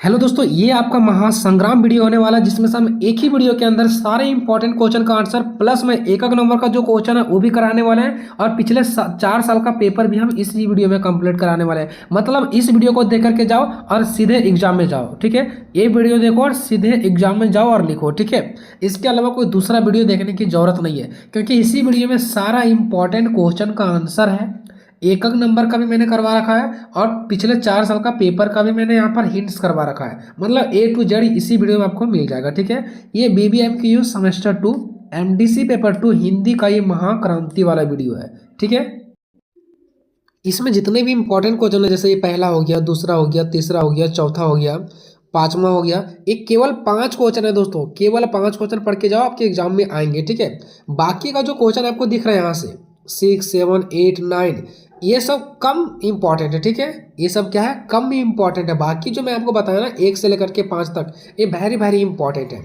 Hello दोस्तों, ये आपका महासंग्राम वीडियो होने वाला है जिसमें से हम एक ही वीडियो के अंदर सारे इंपॉर्टेंट क्वेश्चन का आंसर प्लस में एक एक नंबर का जो क्वेश्चन है वो भी कराने वाले हैं और पिछले 4 साल का पेपर भी हम इसी वीडियो में कंप्लीट कराने वाले हैं। मतलब इस वीडियो को देख करके जाओ और सीधे एग्जाम में जाओ, ठीक है। ये वीडियो देखो और सीधे एग्जाम में जाओ और लिखो, ठीक है। इसके अलावा कोई दूसरा वीडियो देखने की जरूरत नहीं है क्योंकि इसी वीडियो में सारा इंपॉर्टेंट क्वेश्चन का आंसर है। एक एक नंबर का भी मैंने करवा रखा है और पिछले 4 साल का पेपर का भी मैंने यहाँ पर हिंट्स करवा रखा है। मतलब ए टू जेड इसी वीडियो में आपको मिल जाएगा, ठीक है। ये BBMQ semester 2 MDC paper 2 Hindi का ये महाक्रांति वाला वीडियो है, ठीक है। इसमें जितने भी इंपॉर्टेंट क्वेश्चन है, जैसे ये पहला हो गया, दूसरा हो गया, तीसरा हो गया, चौथा हो गया, पांचवा हो गया, ये केवल 5 क्वेश्चन है दोस्तों। केवल 5 क्वेश्चन पढ़ के जाओ, आपके एग्जाम में आएंगे, ठीक है। बाकी का जो क्वेश्चन आपको दिख रहा है यहाँ से 6, 7, 8, 9 ये सब कम इंपॉर्टेंट है, ठीक है। ये सब क्या है, कम इंपॉर्टेंट है। बाकी जो मैं आपको बताया ना 1 से लेकर के 5 तक, ये वेरी वेरी इंपॉर्टेंट है,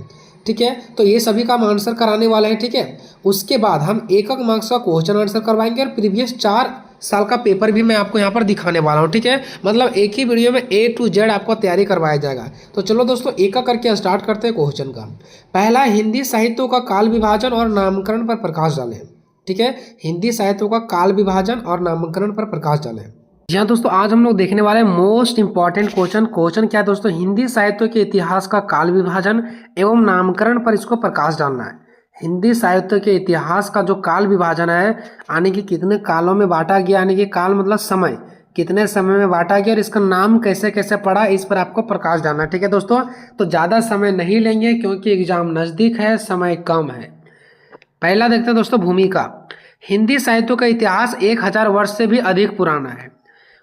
ठीक है। तो ये सभी का हम आंसर कराने वाले हैं, ठीक है। उसके बाद हम एक एक मार्क्स का क्वेश्चन आंसर करवाएंगे और प्रीवियस 4 साल का पेपर भी मैं आपको यहाँ पर दिखाने वाला हूँ, ठीक है। मतलब एक ही वीडियो में A to Z आपको तैयारी करवाया जाएगा। तो चलो दोस्तों, एक एक करके स्टार्ट करते हैं क्वेश्चन का। पहला, हिंदी साहित्यों का काल विभाजन और नामकरण पर प्रकाश डालें, ठीक है। हिंदी साहित्यों का काल विभाजन और नामकरण पर प्रकाश डालें। जी हाँ दोस्तों, आज हम लोग देखने वाले हैं मोस्ट इंपॉर्टेंट क्वेश्चन क्या है दोस्तों, हिंदी साहित्य के इतिहास का काल विभाजन एवं नामकरण पर इसको प्रकाश डालना है। हिंदी साहित्य के इतिहास का जो काल विभाजन है, यानी कि कितने कालों में बांटा गया, यानी कि काल मतलब समय, कितने समय में बांटा गया और इसका नाम कैसे कैसे पड़ा, इस पर आपको प्रकाश डालना है, ठीक है दोस्तों। तो ज़्यादा समय नहीं लेंगे क्योंकि एग्जाम नज़दीक है, समय कम है। पहला देखते हैं दोस्तों, भूमिका। हिंदी साहित्य का इतिहास 1000 वर्ष से भी अधिक पुराना है।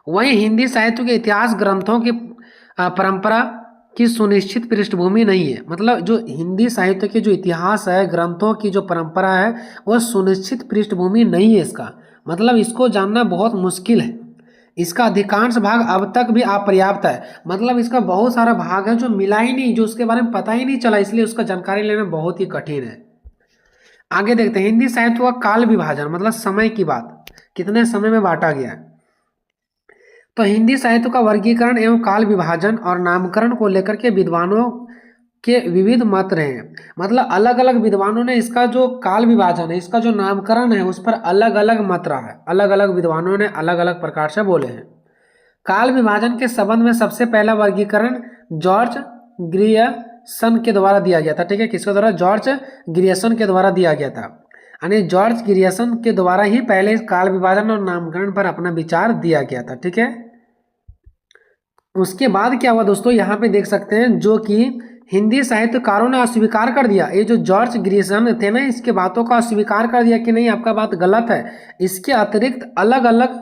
वहीं हिंदी साहित्य के इतिहास ग्रंथों की परंपरा की सुनिश्चित पृष्ठभूमि नहीं है। मतलब जो हिंदी साहित्य के जो इतिहास है, ग्रंथों की जो परंपरा है, वह सुनिश्चित पृष्ठभूमि नहीं है इसका। मतलब इसको जानना बहुत मुश्किल है। इसका अधिकांश भाग अब तक भी अपर्याप्त है। मतलब इसका बहुत सारा भाग है जो मिला ही नहीं, जो उसके बारे में पता ही नहीं चला, इसलिए उसका जानकारी लेना बहुत ही कठिन है। आगे देखते हैं, हिंदी साहित्य का काल विभाजन, मतलब समय की बात, कितने समय में बांटा गया है। तो हिंदी साहित्य का वर्गीकरण एवं काल विभाजन और नामकरण को लेकर के विद्वानों के विविध मत रहे हैं। मतलब अलग अलग विद्वानों ने इसका जो काल विभाजन है, इसका जो नामकरण है, उस पर अलग अलग मत रहा है। अलग अलग विद्वानों ने अलग अलग प्रकार से बोले हैं। काल विभाजन के संबंध में सबसे पहला वर्गीकरण जॉर्ज ग्रियर्सन के द्वारा दिया गया था, ठीक है। किसके द्वारा? जॉर्ज ग्रियर्सन के द्वारा दिया गया था। यानी जॉर्ज ग्रियर्सन के द्वारा ही पहले काल विभाजन और नामकरण पर अपना विचार दिया गया था, ठीक है। उसके बाद क्या हुआ दोस्तों, यहाँ पे देख सकते हैं, जो कि हिंदी साहित्यकारों ने अस्वीकार कर दिया। ये जो जॉर्ज ग्रियर्सन थे ना, इसके बातों का अस्वीकार कर दिया कि नहीं, आपका बात गलत है। इसके अतिरिक्त अलग अलग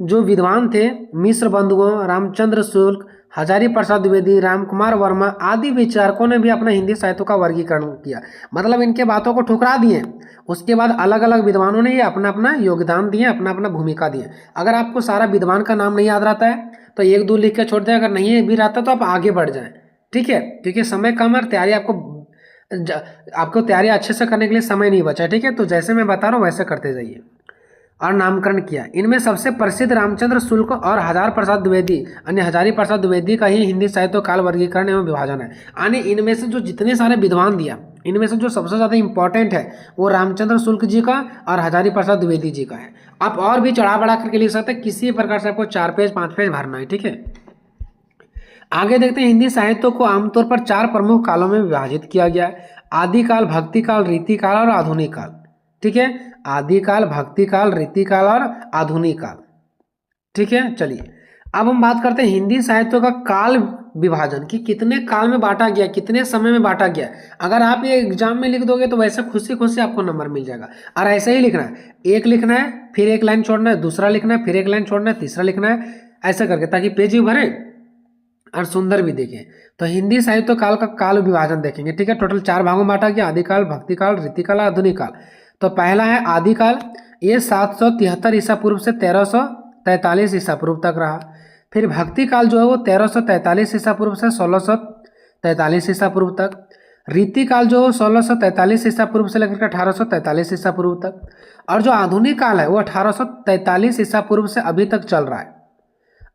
जो विद्वान थे, मिश्र बंधुओं, रामचंद्र शुक्ल, हजारी प्रसाद द्विवेदी, रामकुमार वर्मा आदि विचारकों ने भी अपना हिंदी साहित्य का वर्गीकरण किया। मतलब इनके बातों को ठुकरा दिए। उसके बाद अलग अलग विद्वानों ने ये अपना अपना योगदान दिए, अपना अपना भूमिका दिए। अगर आपको सारा विद्वान का नाम नहीं याद रहता है तो 1-2 लिख के छोड़ दें। अगर नहीं भी रहता तो आप आगे बढ़ जाएं, ठीक है, क्योंकि समय कम है और तैयारी आपको तैयारी अच्छे से करने के लिए समय नहीं बचा, ठीक है। तो जैसे मैं बता रहा हूँ वैसे करते जाइए। और नामकरण किया, इनमें सबसे प्रसिद्ध रामचंद्र शुक्ल और हजार प्रसाद द्विवेदी, अन्य हजारी प्रसाद द्विवेदी का ही हिंदी साहित्य काल वर्गीकरण एवं विभाजन है। यानी इनमें से जो जितने सारे विद्वान दिया, इनमें से जो सबसे ज़्यादा इंपॉर्टेंट है वो रामचंद्र शुक्ल जी का और हजारी प्रसाद द्विवेदी जी का है। आप और भी चढ़ा बढ़ा करके लिख सकते हैं, किसी प्रकार से आपको 4 पेज 5 पेज भरना है, ठीक है। आगे देखते हैं, हिंदी साहित्य को आमतौर पर 4 प्रमुख कालों में विभाजित किया गया है। आदिकाल, भक्तिकाल, रीतिकाल और आधुनिक काल, ठीक है। आदिकाल, भक्तिकाल, रीतिकाल और आधुनिक काल, ठीक है। चलिए अब हम बात करते हैं हिंदी साहित्य का काल विभाजन कि कितने काल में बांटा गया, कितने समय में बांटा गया। अगर आप ये एग्जाम में लिख दोगे तो वैसे खुशी खुशी आपको नंबर मिल जाएगा। और ऐसे ही लिखना है, एक लिखना है, फिर एक लाइन छोड़ना है, दूसरा लिखना है, फिर एक लाइन छोड़ना है, तीसरा लिखना है, ऐसा करके, ताकि पेज भी भरे और सुंदर भी देखें। तो हिंदी साहित्य काल का काल विभाजन देखेंगे, ठीक है। टोटल 4 भागों में बांटा गया, आदिकाल, भक्तिकाल, रीतिकाल, आधुनिक काल। तो पहला है आदिकाल, ये 773 ईसा पूर्व से 1343 ईसा पूर्व तक रहा। फिर भक्तिकाल जो है वो 1343 ईसा पूर्व से 1643 ईसा पूर्व तक। रीतिकाल जो 1643 ईसा पूर्व से लेकर 1843 ईसा पूर्व तक। और जो आधुनिक काल है वो 1843 ईसा पूर्व से अभी तक चल रहा है।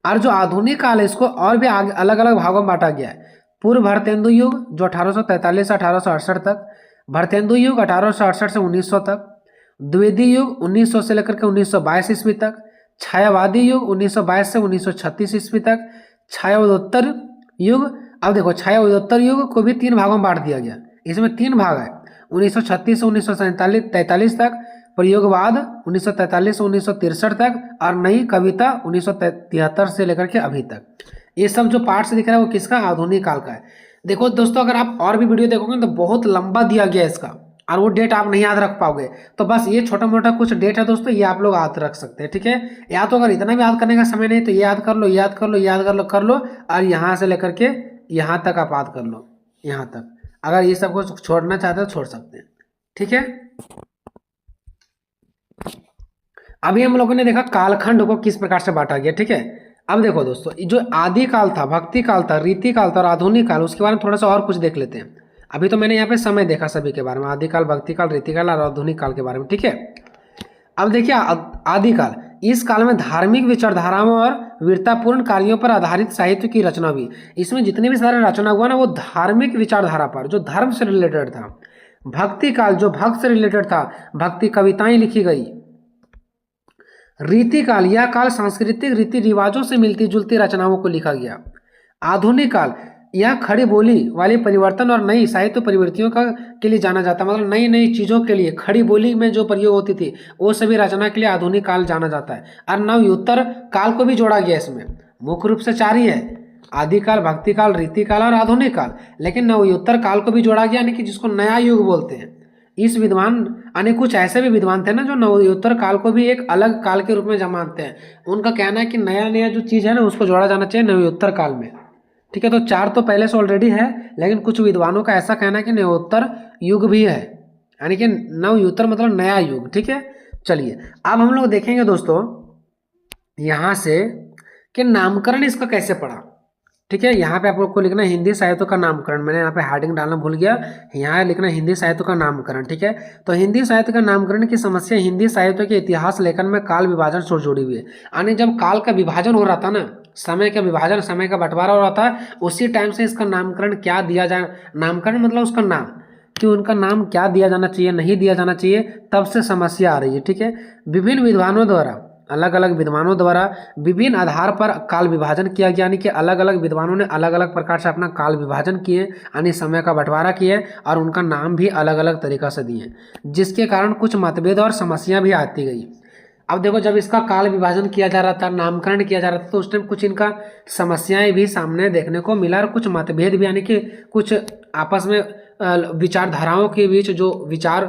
और जो आधुनिक काल है इसको और भी आगे अलग अलग भागों में बांटा गया है। पूर्व भरतेंदु युग जो 1843 से 1868 तक, भरतेंदु युग 1868 से 1900 तक, द्विवेदी युग 1900 से लेकर के 1922 ईस्वी तक, छायावादी युग 1922 से 1936 ईस्वी तक, छायावदोत्तर युग। अब देखो छायावदोत्तर युग को भी 3 भागों में बांट दिया गया। इसमें 3 भाग है, 1936 से 1943 तक, प्रयोगवाद 1943 से 1963 तक, और नई कविता 1973 से लेकर के अभी तक। ये सब जो पार्ट्स दिख रहा है वो किसका, आधुनिक काल का है। देखो दोस्तों, अगर आप और भी वीडियो देखोगे तो बहुत लंबा दिया गया है इसका, और वो डेट आप नहीं याद रख पाओगे। तो बस ये छोटा मोटा कुछ डेट है दोस्तों, ये आप लोग याद रख सकते हैं, ठीक है। या तो अगर इतना भी याद करने का समय नहीं तो ये याद कर लो, याद कर लो, याद कर लो, और यहाँ से लेकर के यहाँ तक आप याद कर लो, यहाँ तक। अगर ये सब कुछ छोड़ना चाहते हो छोड़ सकते हैं, ठीक है। अभी हम लोगों ने देखा कालखंड को किस प्रकार से बांटा गया, ठीक है। अब देखो दोस्तों, जो आदि काल था, भक्ति काल था, रीति काल था और आधुनिक काल, उसके बारे में थोड़ा सा और कुछ देख लेते हैं। अभी तो मैंने यहाँ पे समय देखा सभी के बारे में, आदि काल, भक्ति काल, रीति काल और आधुनिक काल के बारे में, ठीक है। अब देखिए आदि काल, इस काल में धार्मिक विचारधाराओं और वीरतापूर्ण कार्यों पर आधारित साहित्य की रचना हुई। इसमें जितने भी सारे रचना हुआ ना वो धार्मिक विचारधारा पर, जो धर्म से रिलेटेड था। भक्ति काल जो भक्त से रिलेटेड था, भक्ति कविताएं लिखी गई। रीति काल, यह काल सांस्कृतिक रीति रिवाजों से मिलती जुलती रचनाओं को लिखा गया। आधुनिक काल, यह खड़ी बोली वाली परिवर्तन और नई साहित्य प्रवृत्तियों का के लिए जाना जाता है। मतलब नई नई चीज़ों के लिए खड़ी बोली में जो प्रयोग होती थी वो सभी रचना के लिए आधुनिक काल जाना जाता है। और नवयुत्तर काल को भी जोड़ा गया इसमें। मुख्य रूप से 4 ही है, आदिकाल, भक्ति काल, रीति काल और आधुनिक काल। लेकिन नवयुत्तर काल को भी जोड़ा गया, यानी कि जिसको नया युग बोलते हैं। इस विद्वान यानी कुछ ऐसे भी विद्वान थे ना जो नवयुत्तर काल को भी एक अलग काल के रूप में मानते हैं। उनका कहना है कि नया नया जो चीज़ है ना उसको जोड़ा जाना चाहिए नवयुत्तर काल में, ठीक है। तो 4 तो पहले से ऑलरेडी है, लेकिन कुछ विद्वानों का ऐसा कहना है कि नवोत्तर युग भी है, यानी कि नवयुत्तर मतलब नया युग, ठीक है। चलिए अब हम लोग देखेंगे दोस्तों यहाँ से कि नामकरण इसका कैसे पड़ा, ठीक है। यहाँ पे आप लोग को लिखना है हिंदी साहित्य का नामकरण। मैंने यहाँ पे हेडिंग डालना भूल गया, यहाँ लिखना हिंदी साहित्य का नामकरण, ठीक है। तो हिंदी साहित्य का नामकरण की समस्या हिंदी साहित्य के इतिहास लेखन में काल विभाजन से जुड़ी हुई है। यानी जब काल का विभाजन हो रहा था ना, समय का विभाजन, समय का बंटवारा हो रहा था, उसी टाइम से इसका नामकरण क्या दिया जाए, नामकरण मतलब उसका नाम, कि उनका नाम क्या दिया जाना चाहिए, नहीं दिया जाना चाहिए, तब से समस्या आ रही है, ठीक है। विभिन्न विद्वानों द्वारा, अलग अलग विद्वानों द्वारा विभिन्न आधार पर काल विभाजन किया गया, यानी कि अलग अलग विद्वानों ने अलग अलग प्रकार से अपना काल विभाजन किए, यानी समय का बंटवारा किए, और उनका नाम भी अलग अलग तरीका से दिए, जिसके कारण कुछ मतभेद और समस्या भी आती गई। अब देखो जब इसका काल विभाजन किया जा रहा था, नामकरण किया जा रहा था, तो उस टाइम कुछ इनका समस्याएं भी सामने देखने को मिला, और कुछ मतभेद भी, यानी कि कुछ आपस में विचारधाराओं के बीच जो विचार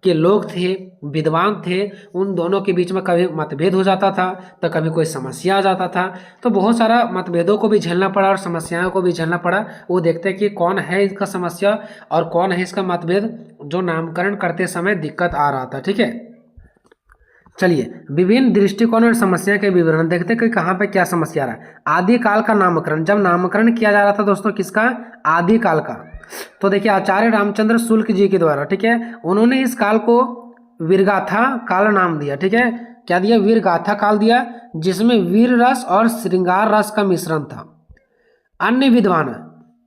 के लोग थे, विद्वान थे, उन दोनों के बीच में कभी मतभेद हो जाता था तो कभी कोई समस्या आ जाता था। तो बहुत सारा मतभेदों को भी झेलना पड़ा और समस्याओं को भी झेलना पड़ा। वो देखते हैं कि कौन है इसका समस्या और कौन है इसका मतभेद, जो नामकरण करते समय दिक्कत आ रहा था, ठीक है। चलिए विभिन्न दृष्टिकोण और समस्या के विवरण देखते हैं कि कहाँ पे क्या समस्या रहा है। आदि काल का नामकरण, जब नामकरण किया जा रहा था दोस्तों किसका, आदि काल का, तो देखिए आचार्य रामचंद्र शुक्ल जी के द्वारा, ठीक है, उन्होंने इस काल को वीरगाथा काल नाम दिया, ठीक है। क्या दिया, वीरगाथा काल दिया, जिसमें वीर रस और श्रृंगार रस का मिश्रण था। अन्य विद्वान,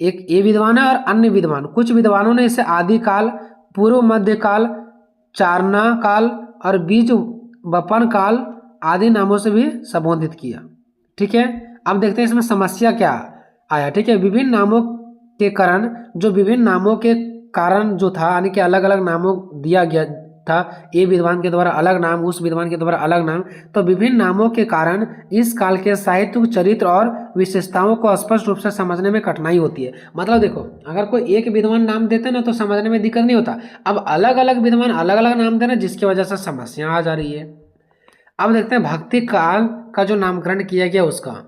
एक ये विद्वान है और अन्य विद्वान, कुछ विद्वानों ने इसे आदि काल, पूर्व मध्य काल, चारणा काल और बीज वपन काल आदि नामों से भी संबोधित किया, ठीक है। अब देखते हैं इसमें समस्या क्या आया, ठीक है। विभिन्न नामों के कारण, जो विभिन्न नामों के कारण जो था, यानी कि अलग अलग नामों दिया गया था, ये विद्वान के द्वारा अलग नाम, उस विद्वान के द्वारा अलग नाम, तो विभिन्न नामों के कारण इस काल के साहित्य चरित्र और विशेषताओं को स्पष्ट रूप से समझने में कठिनाई होती है। मतलब देखो अगर कोई एक विद्वान नाम देते ना तो समझने में दिक्कत नहीं होता, अब अलग अलग विद्वान अलग अलग नाम देना जिसकी वजह से समस्या आ जा रही है। अब देखते हैं भक्ति काल का जो नामकरण किया गया उसका,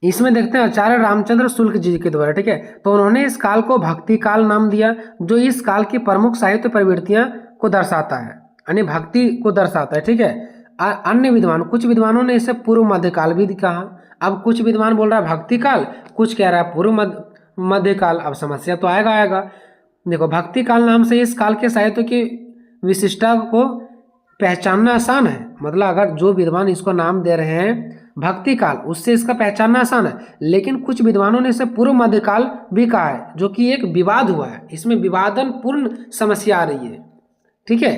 इसमें देखते हैं आचार्य रामचंद्र शुक्ल जी के द्वारा, ठीक है। तो उन्होंने इस काल को भक्ति काल नाम दिया, जो इस काल की प्रमुख साहित्य प्रवृत्तियां को दर्शाता है, यानी भक्ति को दर्शाता है, ठीक है। अन्य विद्वान, कुछ विद्वानों ने इसे पूर्व मध्य काल भी कहा। अब कुछ विद्वान बोल रहा है भक्ति काल, कुछ कह रहा है पूर्व मध्य काल। अब समस्या तो आएगा। देखो भक्ति काल नाम से इस काल के साहित्य की विशिष्टता को पहचानना आसान है। मतलब अगर जो विद्वान इसको नाम दे रहे हैं भक्ति काल, उससे इसका पहचानना आसान है, लेकिन कुछ विद्वानों ने इसे पूर्व मध्यकाल भी कहा है, जो कि एक विवाद हुआ है, इसमें विवादन पूर्ण समस्या आ रही है। ठीक है,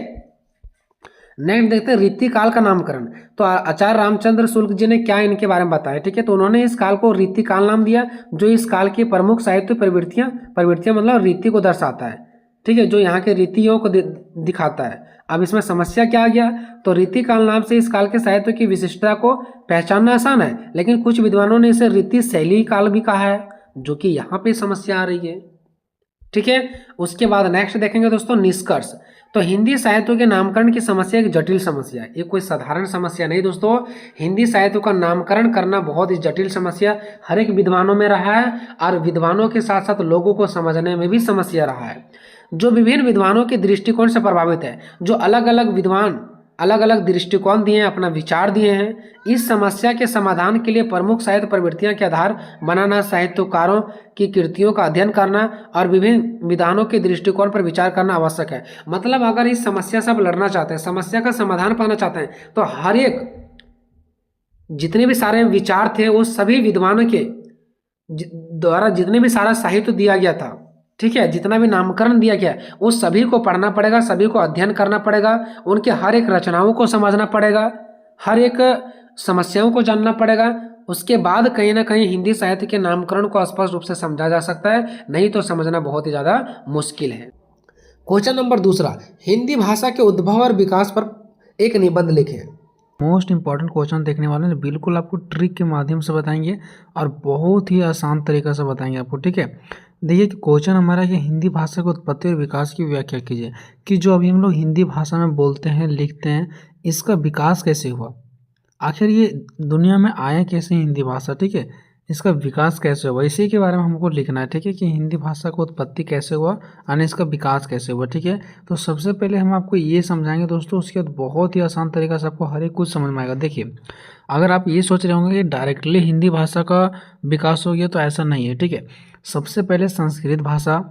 नेक्स्ट देखते हैं रीति काल का नामकरण। तो आचार्य रामचंद्र शुक्ल जी ने क्या इनके बारे में बताया। ठीक है, तो उन्होंने इस काल को रीति काल नाम दिया, जो इस काल की प्रमुख साहित्य प्रवृत्तियां मतलब रीति को दर्शाता है। ठीक है, जो यहाँ के रीतियों को दिखाता है। अब इसमें समस्या क्या आ गया, तो रीति काल नाम से इस काल के साहित्य की विशिष्टता को पहचानना आसान है, लेकिन कुछ विद्वानों ने इसे रीति शैली काल भी कहा है, जो कि यहाँ पे समस्या आ रही है। ठीक है, उसके बाद नेक्स्ट देखेंगे दोस्तों निष्कर्ष। तो हिंदी साहित्य के नामकरण की समस्या एक जटिल समस्या है, ये कोई साधारण समस्या नहीं दोस्तों। हिंदी साहित्य का नामकरण करना बहुत ही जटिल समस्या हर एक विद्वानों में रहा है, और विद्वानों के साथ साथ लोगों को समझने में भी समस्या रहा है, जो विभिन्न विद्वानों के दृष्टिकोण से प्रभावित है, जो अलग अलग विद्वान अलग अलग दृष्टिकोण दिए हैं, अपना विचार दिए हैं। इस समस्या के समाधान के लिए प्रमुख साहित्य प्रवृत्तियां के आधार बनाना, साहित्यकारों की कृतियों का अध्ययन करना और विभिन्न विधानों के दृष्टिकोण पर विचार करना आवश्यक है। मतलब अगर इस समस्या से आप लड़ना चाहते हैं, समस्या का समाधान पाना चाहते हैं, तो हर एक जितने भी सारे विचार थे वो सभी विद्वानों के द्वारा जितने भी सारा साहित्य दिया गया था, ठीक है, जितना भी नामकरण दिया गया वो सभी को पढ़ना पड़ेगा, सभी को अध्ययन करना पड़ेगा, उनके हर एक रचनाओं को समझना पड़ेगा, हर एक समस्याओं को जानना पड़ेगा। उसके बाद कहीं ना कहीं हिंदी साहित्य के नामकरण को स्पष्ट रूप से समझा जा सकता है, नहीं तो समझना बहुत ही ज़्यादा मुश्किल है। क्वेश्चन नंबर दूसरा, हिंदी भाषा के उद्भव और विकास पर एक निबंध लिखें। मोस्ट इंपॉर्टेंट क्वेश्चन देखने वाले हैं, बिल्कुल आपको ट्रिक के माध्यम से बताएंगे और बहुत ही आसान तरीका से बताएंगे आपको। ठीक है, देखिए कि क्वेश्चन हमारा है कि हिंदी भाषा की उत्पत्ति और विकास की व्याख्या कीजिए, कि जो अभी हम लोग हिंदी भाषा में बोलते हैं, लिखते हैं, इसका विकास कैसे हुआ, आखिर ये दुनिया में आया कैसे हिंदी भाषा। ठीक है, इसका विकास कैसे हुआ, इसी के बारे में हमको लिखना है। ठीक है, कि हिंदी भाषा की उत्पत्ति कैसे हुआ और इसका विकास कैसे हुआ। ठीक है, तो सबसे पहले हम आपको ये समझाएंगे दोस्तों, उसके बाद बहुत ही आसान तरीका से आपको हर एक कुछ समझ में आएगा। देखिए, अगर आप ये सोच रहे होंगे कि डायरेक्टली हिंदी भाषा का विकास हो गया, तो ऐसा नहीं है। ठीक है, सबसे पहले संस्कृत भाषा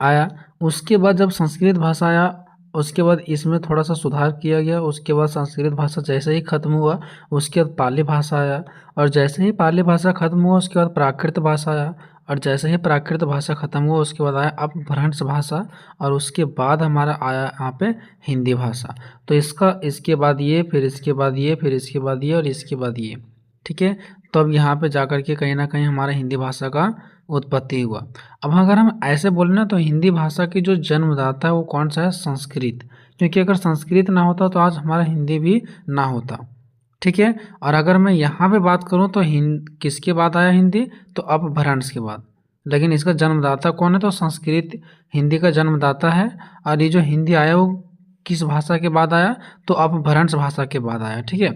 आया, उसके बाद जब संस्कृत भाषा आया उसके बाद इसमें थोड़ा सा सुधार किया गया, उसके बाद संस्कृत भाषा जैसे ही खत्म हुआ उसके बाद पाली भाषा आया, और जैसे ही पाली भाषा खत्म हुआ उसके बाद प्राकृत भाषा आया, और जैसे ही प्राकृत भाषा खत्म हुआ उसके बाद आया अपभ्रंश भाषा, और उसके बाद हमारा आया यहाँ पे हिंदी भाषा। तो इसके बाद ये, फिर इसके बाद ये, फिर इसके बाद ये और इसके बाद ये। ठीक है, तो अब यहाँ पे जाकर के कहीं ना कहीं हमारा हिंदी भाषा का उत्पत्ति हुआ। अब अगर हम ऐसे बोले ना, तो हिंदी भाषा की जो जन्मदाता है वो कौन सा है, संस्कृत, क्योंकि अगर संस्कृत ना होता तो आज हमारा हिंदी भी ना होता। ठीक है, और अगर मैं यहाँ पे बात करूँ तो किसके बाद आया हिंदी, तो अपभ्रंश के बाद, लेकिन इसका जन्मदाता कौन है, तो संस्कृत हिंदी का जन्मदाता है। और ये जो हिंदी आया वो किस भाषा के बाद आया, तो अपभ्रंश भाषा के बाद आया। ठीक है,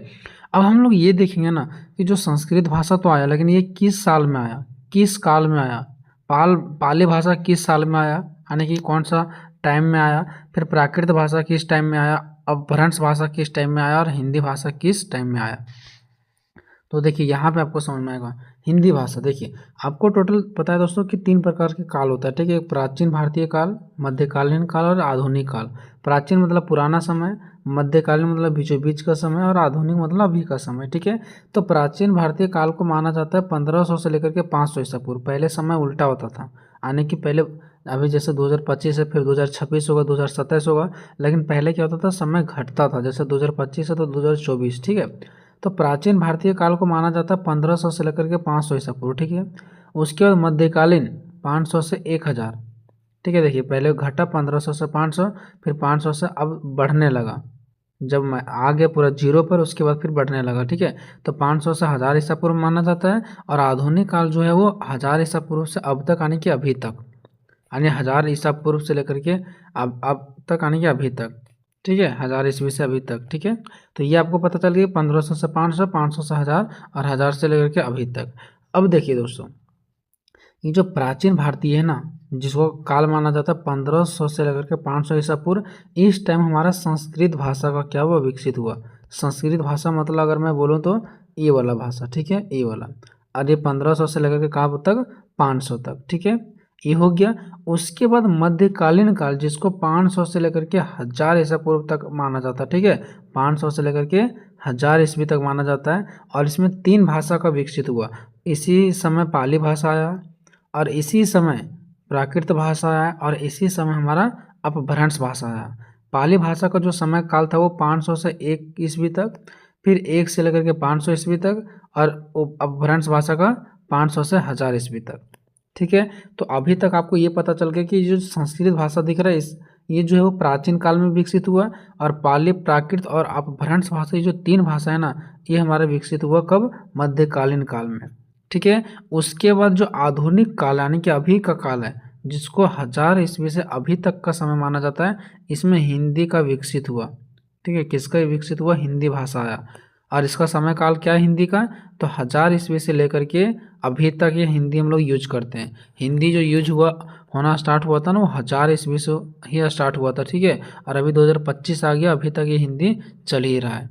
अब हम लोग ये देखेंगे ना कि जो संस्कृत भाषा तो आया, लेकिन ये किस साल में आया, किस काल में आया, पाली भाषा किस साल में आया, यानी कि कौन सा टाइम में आया, फिर प्राकृत भाषा किस टाइम में आया, अपभ्रंश भाषा किस टाइम में आया, और हिंदी भाषा किस टाइम में आया। तो देखिए यहाँ पे आपको समझ में आएगा। हिंदी भाषा देखिए, आपको टोटल पता है दोस्तों कि 3 प्रकार के काल होता है। ठीक है, एक प्राचीन भारतीय काल, मध्यकालीन काल और आधुनिक काल। प्राचीन मतलब पुराना समय, मध्यकालीन मतलब बीचों बीच का समय, और आधुनिक मतलब अभी का समय। ठीक है, तो प्राचीन भारतीय काल को माना जाता है 1500 से लेकर के 500 ईसा पूर्व। पहले समय उल्टा होता था, यानी कि पहले अभी जैसे 2025 है, फिर 2026 होगा, 2027 होगा, लेकिन पहले क्या होता था, समय घटता था, जैसे 2025 है तो 2024। ठीक है, तो प्राचीन भारतीय काल को माना जाता है 1500 से लेकर के 500 ईसा पूर्व। ठीक है, उसके बाद मध्यकालीन 500 से 1000। ठीक है, देखिए पहले घटा 1500 से 500, फिर 500 से अब बढ़ने लगा, जब मैं आ गया पूरा जीरो पर, उसके बाद फिर बढ़ने लगा। ठीक है, तो 500 से 1000 ईसा पूर्व माना जाता है। और आधुनिक काल जो है वो 1000 ईसा पूर्व से अब तक, आने कि अभी तक, यानी 1000 ईसा पूर्व से लेकर के अब तक, आने कि अभी तक। ठीक है, 1000 ईस्वी से अभी तक। ठीक है, तो ये आपको पता चल गया 1500 से 500, 500 से 1000 और 1000 से लेकर के अभी तक। अब देखिए दोस्तों, ये जो प्राचीन भारतीय है ना, जिसको काल माना जाता है 1500 से लेकर के 500 ईसा पूर्व, इस टाइम हमारा संस्कृत भाषा का क्या हुआ, विकसित हुआ। संस्कृत भाषा मतलब अगर मैं बोलूँ तो ये वाला भाषा। ठीक है, ये वाला, और ये 1500 से लेकर के कहाँ तक, 500 तक। ठीक है, ये हो गया। उसके बाद मध्यकालीन काल, जिसको 500 से लेकर के 1000 ईसा पूर्व तक माना जाता है। ठीक है, 500 से लेकर के 1000 ईस्वी तक माना जाता है। और इसमें 3 भाषा का विकसित हुआ। इसी समय पाली भाषा आया, और इसी समय प्राकृत भाषा आया, और इसी समय हमारा अपभ्रंश भाषा आया। पाली भाषा का जो समय काल था वो 500 से 1 ईस्वी तक, फिर 1 से लेकर के 500 ईस्वी तक, और अपभ्रंश भाषा का 500 से 1000 ईस्वी तक। ठीक है, तो अभी तक आपको ये पता चल गया कि जो संस्कृत भाषा दिख रहा है ये जो है वो प्राचीन काल में विकसित हुआ, और पाली, प्राकृत और अपभ्रंश भाषा, ये जो 3 भाषा है ना, ये हमारा विकसित हुआ कब? मध्यकालीन काल में। ठीक है, उसके बाद जो आधुनिक काल यानी कि अभी का काल है, जिसको 1000 ईस्वी से अभी तक का समय माना जाता है, इसमें हिंदी का विकसित हुआ। ठीक है, किसका विकसित हुआ? हिंदी भाषा आया। और इसका समय काल क्या है हिंदी का? तो 1000 ईस्वी से लेकर के अभी तक ये हिंदी हम लोग यूज करते हैं। हिंदी जो यूज होना स्टार्ट हुआ था ना, वो 1000 ईस्वी से ही स्टार्ट हुआ था। ठीक है, और अभी 2025 आ गया, अभी तक ये हिंदी चल ही रहा है।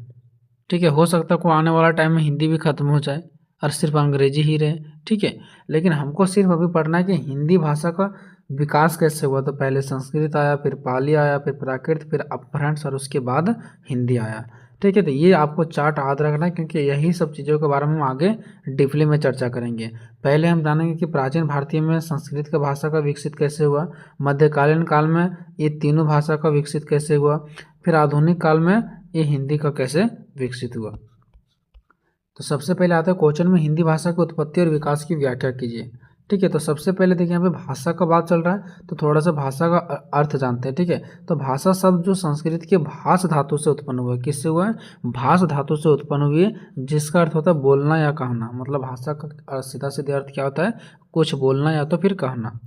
ठीक है, हो सकता है को आने वाला टाइम में हिंदी भी खत्म हो जाए और सिर्फ अंग्रेजी ही रहे। ठीक है, लेकिन हमको सिर्फ अभी पढ़ना है कि हिंदी भाषा का विकास कैसे हुआ। तो पहले संस्कृत आया, फिर पाली आया, फिर प्राकृत, फिर अपभ्रंश, और उसके बाद हिंदी आया। ठीक है, तो ये आपको चार्ट याद रखना है, क्योंकि यही सब चीज़ों के बारे में हम आगे डीपली में चर्चा करेंगे। पहले हम जानेंगे कि प्राचीन भारतीय में संस्कृत का भाषा का विकसित कैसे हुआ, मध्यकालीन काल में ये तीनों भाषा का विकसित कैसे हुआ, फिर आधुनिक काल में ये हिंदी का कैसे विकसित हुआ। तो सबसे पहले आता है क्वेश्चन में, हिंदी भाषा की उत्पत्ति और विकास की व्याख्या कीजिए। ठीक है, तो सबसे पहले देखिए यहाँ पे भाषा का बात चल रहा है, तो थोड़ा सा भाषा का अर्थ जानते हैं। ठीक है, तो भाषा शब्द जो संस्कृत के भाष धातु से उत्पन्न हुआ है। किससे हुआ है? भाष धातु से उत्पन्न हुई है, जिसका अर्थ होता है बोलना या कहना। मतलब भाषा का सीधा सीधा अर्थ क्या होता है? कुछ बोलना या तो फिर कहना।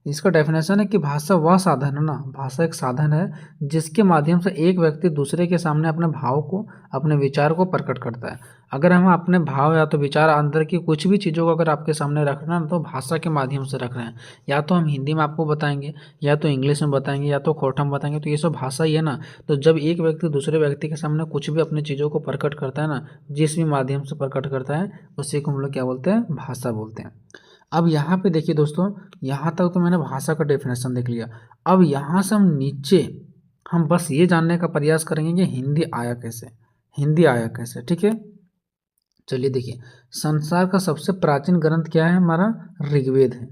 इसका डेफिनेशन है कि भाषा वह साधन है ना, भाषा एक साधन है जिसके माध्यम से एक व्यक्ति दूसरे के सामने अपने भाव को, अपने विचार को प्रकट करता है। अगर हम अपने भाव या तो विचार, अंदर की कुछ भी चीज़ों को अगर आपके सामने रख रहे हैं तो भाषा के माध्यम से रख रहे हैं। या तो हम हिंदी में आपको बताएंगे, या तो इंग्लिश में बताएंगे, या तो खोटा में बताएंगे, तो ये सब भाषा ही है ना। तो जब एक व्यक्ति दूसरे व्यक्ति के सामने कुछ भी अपनी चीज़ों को प्रकट करता है ना, जिस भी माध्यम से प्रकट करता है, उसी को हम लोग क्या बोलते हैं? भाषा बोलते हैं। अब यहाँ पे देखिए दोस्तों, यहाँ तक तो मैंने भाषा का डेफिनेशन देख लिया। अब यहाँ से हम नीचे हम बस ये जानने का प्रयास करेंगे कि हिंदी आया कैसे, हिंदी आया कैसे। ठीक है, चलिए देखिए, संसार का सबसे प्राचीन ग्रंथ क्या है? हमारा ऋग्वेद है।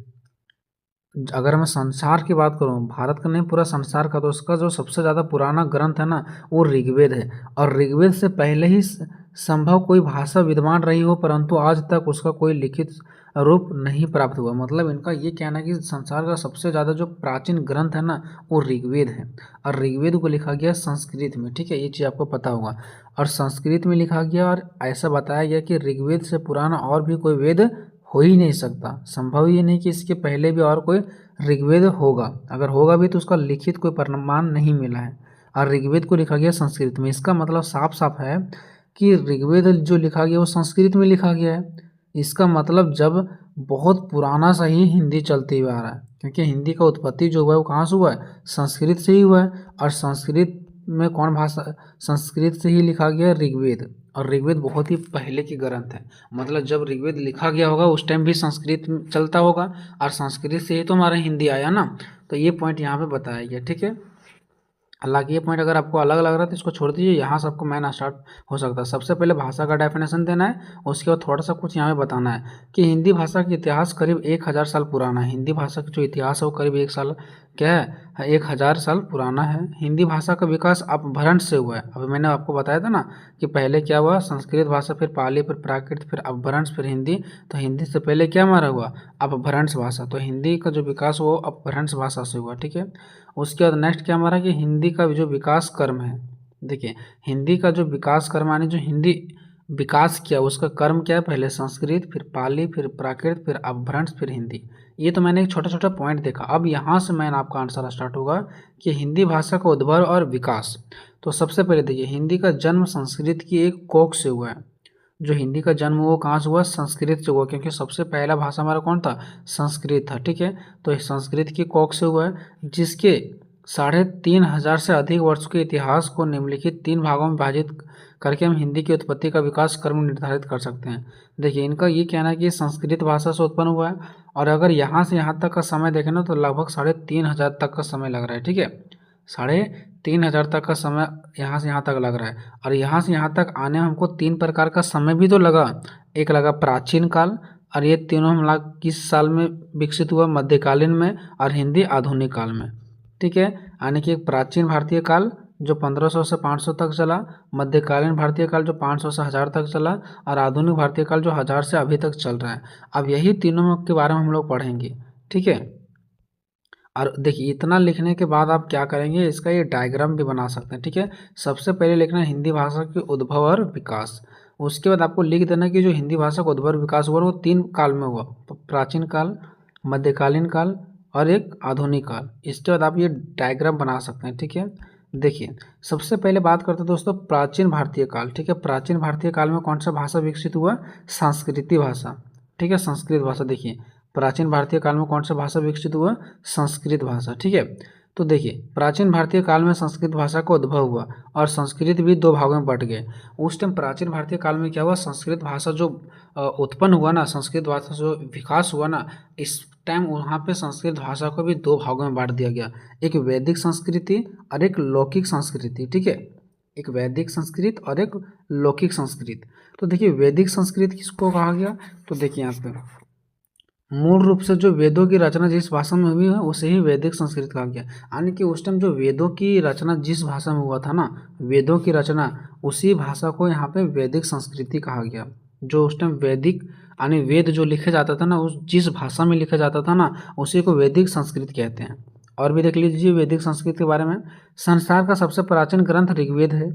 अगर मैं संसार की बात करूं, भारत का नहीं पूरा संसार का, तो उसका जो सबसे ज़्यादा पुराना ग्रंथ है ना, वो ऋग्वेद है। और ऋग्वेद से पहले ही संभव कोई भाषा विद्यमान रही हो, परंतु आज तक उसका कोई लिखित रूप नहीं प्राप्त हुआ। मतलब इनका ये कहना है कि संसार का सबसे ज़्यादा जो प्राचीन ग्रंथ है ना, वो ऋग्वेद है। और ऋग्वेद को लिखा गया संस्कृत में। ठीक है, ये चीज़ आपको पता होगा। और संस्कृत में लिखा गया, और ऐसा बताया गया कि ऋग्वेद से पुराना और भी कोई वेद हो ही नहीं सकता। संभव ही नहीं कि इसके पहले भी और कोई ऋग्वेद होगा। अगर होगा भी तो उसका लिखित कोई प्रमाण नहीं मिला है। और ऋग्वेद को लिखा गया संस्कृत में। इसका मतलब साफ साफ है कि ऋग्वेद जो लिखा गया वो संस्कृत में लिखा गया है। इसका मतलब जब बहुत पुराना सा ही हिंदी चलती हुआ आ रहा है, क्योंकि हिंदी का उत्पत्ति जो हुआ है वो कहाँ से हुआ है? संस्कृत से ही हुआ है। और संस्कृत में कौन भाषा? संस्कृत से ही लिखा गया ऋग्वेद। और ऋग्वेद बहुत ही पहले की ग्रंथ है। मतलब जब ऋग्वेद लिखा गया होगा उस टाइम भी संस्कृत चलता होगा, और संस्कृत से ही तो हमारा हिंदी आया ना। तो ये पॉइंट यहाँ पे बताया गया। ठीक है, हालांकि ये पॉइंट अगर आपको अलग लग रहा है तो इसको छोड़ दीजिए, यहाँ से आपको मैन स्टार्ट हो सकता है। सबसे पहले भाषा का डेफिनेशन देना है, उसके बाद थोड़ा सा कुछ यहाँ पे बताना है कि हिंदी भाषा का इतिहास करीब 1000 साल पुराना है। हिंदी भाषा का जो इतिहास है वो करीब 1000 साल पुराना है। हिंदी भाषा का विकास अपभ्रंश से हुआ है। अभी मैंने आपको बताया था ना कि पहले क्या हुआ? संस्कृत भाषा, फिर पाली, फिर प्राकृत, फिर अपभ्रंश, फिर हिंदी। तो हिंदी से पहले क्या हमारा हुआ? अपभ्रंश भाषा। तो हिंदी का जो विकास वो अपभ्रंश भाषा से हुआ। ठीक है, उसके बाद नेक्स्ट क्या हमारा कि हिंदी का जो विकास कर्म है। देखिए, हिंदी का जो विकास कर्म यानी जो हिंदी विकास किया उसका कर्म क्या है? पहले संस्कृत, फिर पाली, फिर प्राकृत, फिर अपभ्रंश, फिर हिंदी। ये तो मैंने एक छोटा छोटा पॉइंट देखा। अब यहाँ से मैंने आपका आंसर स्टार्ट होगा कि हिंदी भाषा का उद्भव और विकास। तो सबसे पहले देखिए, हिंदी का जन्म संस्कृत की एक कोख से हुआ है। जो हिंदी का जन्म वो कहाँ से हुआ? संस्कृत से हुआ, क्योंकि सबसे पहला भाषा हमारा कौन था? संस्कृत था। ठीक है, तो संस्कृत की कोख से हुआ है, जिसके 3500 से अधिक वर्ष के इतिहास को निम्नलिखित 3 भागों में विभाजित करके हम हिंदी की उत्पत्ति का विकास क्रम निर्धारित कर सकते हैं। देखिए, इनका ये कहना है कि संस्कृत भाषा से उत्पन्न हुआ है, और अगर यहाँ से यहाँ तक का समय देखें ना तो लगभग 3500 तक का समय लग रहा है। ठीक है, 3,500 तक का समय यहाँ से यहाँ तक लग रहा है। और यहाँ से यहाँ तक आने में हमको 3 प्रकार का समय भी तो लगा। एक लगा प्राचीन काल, और ये तीनों हम किस साल में विकसित हुआ? मध्यकालीन में, और हिंदी आधुनिक काल में। ठीक है, यानी कि एक प्राचीन भारतीय काल जो 1500 से 500 तक चला, मध्यकालीन भारतीय काल जो 500 से 1000 तक चला, और आधुनिक भारतीय काल जो 1000 से अभी तक चल रहा है। अब यही तीनों के बारे में हम लोग पढ़ेंगे। ठीक है, और देखिए इतना लिखने के बाद आप क्या करेंगे, इसका ये डायग्राम भी बना सकते हैं। ठीक है, सबसे पहले लिखना है हिंदी भाषा की उद्भव और विकास। उसके बाद आपको लिख देना कि जो हिंदी भाषा का उद्भव और विकास हुआ वो 3 काल में हुआ, प्राचीन काल, मध्यकालीन काल और एक आधुनिक काल। इसके बाद आप ये डायग्राम बना सकते हैं। ठीक है, देखिए सबसे पहले बात करते हैं दोस्तों प्राचीन भारतीय काल। ठीक है, प्राचीन भारतीय काल में कौन सा भाषा विकसित हुआ? संस्कृति भाषा। ठीक है, संस्कृत भाषा। देखिए प्राचीन भारतीय काल में कौन सा भाषा विकसित हुआ? संस्कृत भाषा। ठीक है, तो देखिए प्राचीन भारतीय काल में संस्कृत भाषा का उद्भव हुआ और संस्कृत भी 2 भागों में बट गए। उस टाइम प्राचीन भारतीय काल में क्या हुआ? संस्कृत भाषा जो उत्पन्न हुआ ना, संस्कृत भाषा जो विकास हुआ ना, इस टाइम वहाँ पे संस्कृत भाषा को भी 2 भागों में बांट दिया गया, एक वैदिक संस्कृति और एक लौकिक संस्कृति। ठीक है, एक वैदिक संस्कृत और एक लौकिक संस्कृत। तो देखिए वैदिक संस्कृत किसको कहा गया? तो देखिए यहाँ पे मूल रूप से जो वेदों की रचना जिस भाषा में हुई है उसे ही वैदिक संस्कृत कहा गया। यानी कि उस टाइम जो वेदों की रचना जिस भाषा में हुआ था ना, वेदों की रचना, उसी भाषा को यहाँ पे वैदिक संस्कृति कहा गया। जो उस टाइम वैदिक यानी वेद जो लिखे जाता था ना, उस जिस भाषा में लिखा जाता था ना, उसी को वैदिक संस्कृत कहते हैं। और भी देख लीजिए वैदिक संस्कृत के बारे में। संसार का सबसे प्राचीन ग्रंथ ऋग्वेद है।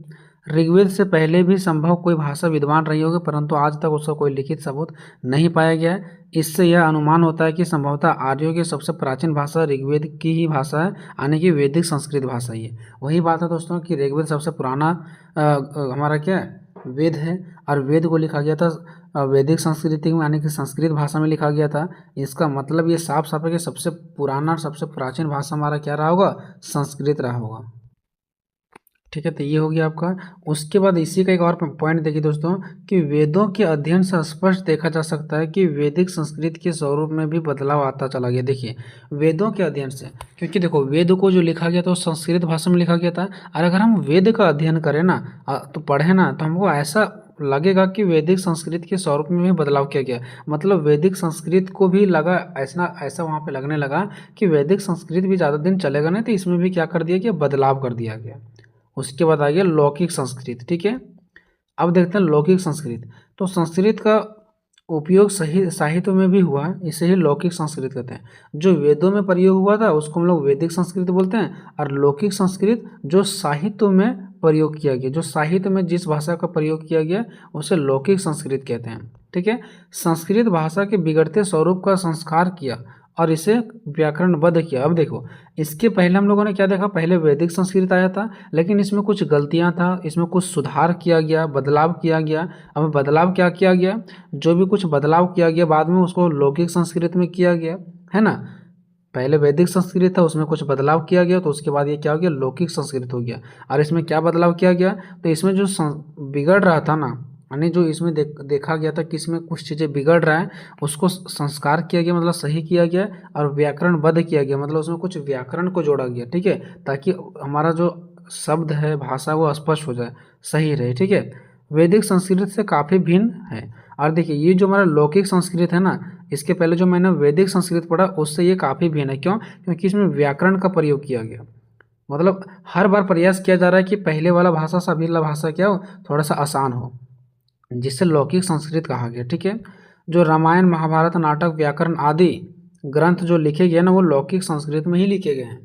ऋग्वेद से पहले भी संभव कोई भाषा विद्वान रही होगी, परंतु आज तक उसका कोई लिखित सबूत नहीं पाया गया है। इससे यह अनुमान होता है कि संभवतः आर्यों की सबसे प्राचीन भाषा ऋग्वेद की ही भाषा है, यानी कि वैदिक संस्कृत भाषा ही है। वही बात है दोस्तों कि ऋग्वेद सबसे पुराना हमारा क्या है? वेद है, और वेद को लिखा गया था वैदिक संस्कृति में, यानी कि संस्कृत भाषा में लिखा गया था। इसका मतलब ये साफ साफ है कि सबसे पुराना और सबसे प्राचीन भाषा हमारा क्या रहा होगा? संस्कृत रहा होगा। ठीक है, तो ये हो गया आपका। उसके बाद इसी का एक और पॉइंट देखिए दोस्तों कि वेदों के अध्ययन से स्पष्ट देखा जा सकता है कि वैदिक संस्कृत के स्वरूप में भी बदलाव आता चला गया। देखिए वेदों के अध्ययन से, क्योंकि देखो वेद को जो लिखा गया था वो संस्कृत भाषा में लिखा गया था, और अगर हम वेद का अध्ययन करें ना तो पढ़े ना, तो हमको ऐसा लगेगा कि वैदिक संस्कृत के स्वरूप में भी बदलाव किया गया। मतलब वैदिक संस्कृत को भी लगा ऐसा वहाँ पे लगने लगा कि वैदिक संस्कृत भी ज़्यादा दिन चलेगा नहीं, तो इसमें भी क्या कर दिया गया? बदलाव कर दिया गया। उसके बाद आ गया लौकिक संस्कृत। ठीक है, अब देखते हैं लौकिक संस्कृत। तो संस्कृत का उपयोग सही साहित्य में भी हुआ है, इसे ही लौकिक संस्कृत कहते हैं। जो वेदों में प्रयोग हुआ था उसको हम लोग वैदिक संस्कृत बोलते हैं, और लौकिक संस्कृत जो साहित्य में प्रयोग किया गया, जो साहित्य में जिस भाषा का प्रयोग किया गया उसे लौकिक संस्कृत कहते हैं। ठीक है, संस्कृत भाषा के बिगड़ते स्वरूप का संस्कार किया और इसे व्याकरणबद्ध किया। अब देखो इसके पहले हम लोगों ने क्या देखा? पहले वैदिक संस्कृत आया था, लेकिन इसमें कुछ गलतियां था, इसमें कुछ सुधार किया गया, बदलाव किया गया। अब बदलाव क्या किया गया? जो भी कुछ बदलाव किया गया बाद में उसको लौकिक संस्कृत में किया गया, है ना। पहले वैदिक संस्कृत था, उसमें कुछ बदलाव किया गया, तो उसके बाद ये क्या हो गया? लौकिक संस्कृत हो गया। और इसमें क्या बदलाव किया गया? तो इसमें जो बिगड़ रहा था ना, यानी जो इसमें देखा गया था कि इसमें कुछ चीज़ें बिगड़ रहा है, उसको संस्कार किया गया, मतलब सही किया गया, और व्याकरणबद्ध किया गया, मतलब उसमें कुछ व्याकरण को जोड़ा गया। ठीक है, ताकि हमारा जो शब्द है, भाषा, वो स्पष्ट हो जाए, सही रहे। ठीक है, वैदिक संस्कृत से काफ़ी भिन्न है। और देखिए ये जो हमारा लौकिक संस्कृत है ना, इसके पहले जो मैंने वैदिक संस्कृत पढ़ा उससे ये काफ़ी भिन्न है। क्यों? क्योंकि इसमें व्याकरण का प्रयोग किया गया। मतलब हर बार प्रयास किया जा रहा है कि पहले वाला भाषा से अभी वाला भाषा क्या हो, थोड़ा सा आसान हो, जिससे लौकिक संस्कृत कहा गया। ठीक है, जो रामायण, महाभारत, नाटक, व्याकरण आदि ग्रंथ जो लिखे गए ना, वो लौकिक संस्कृत में ही लिखे गए हैं।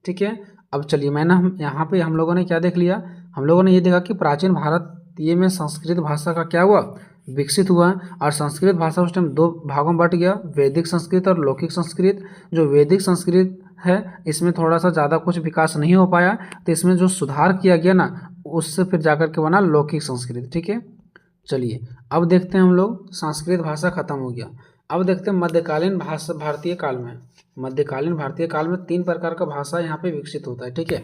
ठीक है, अब चलिए हम यहाँ पे हम लोगों ने क्या देख लिया? हम लोगों ने ये देखा कि प्राचीन भारतीय में संस्कृत भाषा का क्या हुआ? विकसित हुआ। और संस्कृत भाषा उस टाइम 2 भागों में बट गया, वैदिक संस्कृत और लौकिक संस्कृत। जो वैदिक संस्कृत है इसमें थोड़ा सा ज़्यादा कुछ विकास नहीं हो पाया, तो इसमें जो सुधार किया गया ना, उससे फिर जाकर के बना लौकिक संस्कृत। ठीक है, चलिए अब देखते हैं हम लोग, संस्कृत भाषा खत्म हो गया। अब देखते हैं मध्यकालीन भाषा भारतीय काल में। मध्यकालीन भारतीय काल में 3 प्रकार का भाषा यहाँ पे विकसित होता है। ठीक है,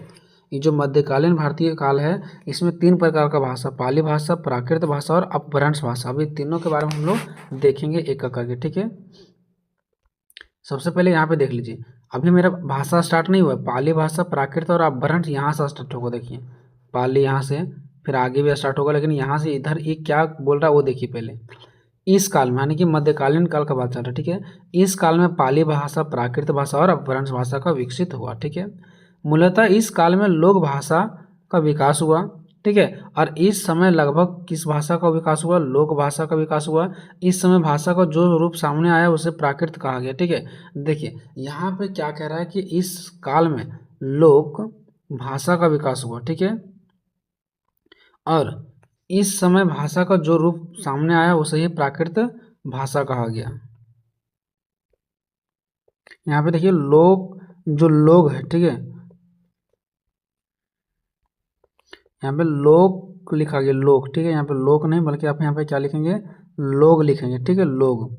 ये जो मध्यकालीन भारतीय काल है इसमें 3 प्रकार का भाषा, पाली भाषा, प्राकृत भाषा और अपभ्रंश भाषा। अभी तीनों के बारे में हम लोग देखेंगे एक एक करके। ठीक है, सबसे पहले यहाँ पे देख लीजिए, अभी मेरा भाषा स्टार्ट नहीं हुआ, पाली भाषा, प्राकृत और अपभ्रंश यहाँ से स्टार्ट होगा। देखिए पाली यहाँ से फिर आगे भी स्टार्ट होगा, लेकिन यहाँ से इधर ये क्या बोल रहा है वो देखिए पहले। इस काल में यानी कि मध्यकालीन काल का बात चल रहा है, ठीक है। इस काल में पाली भाषा, प्राकृत भाषा और अपभ्रंश भाषा का विकसित हुआ, ठीक है। मूलतः इस काल में लोक भाषा का विकास हुआ, ठीक है। और इस समय लगभग किस भाषा का विकास हुआ, लोक भाषा का विकास हुआ। इस समय भाषा का जो रूप सामने आया उसे प्राकृत कहा गया, ठीक है। देखिए यहाँ पे क्या कह रहा है कि इस काल में लोक भाषा का विकास हुआ, ठीक है। और इस समय भाषा का जो रूप सामने आया उसे ही प्राकृत भाषा कहा गया। यहाँ पे देखिए लोक, जो लोग है, ठीक है, यहाँ पे लोक लिखा गया, लोक, ठीक है। यहाँ पे लोक नहीं बल्कि आप यहाँ पे क्या लिखेंगे, लोग लिखेंगे, ठीक है, लोग।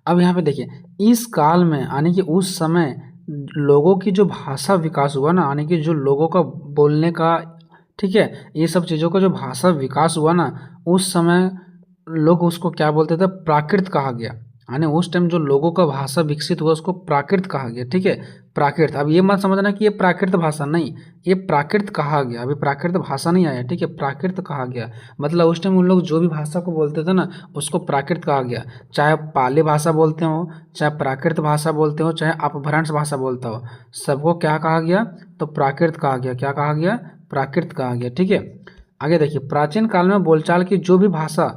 अब यहाँ पे देखिए इस काल में यानी कि उस समय लोगों की जो भाषा विकास हुआ ना, यानी कि जो लोगों का बोलने का, ठीक है, ये सब चीज़ों का जो भाषा विकास हुआ ना, उस समय लोग उसको क्या बोलते थे, प्राकृत कहा गया। यानी उस टाइम जो लोगों का भाषा विकसित हुआ उसको प्राकृत कहा गया, ठीक है, प्राकृत। अब ये मत समझना कि ये प्राकृत भाषा, नहीं, ये प्राकृत कहा गया, अभी प्राकृत भाषा नहीं आया, ठीक है, प्राकृत कहा गया। मतलब उस टाइम उन लोग जो भी भाषा को बोलते थे ना उसको प्राकृत कहा गया। चाहे पाली भाषा बोलते हो, चाहे प्राकृत भाषा बोलते हो, चाहे अपभ्रंश भाषा बोलता हो, सबको क्या कहा गया, तो प्राकृत कहा गया। क्या कहा गया, प्राकृत कहा गया, ठीक है। आगे देखिए प्राचीन काल में बोलचाल की जो भी भाषा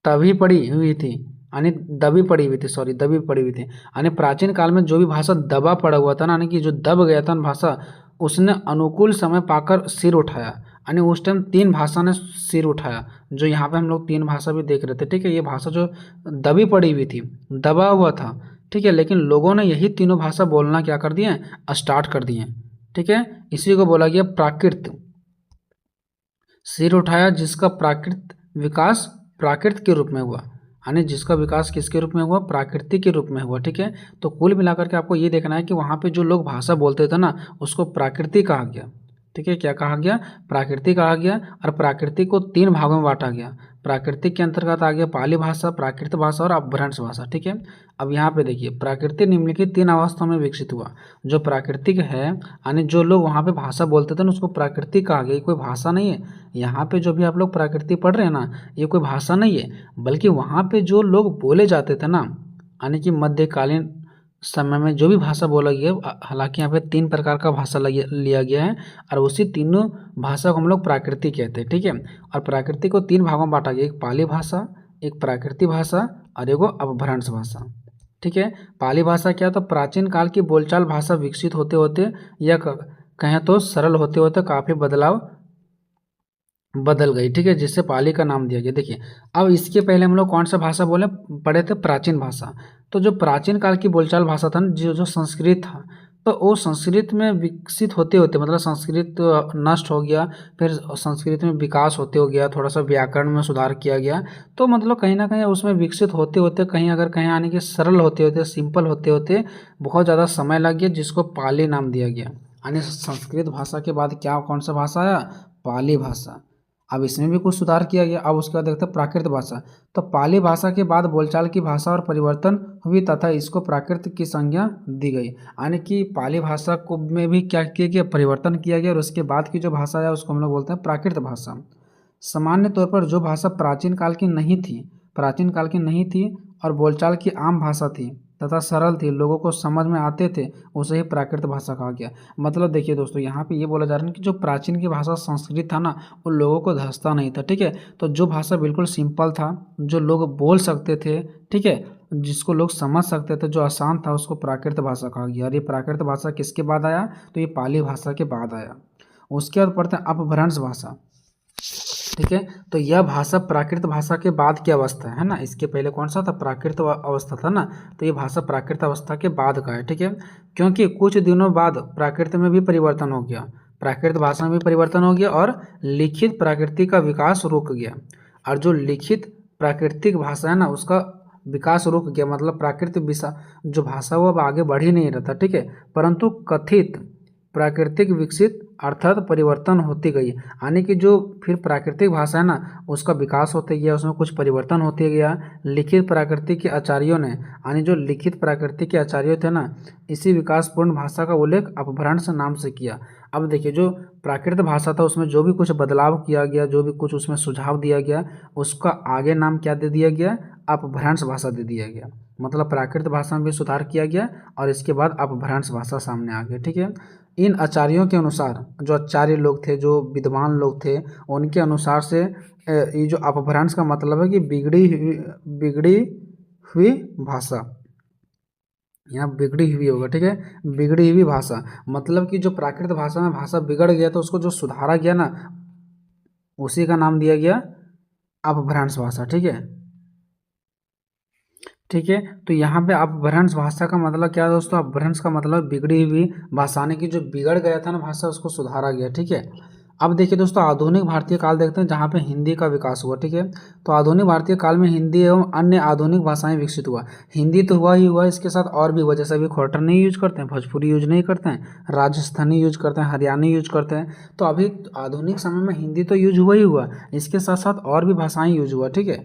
तभी पड़ी हुई थी, यानी दबी पड़ी हुई थी, सॉरी दबी पड़ी हुई थी, यानी प्राचीन काल में जो भी भाषा दबा पड़ा हुआ था ना, यानी कि जो दब गया था भाषा, उसने अनुकूल समय पाकर सिर उठाया। यानी उस टाइम तीन भाषा ने सिर उठाया, जो यहाँ पे हम लोग तीन भाषा भी देख रहे थे, ठीक है। ये भाषा जो दबी पड़ी हुई थी, दबा हुआ था, ठीक है, लेकिन लोगों ने यही तीनों भाषा बोलना क्या कर दिए, स्टार्ट कर दिए, ठीक है। इसी को बोला गया प्राकृत। सिर उठाया जिसका प्राकृत विकास प्राकृत के रूप में हुआ, यानी जिसका विकास किसके रूप में हुआ, प्राकृतिक के रूप में हुआ, ठीक है। तो कुल मिलाकर के आपको ये देखना है कि वहाँ पे जो लोग भाषा बोलते थे ना उसको प्राकृतिक कहा गया, ठीक है। क्या कहा गया, प्राकृतिक कहा गया। और प्राकृतिक को तीन भागों में बांटा गया। प्राकृतिक के अंतर्गत आ गया पाली भाषा, प्राकृत भाषा और अपभ्रंश भाषा, ठीक है। अब यहाँ पे देखिए प्राकृतिक निम्नलिखित तीन अवस्थाओं में विकसित हुआ। जो प्राकृतिक है यानी जो लोग वहाँ पे भाषा बोलते थे ना उसको प्राकृतिक कहा गया। ये कोई भाषा नहीं है, यहाँ पे जो भी आप लोग प्राकृतिक पढ़ रहे हैं ना ये कोई भाषा नहीं है, बल्कि वहाँ पे जो लोग बोले जाते थे ना, यानी कि मध्यकालीन समय में जो भी भाषा बोला गया, हालांकि यहाँ पे तीन प्रकार का भाषा लिया गया है और उसी तीनों भाषा को हम लोग प्राकृतिक कहते हैं, ठीक है। और प्राकृतिक को तीन भागों में बांटा गया, एक पाली भाषा, एक प्राकृतिक भाषा और एक अपभ्रंश भाषा, ठीक है। पाली भाषा क्या, तो प्राचीन काल की बोलचाल भाषा विकसित होते होते या कहें तो सरल होते होते काफ़ी बदल गई, ठीक है, जिससे पाली का नाम दिया गया। देखिए अब इसके पहले हम लोग कौन सा भाषा पढ़े थे, प्राचीन भाषा। तो जो प्राचीन काल की बोलचाल भाषा था जो संस्कृत था, तो वो संस्कृत में विकसित होते होते मतलब संस्कृत नष्ट हो गया, फिर संस्कृत में विकास होते हो गया, थोड़ा सा व्याकरण में सुधार किया गया, तो मतलब कहीं ना कहीं उसमें विकसित होते होते कहीं अगर कहीं आने के सरल होते होते सिंपल होते होते बहुत ज़्यादा समय लग गया, जिसको पाली नाम दिया गया। यानी संस्कृत भाषा के बाद क्या कौन सा भाषा आया, पाली भाषा। अब इसमें भी कुछ सुधार किया गया। अब उसके बाद देखते हैं प्राकृत भाषा। तो पाली भाषा के बाद बोलचाल की भाषा और परिवर्तन हुई तथा इसको प्राकृत की संज्ञा दी गई। यानी कि पाली भाषा को में भी क्या किया गया, परिवर्तन किया गया और उसके बाद की जो भाषा है उसको हम लोग बोलते हैं प्राकृत भाषा। सामान्य तौर पर जो भाषा प्राचीन काल की नहीं थी और बोलचाल की आम भाषा थी तथा सरल थी, लोगों को समझ में आते थे, उसे ही प्राकृत भाषा कहा गया। मतलब देखिए दोस्तों यहाँ पे ये बोला जा रहा है कि जो प्राचीन की भाषा संस्कृत था ना वो लोगों को धंसता नहीं था, ठीक है। तो जो भाषा बिल्कुल सिंपल था, जो लोग बोल सकते थे, ठीक है, जिसको लोग समझ सकते थे, जो आसान था, उसको प्राकृत भाषा कहा गया। और ये प्राकृत भाषा किसके बाद आया, तो ये पाली भाषा के बाद आया। उसके बाद पढ़ते हैं अपभ्रंश भाषा, ठीक है। तो यह भाषा प्राकृत भाषा के बाद की अवस्था है ना, इसके पहले कौन सा था, प्राकृत अवस्था था ना, तो ये भाषा प्राकृत अवस्था के बाद का है, ठीक है। क्योंकि कुछ दिनों बाद प्राकृत में भी परिवर्तन हो गया, प्राकृत भाषा में भी परिवर्तन हो गया और लिखित प्राकृतिक का विकास रुक गया। और जो लिखित प्राकृतिक भाषा है ना उसका विकास रुक गया, मतलब प्राकृतिक जो भाषा वो अब आगे बढ़ ही नहीं रहा था, ठीक है। परंतु कथित प्राकृतिक विकसित अर्थात परिवर्तन होती गई, यानी कि जो फिर प्राकृतिक भाषा है ना उसका विकास होते गया, उसमें कुछ परिवर्तन होते गया। लिखित प्राकृतिक के आचार्यों ने, यानी जो लिखित प्राकृतिक के आचार्य थे ना, इसी विकासपूर्ण भाषा का उल्लेख अपभ्रंश नाम से किया। अब देखिए जो प्राकृत भाषा था उसमें जो भी कुछ बदलाव किया गया, जो भी कुछ उसमें सुझाव दिया गया, उसका आगे नाम क्या दे दिया गया, अपभ्रंश भाषा दे दिया गया। मतलब प्राकृत भाषा में भी सुधार किया गया और इसके बाद अपभ्रंश भाषा सामने आ गई। ठीक है, इन आचार्यों के अनुसार, जो आचार्य लोग थे, जो विद्वान लोग थे, उनके अनुसार से ये जो अपभ्रंश का मतलब है कि बिगड़ी हुई भाषा, यहाँ बिगड़ी हुई होगा। ठीक है, बिगड़ी हुई भाषा मतलब कि जो प्राकृत भाषा में भाषा बिगड़ गया तो उसको जो सुधारा गया ना, उसी का नाम दिया गया अपभ्रंश भाषा। ठीक है, ठीक है, तो यहाँ पे अपभ्रंश भाषा का मतलब क्या है दोस्तों, अपभ्रंश का मतलब बिगड़ी हुई भाषा, यानी कि जो बिगड़ गया था ना भाषा उसको सुधारा गया। ठीक है, अब देखिए दोस्तों आधुनिक भारतीय काल देखते हैं जहाँ पे हिंदी का विकास हुआ। ठीक है, तो आधुनिक भारतीय काल में हिंदी एवं अन्य आधुनिक भाषाएं विकसित हुआ। हिंदी तो हुआ ही हुआ, इसके साथ और भी हुआ, जैसे अभी क्वार्टर नहीं यूज करते हैं, भोजपुरी यूज नहीं करते हैं, राजस्थानी यूज करते हैं, हरियाणी यूज करते हैं। तो अभी आधुनिक समय में हिंदी तो यूज हुआ ही हुआ, इसके साथ साथ और भी भाषाएं यूज हुआ। ठीक है,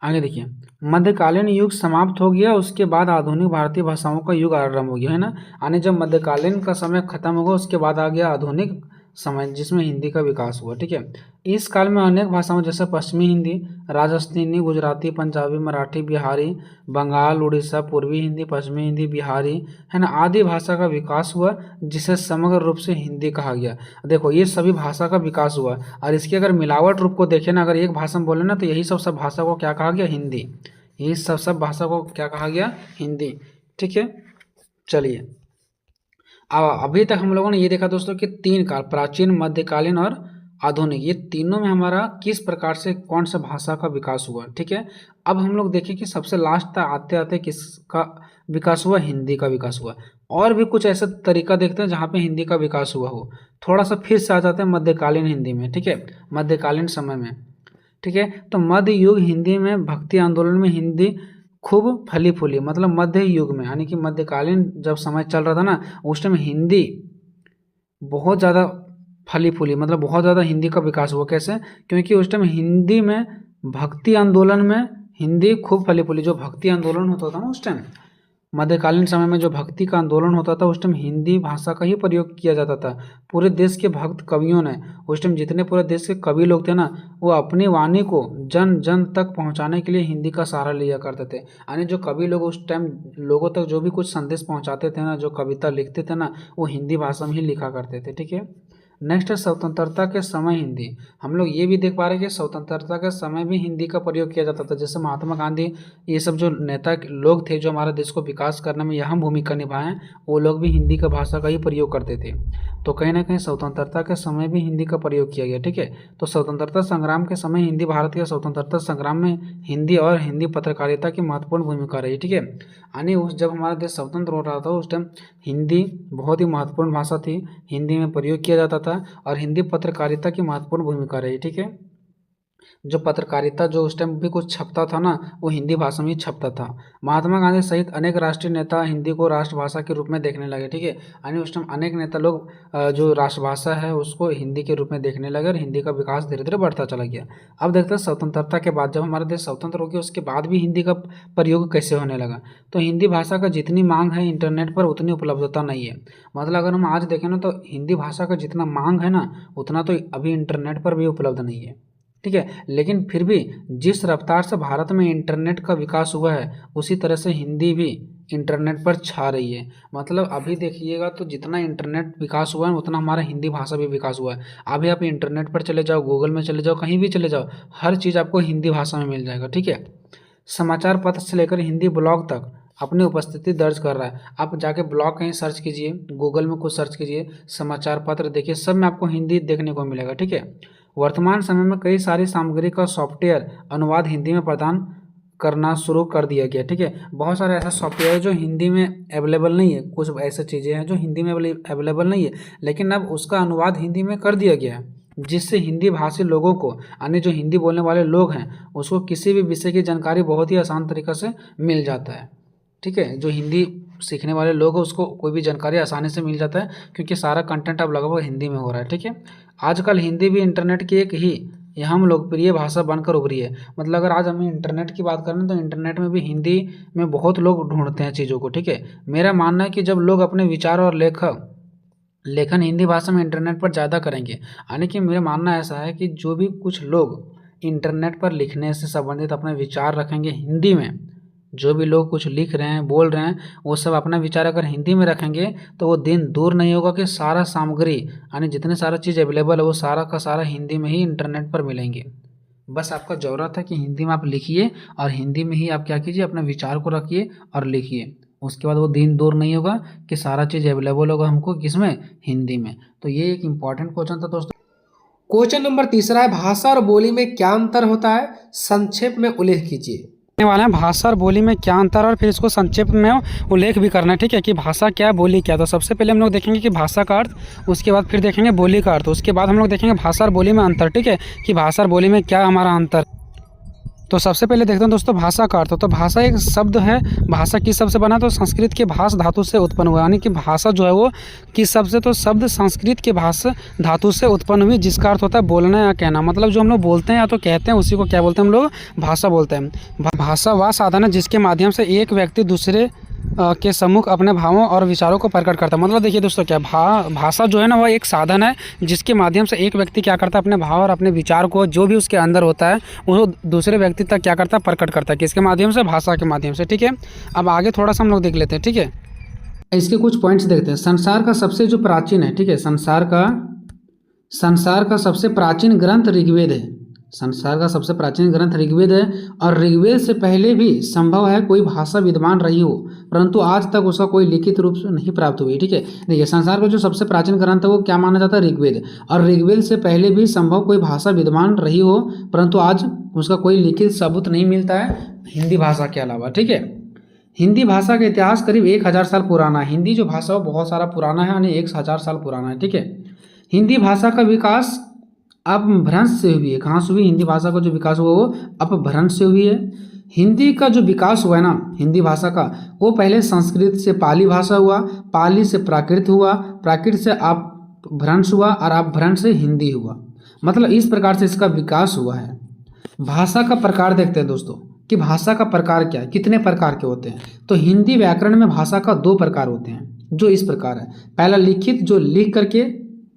आगे देखिए, मध्यकालीन युग समाप्त हो गया, उसके बाद आधुनिक भारतीय भाषाओं का युग आरंभ हो गया, है ना। यानी जब मध्यकालीन का समय खत्म होगा उसके बाद आ गया आधुनिक समय, जिसमें हिंदी का विकास हुआ। ठीक है, इस काल में अनेक भाषाओं जैसे पश्चिमी हिंदी, राजस्थानी, गुजराती, पंजाबी, मराठी, बिहारी, बंगाल, उड़ीसा, पूर्वी हिंदी, पश्चिमी हिंदी, बिहारी, है ना, आदि भाषा का विकास हुआ, जिसे समग्र रूप से हिंदी कहा गया। देखो ये सभी भाषा का विकास हुआ, और इसके अगर मिलावट रूप को देखें ना, अगर एक भाषा में बोले ना तो यही सब भाषा को क्या कहा गया, हिंदी। यही सब भाषा को क्या कहा गया, हिंदी। ठीक है, चलिए अभी तक हम लोगों ने ये देखा दोस्तों कि तीन काल, प्राचीन, मध्यकालीन और आधुनिक, ये तीनों में हमारा किस प्रकार से कौन सा भाषा का विकास हुआ। ठीक है, अब हम लोग देखें कि सबसे लास्ट तक आते आते किसका विकास हुआ, हिंदी का विकास हुआ। और भी कुछ ऐसा तरीका देखते हैं जहाँ पे हिंदी का विकास हुआ हो। थोड़ा सा फिर से आ जाते हैं मध्यकालीन हिंदी में। ठीक है, मध्यकालीन समय में। ठीक है, तो मध्य युग हिंदी में, भक्ति आंदोलन में हिंदी खूब फली फूली, मतलब मध्य युग में, यानी कि मध्यकालीन जब समय चल रहा था ना उस टाइम हिंदी बहुत ज़्यादा फली फूली, मतलब बहुत ज़्यादा हिंदी का विकास हुआ। कैसे, क्योंकि उस टाइम हिंदी में भक्ति आंदोलन में हिंदी खूब फली फूली। जो भक्ति आंदोलन होता था ना उस टाइम, मध्यकालीन समय में जो भक्ति का आंदोलन होता था उस टाइम हिंदी भाषा का ही प्रयोग किया जाता था। पूरे देश के भक्त कवियों ने, उस टाइम जितने पूरे देश के कवि लोग थे ना, वो अपनी वाणी को जन जन तक पहुंचाने के लिए हिंदी का सहारा लिया करते थे। यानी जो कवि लोग उस टाइम लोगों तक जो भी कुछ संदेश पहुंचाते थे ना, जो कविता लिखते थे ना, वो हिंदी भाषा में ही लिखा करते थे। ठीक है, नेक्स्ट है स्वतंत्रता के समय हिंदी। हम लोग ये भी देख पा रहे हैं कि स्वतंत्रता के समय भी हिंदी का प्रयोग किया जाता था। जैसे महात्मा गांधी, ये सब जो नेता लोग थे जो हमारे देश को विकास करने में अहम भूमिका निभाए, वो लोग भी हिंदी का भाषा का ही प्रयोग करते थे। तो कहीं ना कहीं स्वतंत्रता के समय भी हिंदी का प्रयोग किया गया। ठीक है, तो स्वतंत्रता संग्राम के समय हिंदी भारत के स्वतंत्रता संग्राम में हिंदी और हिंदी पत्रकारिता की महत्वपूर्ण भूमिका रही। ठीक है, यानी उस जब हमारा देश स्वतंत्र हो रहा था उस टाइम हिंदी बहुत ही महत्वपूर्ण भाषा थी, हिंदी में प्रयोग किया जाता था और हिंदी पत्रकारिता की महत्वपूर्ण भूमिका रही। ठीक है, जो पत्रकारिता जो उस टाइम भी कुछ छपता था ना, वो हिंदी भाषा में ही छपता था। महात्मा गांधी सहित अनेक राष्ट्रीय नेता हिंदी को राष्ट्रभाषा के रूप में देखने लगे। ठीक है, यानी उस टाइम अनेक नेता लोग जो राष्ट्रभाषा है उसको हिंदी के रूप में देखने लगे और हिंदी का विकास धीरे धीरे बढ़ता चला गया। अब देखते हैं स्वतंत्रता के बाद, जब हमारा देश स्वतंत्र हो गया उसके बाद भी हिंदी का प्रयोग कैसे होने लगा। तो हिंदी भाषा का जितनी मांग है इंटरनेट पर उतनी उपलब्धता नहीं है। मतलब अगर हम आज देखें ना तो हिंदी भाषा का जितना मांग है ना उतना तो अभी इंटरनेट पर भी उपलब्ध नहीं है। ठीक है, लेकिन फिर भी जिस रफ्तार से भारत में इंटरनेट का विकास हुआ है उसी तरह से हिंदी भी इंटरनेट पर छा रही है। मतलब अभी देखिएगा तो जितना इंटरनेट विकास हुआ है उतना हमारा हिंदी भाषा भी विकास हुआ है। अभी आप इंटरनेट पर चले जाओ, गूगल में चले जाओ, कहीं भी चले जाओ, हर चीज़ आपको हिंदी भाषा में मिल जाएगा। ठीक है, समाचार पत्र से लेकर हिंदी ब्लॉग तक अपनी उपस्थिति दर्ज कर रहा है। आप जाके ब्लॉग कहीं सर्च कीजिए, गूगल में कुछ सर्च कीजिए, समाचार पत्र देखिए, सब में आपको हिंदी देखने को मिलेगा। ठीक है, वर्तमान समय में कई सारी सामग्री का सॉफ्टवेयर अनुवाद हिंदी में प्रदान करना शुरू कर दिया गया। ठीक है, बहुत सारे ऐसा सॉफ्टवेयर है जो हिंदी में अवेलेबल नहीं है, कुछ ऐसे चीज़ें हैं जो हिंदी में अवेलेबल नहीं है, लेकिन अब उसका अनुवाद हिंदी में कर दिया गया है, जिससे हिंदी भाषी लोगों को, यानी जो हिंदी बोलने वाले लोग हैं, उसको किसी भी विषय की जानकारी बहुत ही आसान तरीक़े से मिल जाता है। ठीक है, जो हिंदी सीखने वाले लोग हैं उसको कोई भी जानकारी आसानी से मिल जाता है, क्योंकि सारा कंटेंट अब लगभग हिंदी में हो रहा है। ठीक है, आजकल हिंदी भी इंटरनेट की एक ही अहम लोकप्रिय भाषा बनकर उभरी है। मतलब अगर आज हम इंटरनेट की बात करें तो इंटरनेट में भी हिंदी में बहुत लोग ढूंढते हैं चीज़ों को। ठीक है, मेरा मानना है कि जब लोग अपने विचार और लेखन हिंदी भाषा में इंटरनेट पर ज़्यादा करेंगे, यानी कि मेरा मानना ऐसा है कि जो भी कुछ लोग इंटरनेट पर लिखने से संबंधित अपने विचार रखेंगे हिंदी में, जो भी लोग कुछ लिख रहे हैं बोल रहे हैं वो सब अपना विचार अगर हिंदी में रखेंगे तो वो दिन दूर नहीं होगा कि सारा सामग्री यानी जितने सारा चीज़ अवेलेबल है वो सारा का सारा हिंदी में ही इंटरनेट पर मिलेंगे। बस आपका ज़रूरत है कि हिंदी में आप लिखिए और हिंदी में ही आप क्या कीजिए, अपने विचार को रखिए और लिखिए। उसके बाद वो दिन दूर नहीं होगा कि सारा चीज़ अवेलेबल होगा हमको किसमें, हिंदी में। तो ये एक इम्पॉर्टेंट क्वेश्चन था दोस्तों। क्वेश्चन नंबर तीसरा है, भाषा और बोली में क्या अंतर होता है, संक्षेप में उल्लेख कीजिए। वाले हैं भाषा और बोली में क्या अंतर है और फिर इसको संक्षेप में उल्लेख भी करना है। ठीक है, कि भाषा क्या बोली क्या। तो सबसे पहले हम लोग देखेंगे कि भाषा का अर्थ, उसके बाद फिर देखेंगे बोली का अर्थ, उसके बाद हम लोग देखेंगे भाषा और बोली में अंतर। ठीक है, कि भाषा और बोली में क्या हमारा अंतर। तो सबसे पहले देखते हैं दोस्तों भाषा का अर्थ। तो भाषा एक शब्द है, भाषा किस शब्द से बना, तो संस्कृत के भाष धातु से उत्पन्न हुआ, यानी कि भाषा जो है वो किस शब्द से, तो शब्द संस्कृत के भाष धातु से उत्पन्न हुई, जिसका अर्थ होता है बोलना या कहना। मतलब जो हम लोग बोलते हैं या तो कहते हैं उसी को क्या बोलते हैं हम लोग, भाषा बोलते हैं। भाषा वह साधन है जिसके माध्यम से एक व्यक्ति दूसरे के सम्मुख अपने भावों और विचारों को प्रकट करता है। मतलब देखिए दोस्तों क्या भाषा जो है ना वह एक साधन है जिसके माध्यम से एक व्यक्ति क्या करता है, अपने भाव और अपने विचार को जो भी उसके अंदर होता है वो दूसरे व्यक्ति तक क्या करता है, प्रकट करता है। किसके माध्यम से, भाषा के माध्यम से। ठीक है, अब आगे थोड़ा सा हम लोग देख लेते हैं। ठीक है, इसके कुछ पॉइंट्स देखते हैं। संसार का सबसे जो प्राचीन है, ठीक है, संसार का सबसे प्राचीन ग्रंथ ऋग्वेद है। संसार का सबसे प्राचीन ग्रंथ ऋग्वेद है और ऋग्वेद से पहले भी संभव है कोई भाषा विद्यमान रही हो, परंतु आज तक उसका कोई लिखित रूप से नहीं प्राप्त हुई। ठीक है, देखिए संसार का जो सबसे प्राचीन ग्रंथ है वो क्या माना जाता है, ऋग्वेद। और ऋग्वेद से पहले भी संभव कोई भाषा विद्यमान रही हो, परंतु आज उसका कोई लिखित सबूत नहीं मिलता है हिंदी भाषा के अलावा। ठीक है, हिंदी भाषा का इतिहास करीब 1000 साल पुराना है। हिंदी जो भाषा है बहुत सारा पुराना है, यानी 1000 साल पुराना है। ठीक है, हिंदी भाषा का विकास अपभ्रंश से हुई है। कहाँ से हुई, हिंदी भाषा का जो विकास हुआ वो अपभ्रंश से हुई है। हिंदी का जो विकास हुआ है ना हिंदी भाषा का, वो पहले संस्कृत से पाली भाषा हुआ, पाली से प्राकृत हुआ, प्राकृत से अपभ्रंश हुआ और अपभ्रंश से हिंदी हुआ। मतलब इस प्रकार से इसका विकास हुआ है। भाषा का प्रकार देखते हैं दोस्तों कि भाषा का प्रकार क्या है, कितने प्रकार के होते हैं। तो हिंदी व्याकरण में भाषा का 2 प्रकार होते हैं जो इस प्रकार है। पहला लिखित, जो लिख करके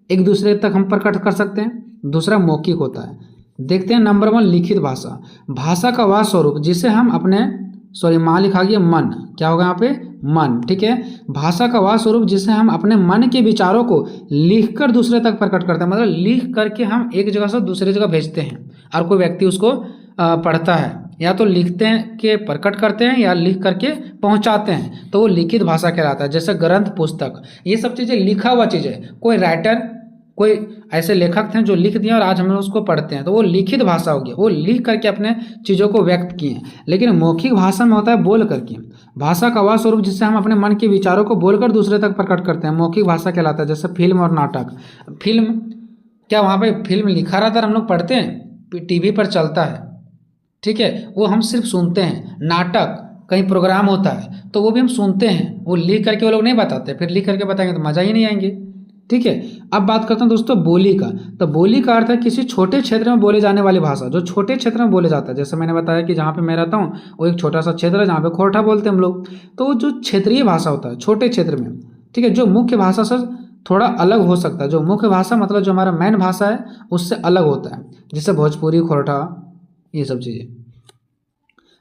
एक दूसरे तक हम प्रकट कर सकते हैं। दूसरा मौखिक होता है। देखते हैं नंबर 1 लिखित भाषा। भाषा का वह स्वरूप जिसे हम अपने माँ लिखा गया मन, क्या होगा यहाँ पे, मन। ठीक है, भाषा का वह स्वरूप जिसे हम अपने मन के विचारों को लिखकर दूसरे तक प्रकट करते हैं। मतलब लिख करके हम एक जगह से दूसरी जगह भेजते हैं और कोई व्यक्ति उसको पढ़ता है, या तो लिखते हैं के प्रकट करते हैं या लिख करके पहुंचाते हैं, तो वो लिखित भाषा कहलाता है। जैसे ग्रंथ, पुस्तक, ये सब चीज़ें लिखा हुआ चीज़ है। कोई राइटर, कोई ऐसे लेखक थे जो लिख दिए और आज हम लोग उसको पढ़ते हैं, तो वो लिखित भाषा हो गया। वो लिख करके अपने चीज़ों को व्यक्त किए। लेकिन मौखिक भाषा में होता है बोल करके। भाषा का वह स्वरूप जिससे हम अपने मन के विचारों को बोलकर दूसरे तक प्रकट करते हैं, मौखिक भाषा कहलाता है। जैसे फिल्म और नाटक। फिल्म क्या, वहाँ पे फिल्म लिखा रहता है, हम लोग पढ़ते हैं, टीवी पर चलता है। ठीक है, वो हम सिर्फ सुनते हैं। नाटक कहीं प्रोग्राम होता है तो वो भी हम सुनते हैं, वो लिख करके वो लोग नहीं बताते। फिर लिख करके बताएंगे तो मज़ा ही नहीं आएंगे। ठीक है, अब बात करते हैं दोस्तों बोली का। तो बोली का अर्थ है किसी छोटे क्षेत्र में बोले जाने वाली भाषा, जो छोटे क्षेत्र में बोले जाता है। जैसे मैंने बताया कि जहाँ पे मैं रहता हूँ वो एक छोटा सा क्षेत्र है जहाँ पे खोरठा बोलते हैं हम लोग। तो वो जो क्षेत्रीय भाषा होता है छोटे क्षेत्र में, ठीक है, जो मुख्य भाषा से थोड़ा अलग हो सकता है। जो मुख्य भाषा मतलब जो हमारा मेन भाषा है उससे अलग होता है, जैसे भोजपुरी, खोरठा, ये सब चीज़ें।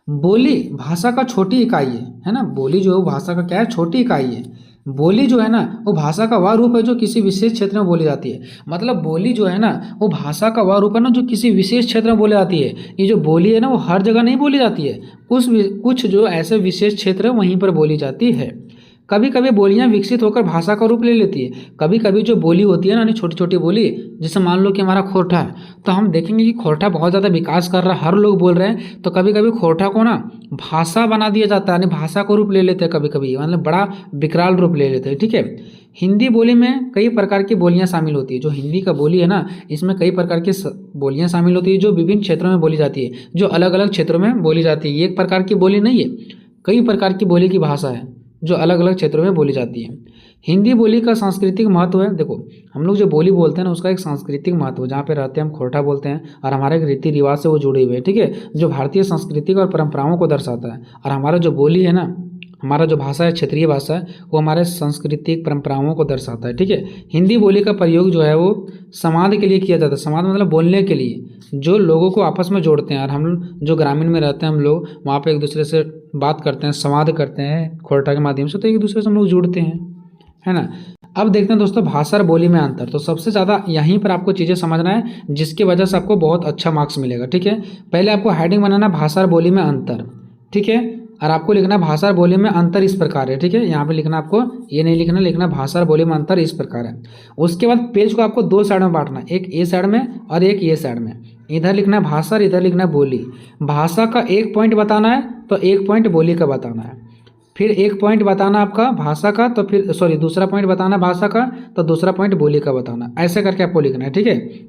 बोली भाषा का छोटी इकाई है ना। बोली जो है वो भाषा का क्या है, छोटी इकाई है। बोली जो है ना वो भाषा का वह रूप है जो किसी विशेष क्षेत्र में बोली जाती है। मतलब बोली जो है ना वो भाषा का वह रूप है ना जो किसी विशेष क्षेत्र में बोली जाती है। ये जो बोली है ना वो हर जगह नहीं बोली जाती है, कुछ जो ऐसे विशेष क्षेत्र है वहीं पर बोली जाती है। कभी कभी बोलियां विकसित होकर भाषा का रूप ले लेती है। कभी कभी जो बोली होती है ना, छोटी छोटी बोली, जैसे मान लो कि हमारा खोरठा है, तो हम देखेंगे कि खोरठा बहुत ज़्यादा विकास कर रहा है, हर लोग बोल रहे हैं, तो कभी कभी खोरठा को ना भाषा बना दिया जाता है, यानी भाषा को रूप ले लेते हैं कभी कभी, मतलब बड़ा विकराल रूप ले लेते हैं। ठीक है, हिंदी बोली में कई प्रकार की बोलियाँ शामिल होती है। जो हिंदी का बोली है ना इसमें कई प्रकार की बोलियाँ शामिल होती है जो विभिन्न क्षेत्रों में बोली जाती है, जो अलग अलग क्षेत्रों में बोली जाती है। एक प्रकार की बोली नहीं है, कई प्रकार की बोली की भाषा है जो अलग अलग क्षेत्रों में बोली जाती है। हिंदी बोली का सांस्कृतिक महत्व है, देखो हम लोग जो बोली बोलते हैं ना उसका एक सांस्कृतिक महत्व है। जहाँ पे रहते हैं हम खोरठा बोलते हैं और हमारे रीति रिवाज से वो जुड़े हुए हैं, ठीक है, जो भारतीय संस्कृति और परंपराओं को दर्शाता है। और हमारा जो बोली है ना, हमारा जो भाषा है, क्षेत्रीय भाषा है, वो हमारे सांस्कृतिक परंपराओं को दर्शाता है, ठीक है। हिंदी बोली का प्रयोग जो है वो संवाद के लिए किया जाता है। संवाद मतलब बोलने के लिए, जो लोगों को आपस में जोड़ते हैं। और हम जो ग्रामीण में रहते हैं हम लोग, वहाँ पे एक दूसरे से बात करते हैं, संवाद करते हैं खोरठा के माध्यम से, तो एक दूसरे से हम लोग जुड़ते हैं, है ना। अब देखते हैं दोस्तों भाषा और बोली में अंतर। तो सबसे ज़्यादा यहीं पर आपको चीज़ें समझना है जिसकी वजह से आपको बहुत अच्छा मार्क्स मिलेगा, ठीक है। पहले आपको हेडिंग बनाना भाषा और बोली में अंतर, ठीक है। और आपको लिखना भाषा और बोली में अंतर इस प्रकार है, ठीक है। यहाँ पे लिखना, आपको ये नहीं लिखना, लिखना भाषा और बोली में अंतर इस प्रकार है। उसके बाद पेज को आपको दो साइड में बांटना, एक ए साइड में और एक ये साइड में। इधर लिखना है भाषा और इधर लिखना है बोली। भाषा का एक पॉइंट बताना है तो एक पॉइंट बोली का बताना है, फिर एक पॉइंट बताना आपका भाषा का, तो फिर सॉरी दूसरा पॉइंट बताना भाषा का, तो दूसरा पॉइंट बोली का बताना। ऐसे करके आपको लिखना है, ठीक है।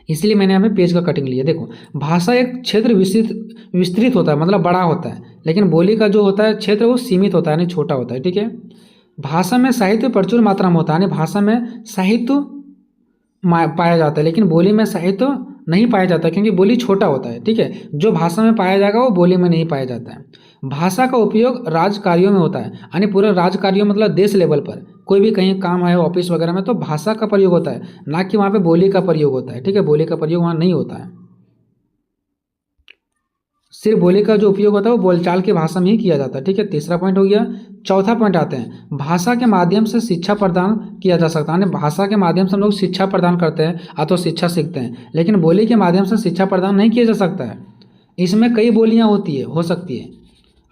इसलिए मैंने यहाँ पे पेज का कटिंग लिया। देखो भाषा एक क्षेत्र विस्तृत होता है, मतलब बड़ा होता है, लेकिन बोली का जो होता है क्षेत्र वो सीमित होता है, यानी छोटा होता है, ठीक है। भाषा में साहित्य प्रचुर मात्रा में होता है, यानी भाषा में साहित्य पाया जाता है, लेकिन बोली में साहित्य नहीं पाया जाता क्योंकि बोली छोटा होता है, ठीक है। जो भाषा में पाया जाएगा वो बोली में नहीं पाया जाता है। भाषा का उपयोग राज कार्यों में होता है, यानी पूरे राज कार्यों मतलब देश लेवल पर कोई भी कहीं काम है ऑफिस वगैरह में, तो भाषा का प्रयोग होता है, ना कि वहाँ पे बोली का प्रयोग होता है, ठीक है। बोली का प्रयोग वहाँ नहीं होता है, सिर्फ बोली का जो उपयोग होता है वो बोलचाल की भाषा में ही किया जाता है, ठीक है। तीसरा पॉइंट हो गया। चौथा पॉइंट आते हैं, भाषा के माध्यम से शिक्षा प्रदान किया जा सकता है, यानी भाषा के माध्यम से हम लोग शिक्षा प्रदान करते हैं अथवा शिक्षा सीखते हैं, लेकिन बोली के माध्यम से शिक्षा प्रदान नहीं किया जा सकता है। इसमें कई बोलियाँ होती है, हो सकती है,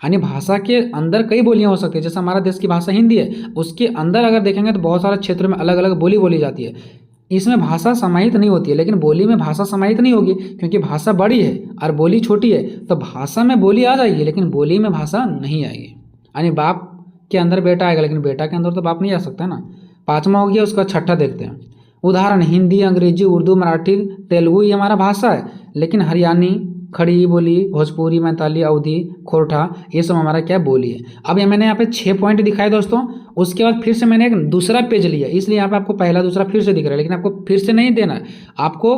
यानी भाषा के अंदर कई बोलियाँ हो सकती है। जैसे हमारा देश की भाषा हिंदी है, उसके अंदर अगर देखेंगे तो बहुत सारे क्षेत्रों में अलग अलग बोली बोली जाती है। इसमें भाषा समाहित नहीं होती है, लेकिन बोली में भाषा समाहित नहीं होगी क्योंकि भाषा बड़ी है और बोली छोटी है, तो भाषा में बोली आ जाएगी लेकिन बोली में भाषा नहीं आएगी। यानी बाप के अंदर बेटा आएगा लेकिन बेटा के अंदर तो बाप नहीं आ सकता है ना। पाँचवा हो गया, उसका छठा देखते हैं। उदाहरण हिंदी, अंग्रेजी, उर्दू, मराठी, तेलुगु ये हमारा भाषा है, लेकिन हरियाणी, खड़ी बोली, भोजपुरी, मैताली, अवधी, खोरठा ये सब हमारा क्या बोली है। अब ये मैंने यहाँ पे 6 पॉइंट दिखाए दोस्तों। उसके बाद फिर से मैंने एक दूसरा पेज लिया, इसलिए यहाँ पे आपको पहला दूसरा फिर से दिख रहा है, लेकिन आपको फिर से नहीं देना है, आपको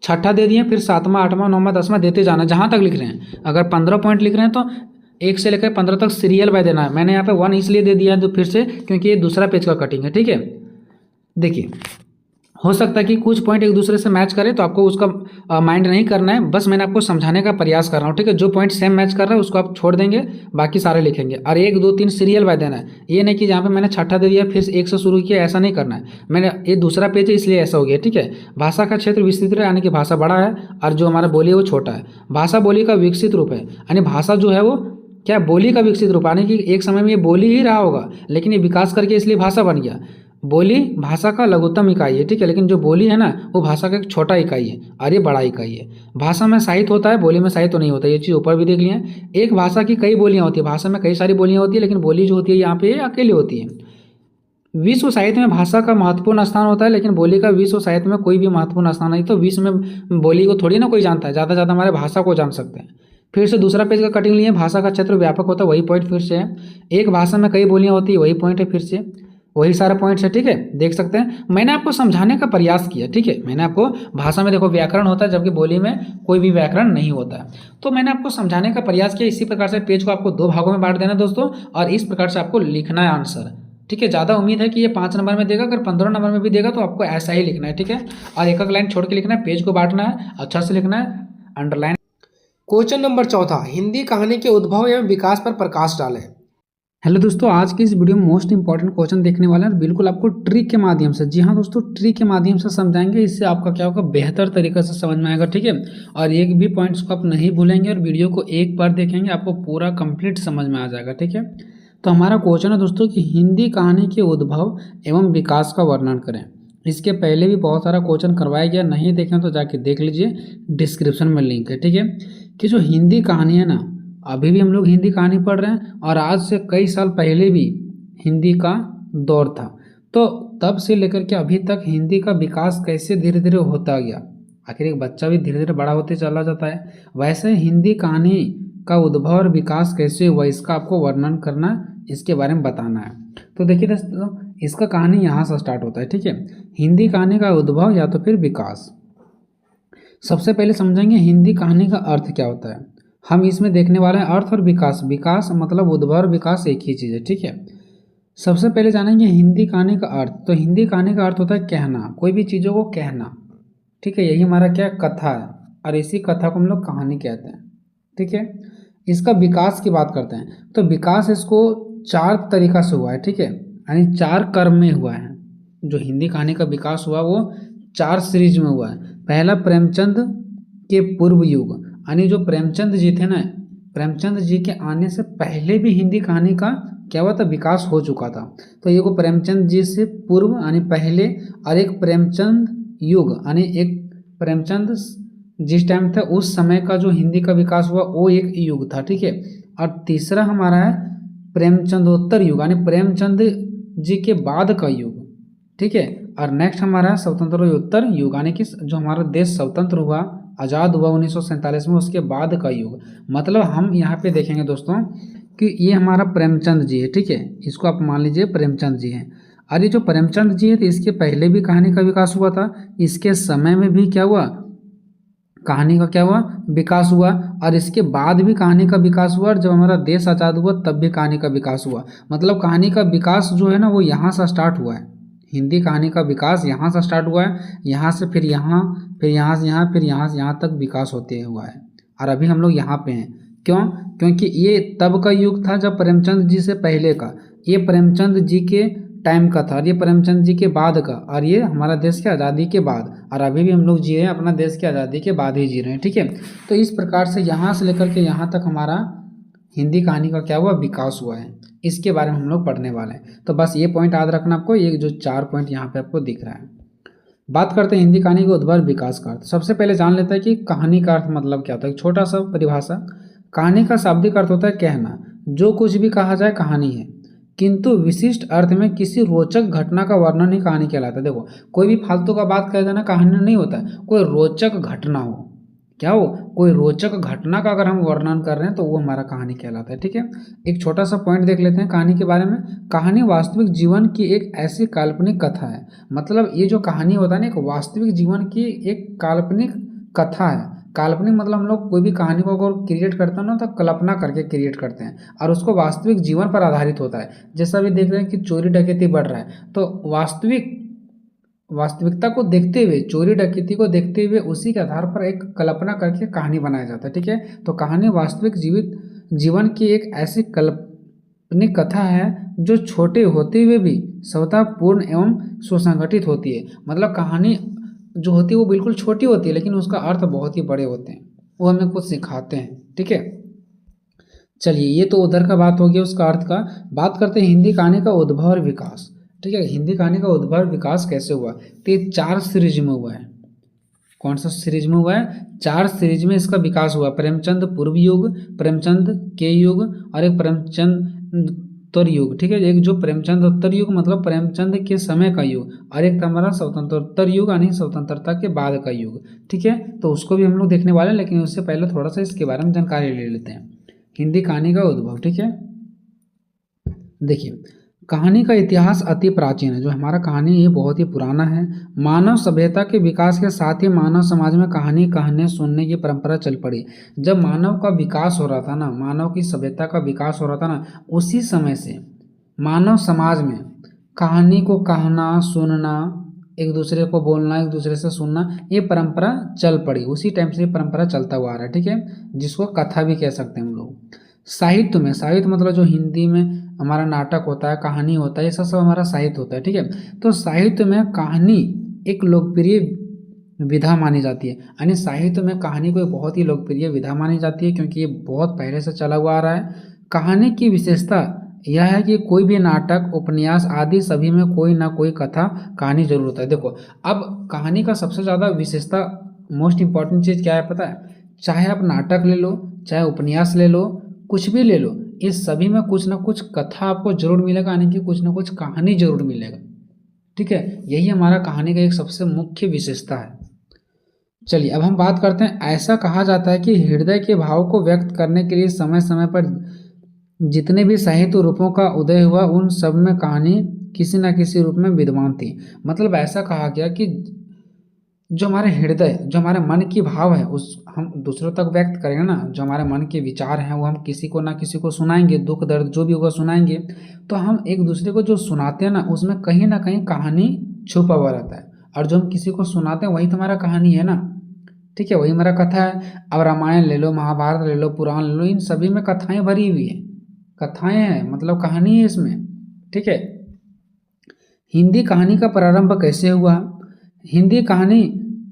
छठा दे दिए, फिर 7वां 8वां 9वां 10वां देते जाना जहाँ तक लिख रहे हैं। अगर 15 पॉइंट लिख रहे हैं तो 1 से लेकर 15 तक सीरियल बाय देना है। मैंने यहाँ पे 1 इसलिए दे दिया है तो फिर से, क्योंकि ये दूसरा पेज का कटिंग है, ठीक है। देखिए हो सकता है कि कुछ पॉइंट एक दूसरे से मैच करें, तो आपको उसका माइंड नहीं करना है, बस मैंने आपको समझाने का प्रयास कर रहा हूँ, ठीक है। जो पॉइंट सेम मैच कर रहा है उसको आप छोड़ देंगे, बाकी सारे लिखेंगे। और 1 2 3 सीरियल बाय देना है, ये नहीं कि जहाँ पे मैंने छठा दे दिया फिर 1 से शुरू किया, ऐसा नहीं करना है। मैंने ये दूसरा पेज है इसलिए ऐसा हो गया, ठीक है। भाषा का क्षेत्र विस्तृत है, यानी कि भाषा बड़ा है और जो हमारा बोली है वो छोटा है। भाषा बोली का विकसित रूप है, यानी भाषा जो है वो क्या बोली का विकसित रूप, यानी कि एक समय में ये बोली ही रहा होगा लेकिन ये विकास करके इसलिए भाषा बन गया। बोली भाषा का लघुत्तम इकाई है, ठीक है, लेकिन जो बोली है ना वो भाषा का एक छोटा इकाई है और ये बड़ा इकाई है। भाषा में साहित्य होता है, बोली में साहित्य नहीं होता, ये चीज़ ऊपर भी देख लिया। एक भाषा की कई बोलियाँ होती है, भाषा में कई सारी बोलियाँ होती है, लेकिन बोली जो होती है यहाँ पे अकेली होती है। विश्व साहित्य में भाषा का महत्वपूर्ण स्थान होता है, लेकिन बोली का विश्व साहित्य में कोई भी महत्वपूर्ण स्थान नहीं। तो विश्व में बोली को थोड़ी ना कोई जानता है, ज़्यादा से ज़्यादा हमारे भाषा को जान सकते हैं। फिर से दूसरा पेज का कटिंग लिए, भाषा का क्षेत्र व्यापक होता है, वही पॉइंट फिर से है। एक भाषा में कई बोलियाँ होती है, वही पॉइंट है, फिर से वही सारा पॉइंट्स है, ठीक है। देख सकते हैं मैंने आपको समझाने का प्रयास किया, ठीक है। मैंने आपको भाषा में देखो व्याकरण होता है, जबकि बोली में कोई भी व्याकरण नहीं होता है, तो मैंने आपको समझाने का प्रयास किया। इसी प्रकार से पेज को आपको 2 भागों में बांट देना दोस्तों, और इस प्रकार से आपको लिखना है आंसर, ठीक है। ज़्यादा उम्मीद है कि ये 5 नंबर में देगा, अगर 15 नंबर में भी देगा तो आपको ऐसा ही लिखना है, ठीक है। और एक लाइन छोड़ के लिखना है, पेज को बांटना है, अच्छा से लिखना है, अंडरलाइन। क्वेश्चन नंबर 4, हिंदी कहानी के उद्भव एवं विकास पर प्रकाश डालें। हेलो दोस्तों, आज की इस वीडियो में मोस्ट इंपॉर्टेंट क्वेश्चन देखने वाले हैं, बिल्कुल आपको ट्रिक के माध्यम से। जी हाँ दोस्तों, ट्रिक के माध्यम से समझाएंगे, इससे आपका क्या होगा, बेहतर तरीके से समझ में आएगा, ठीक है। और एक भी पॉइंट्स को आप नहीं भूलेंगे और वीडियो को एक बार देखेंगे आपको पूरा कंप्लीट समझ में आ जाएगा, ठीक है। तो हमारा क्वेश्चन है दोस्तों कि हिंदी कहानी के उद्भव एवं विकास का वर्णन करें। इसके पहले भी बहुत सारा क्वेश्चन करवाया गया, नहीं देखें तो जाके देख लीजिए, डिस्क्रिप्शन में लिंक है, ठीक है। कि जो हिंदी कहानी है ना, अभी भी हम लोग हिंदी कहानी पढ़ रहे हैं और आज से कई साल पहले भी हिंदी का दौर था, तो तब से लेकर के अभी तक हिंदी का विकास कैसे धीरे धीरे होता गया। आखिर एक बच्चा भी धीरे धीरे बड़ा होते चला जाता है, वैसे हिंदी कहानी का उद्भव और विकास कैसे हुआ इसका आपको वर्णन करना इसके बारे में बताना है। तो देखिए दोस्तों, इसका कहानी यहाँ से स्टार्ट होता है, ठीक है। हिंदी कहानी का उद्भव या तो फिर विकास। सबसे पहले समझेंगे हिंदी कहानी का अर्थ क्या होता है। हम इसमें देखने वाले हैं अर्थ और विकास। विकास मतलब उद्भव और विकास एक ही चीज़ है, ठीक है। सबसे पहले जानेंगे हिंदी कहानी का अर्थ। तो हिंदी कहानी का अर्थ होता है कहना, कोई भी चीज़ों को कहना, ठीक है। यही हमारा क्या कथा है, और इसी कथा को हम लोग कहानी कहते हैं, ठीक है। इसका विकास की बात करते हैं तो विकास इसको 4 तरीका से हुआ है, ठीक है, यानी 4 कर्म में हुआ है। जो हिंदी कहानी का विकास हुआ वो 4 सीरीज में हुआ है। पहला प्रेमचंद के पूर्व युग, यानी जो प्रेमचंद जी थे ना, प्रेमचंद जी के आने से पहले भी हिंदी कहानी का क्या हुआ था, विकास हो चुका था। तो ये को प्रेमचंद जी से पूर्व यानी पहले, और एक प्रेमचंद युग यानी एक प्रेमचंद जिस टाइम था उस समय का जो हिंदी का विकास हुआ वो एक युग था, ठीक है। और तीसरा हमारा है प्रेमचंदोत्तर युग, यानी प्रेमचंद जी के बाद का युग, ठीक है। और नेक्स्ट हमारा है स्वतंत्रोत्तर युग, यानी कि जो हमारा देश स्वतंत्र हुआ, आज़ाद हुआ 1947 में, उसके बाद का युग। मतलब हम यहाँ पे देखेंगे दोस्तों कि ये हमारा प्रेमचंद जी है, ठीक है। इसको आप मान लीजिए प्रेमचंद जी हैं। और ये जो प्रेमचंद जी है तो इसके पहले भी कहानी का विकास हुआ था, इसके समय में भी क्या हुआ, कहानी का क्या हुआ, विकास हुआ। और इसके बाद भी कहानी का विकास हुआ, और जब हमारा देश आज़ाद हुआ तब भी कहानी का विकास हुआ। मतलब कहानी का विकास जो है ना वो यहाँ से स्टार्ट हुआ है। हिंदी कहानी का विकास यहाँ से स्टार्ट हुआ है, यहाँ से फिर यहाँ, फिर यहाँ से यहाँ, फिर यहाँ से यहाँ तक विकास होते हुआ है। और अभी हम लोग यहाँ पे हैं, क्यों? क्योंकि ये तब का युग था जब प्रेमचंद जी से पहले का, ये प्रेमचंद जी के टाइम का था, और ये प्रेमचंद जी के बाद का, और ये हमारा देश की आज़ादी के बाद। और अभी भी हम लोग जी रहे हैं अपना देश की आज़ादी के बाद ही जी रहे हैं, ठीक है। तो इस प्रकार से यहाँ से लेकर के यहाँ तक हमारा हिंदी कहानी का क्या हुआ, विकास हुआ है। इसके बारे में हम लोग पढ़ने वाले हैं। तो बस ये पॉइंट याद रखना आपको, ये जो 4 पॉइंट यहाँ पे आपको दिख रहा है। बात करते हैं हिंदी कहानी के उद्भव विकास का अर्थ। सबसे पहले जान लेते हैं कि कहानी का अर्थ मतलब क्या होता है। एक छोटा सा परिभाषा, कहानी का शाब्दिक अर्थ होता है कहना, जो कुछ भी कहा जाए कहानी है, किंतु विशिष्ट अर्थ में किसी रोचक घटना का वर्णन ही कहानी कहलाता है। देखो, कोई भी फालतू का बात कह देना कहानी नहीं होता है, कोई रोचक घटना हो, क्या हो, कोई रोचक घटना का अगर हम वर्णन कर रहे हैं तो वो हमारा कहानी कहलाता है, ठीक है। एक छोटा सा पॉइंट देख लेते हैं कहानी के बारे में। कहानी वास्तविक जीवन की एक ऐसी काल्पनिक कथा है। मतलब ये जो कहानी होता है ना, एक वास्तविक जीवन की एक काल्पनिक कथा है। काल्पनिक मतलब हम लोग कोई भी कहानी को अगर क्रिएट करते हैं ना तो कल्पना करके क्रिएट करते हैं, और उसको वास्तविक जीवन पर आधारित होता है। जैसा भी देख रहे हैं कि चोरी डकैती बढ़ रहा है, तो वास्तविकता को देखते हुए, चोरी डकैती को देखते हुए उसी के आधार पर एक कल्पना करके कहानी बनाया जाता है, ठीक है। तो कहानी वास्तविक जीवन की एक ऐसी काल्पनिक कथा है जो छोटे होते हुए भी स्वतः पूर्ण एवं सुसंगठित होती है। मतलब कहानी जो होती है वो बिल्कुल छोटी होती है, लेकिन उसका अर्थ बहुत ही बड़े होते हैं, वो हमें कुछ सिखाते हैं, ठीक है। चलिए, ये तो उधर का बात हो गया उसका अर्थ का। बात करते हैं हिंदी कहानी का उद्भव और विकास, ठीक है। हिंदी कहानी का उद्भव और विकास कैसे हुआ, तो ये 4 सीरीज में हुआ है। कौन सा सीरीज में हुआ है, 4 सीरीज में इसका विकास हुआ। प्रेमचंद पूर्व युग, प्रेमचंद के युग, और एक प्रेमचंद उत्तर युग, ठीक है। एक जो प्रेमचंद उत्तर युग मतलब प्रेमचंद के समय का युग, और एक हमारा स्वतंत्रोत्तर युग यानी स्वतंत्रता के बाद का युग, ठीक है। तो उसको भी हम लोग देखने वाले हैं, लेकिन उससे पहले थोड़ा सा इसके बारे में जानकारी ले लेते हैं। हिंदी कहानी का उद्भव, ठीक है। देखिए, कहानी का इतिहास अति प्राचीन है। जो हमारा कहानी ये बहुत ही पुराना है। मानव सभ्यता के विकास के साथ ही मानव समाज में कहानी कहने सुनने की परंपरा चल पड़ी। जब मानव का विकास हो रहा था ना, मानव की सभ्यता का विकास हो रहा था ना, उसी समय से मानव समाज में कहानी को कहना सुनना, एक दूसरे को बोलना, एक दूसरे से सुनना, ये परंपरा चल पड़ी। उसी टाइम से ये परंपरा चलता हुआ आ रहा है, ठीक है, जिसको कथा भी कह सकते हैं हम लोग। साहित्य में, साहित्य मतलब जो हिंदी में हमारा नाटक होता है, कहानी होता है, ये सब हमारा साहित्य होता है, ठीक है। तो साहित्य में कहानी एक लोकप्रिय विधा मानी जाती है, यानी साहित्य में कहानी को एक बहुत ही लोकप्रिय विधा मानी जाती है, क्योंकि ये बहुत पहले से चला हुआ आ रहा है। कहानी की विशेषता यह है कि कोई भी नाटक, उपन्यास आदि सभी में कोई ना कोई कथा कहानी जरूर होता है। देखो, अब कहानी का सबसे ज़्यादा विशेषता, मोस्ट इम्पॉर्टेंट चीज़ क्या है पता है, चाहे आप नाटक ले लो, चाहे उपन्यास ले लो, कुछ भी ले लो, इस सभी में कुछ ना कुछ कथा आपको जरूर मिलेगा, यानी कि कुछ ना कुछ कहानी जरूर मिलेगा, ठीक है। यही हमारा कहानी का एक सबसे मुख्य विशेषता है। चलिए, अब हम बात करते हैं। ऐसा कहा जाता है कि हृदय के भाव को व्यक्त करने के लिए समय समय पर जितने भी साहित्य रूपों का उदय हुआ उन सब में कहानी किसी न किसी रूप में विद्यमान थी। मतलब ऐसा कहा गया कि जो हमारे हृदय, जो हमारे मन की भाव है, उस हम दूसरों तक व्यक्त करेंगे ना, जो हमारे मन के विचार हैं वो हम किसी को ना किसी को सुनाएंगे, दुख दर्द जो भी होगा सुनाएंगे। तो हम एक दूसरे को जो सुनाते हैं ना, उसमें कहीं ना कहीं कहानी छुपा हुआ रहता है, और जो हम किसी को सुनाते हैं वही तो हमारा कहानी है ना। ठीक है, वही हमारा कथा है। अब रामायण ले लो, महाभारत ले लो, पुराण ले लो, इन सभी में कथाएं भरी हुई है, कथाएं हैं, मतलब कहानी है इसमें। ठीक है, हिंदी कहानी का प्रारंभ कैसे हुआ? हिंदी कहानी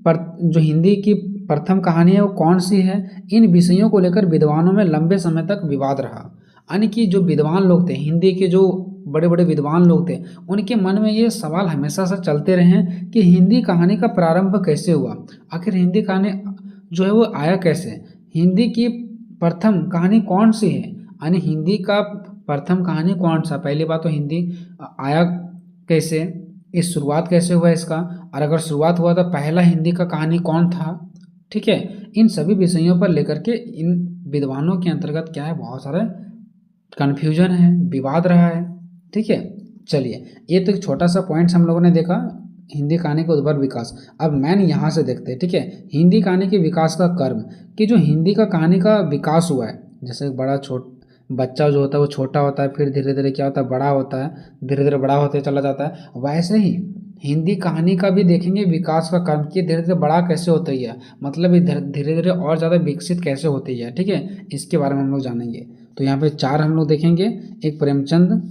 पर जो हिंदी की प्रथम कहानी है वो कौन सी है? इन विषयों को लेकर विद्वानों में लंबे समय तक विवाद रहा। यानी कि जो विद्वान लोग थे, हिंदी के जो बड़े बड़े विद्वान लोग थे, उनके मन में ये सवाल हमेशा से चलते रहे हैं कि हिंदी कहानी का प्रारंभ कैसे हुआ, आखिर हिंदी कहानी जो है वो आया कैसे, हिंदी की प्रथम कहानी कौन सी है, यानी हिंदी का प्रथम कहानी कौन सा। पहली बात तो हिंदी आया कैसे, इस शुरुआत कैसे हुआ इसका, और अगर शुरुआत हुआ तो पहला हिंदी का कहानी कौन था। ठीक है, इन सभी विषयों पर लेकर के इन विद्वानों के अंतर्गत क्या है, बहुत सारे कन्फ्यूजन है, विवाद रहा है। ठीक है, चलिए ये तो एक छोटा सा पॉइंट्स हम लोगों ने देखा हिंदी कहानी के उद्भव विकास। अब मैंने यहाँ से देखते हैं, ठीक है, हिंदी कहानी के विकास का क्रम, कि जो हिंदी का कहानी का विकास हुआ है, जैसे बच्चा जो होता है वो छोटा होता है, फिर धीरे धीरे क्या होता है, बड़ा होता है, धीरे धीरे बड़ा होते चला जाता है। वैसे ही हिंदी कहानी का भी देखेंगे विकास का क्रम, कि धीरे धीरे बड़ा कैसे होता है, मतलब धीरे धीरे और ज़्यादा विकसित कैसे होती है। ठीक है, इसके बारे में हम लोग जानेंगे। तो यहाँ पे 4 हम लोग देखेंगे, एक प्रेमचंद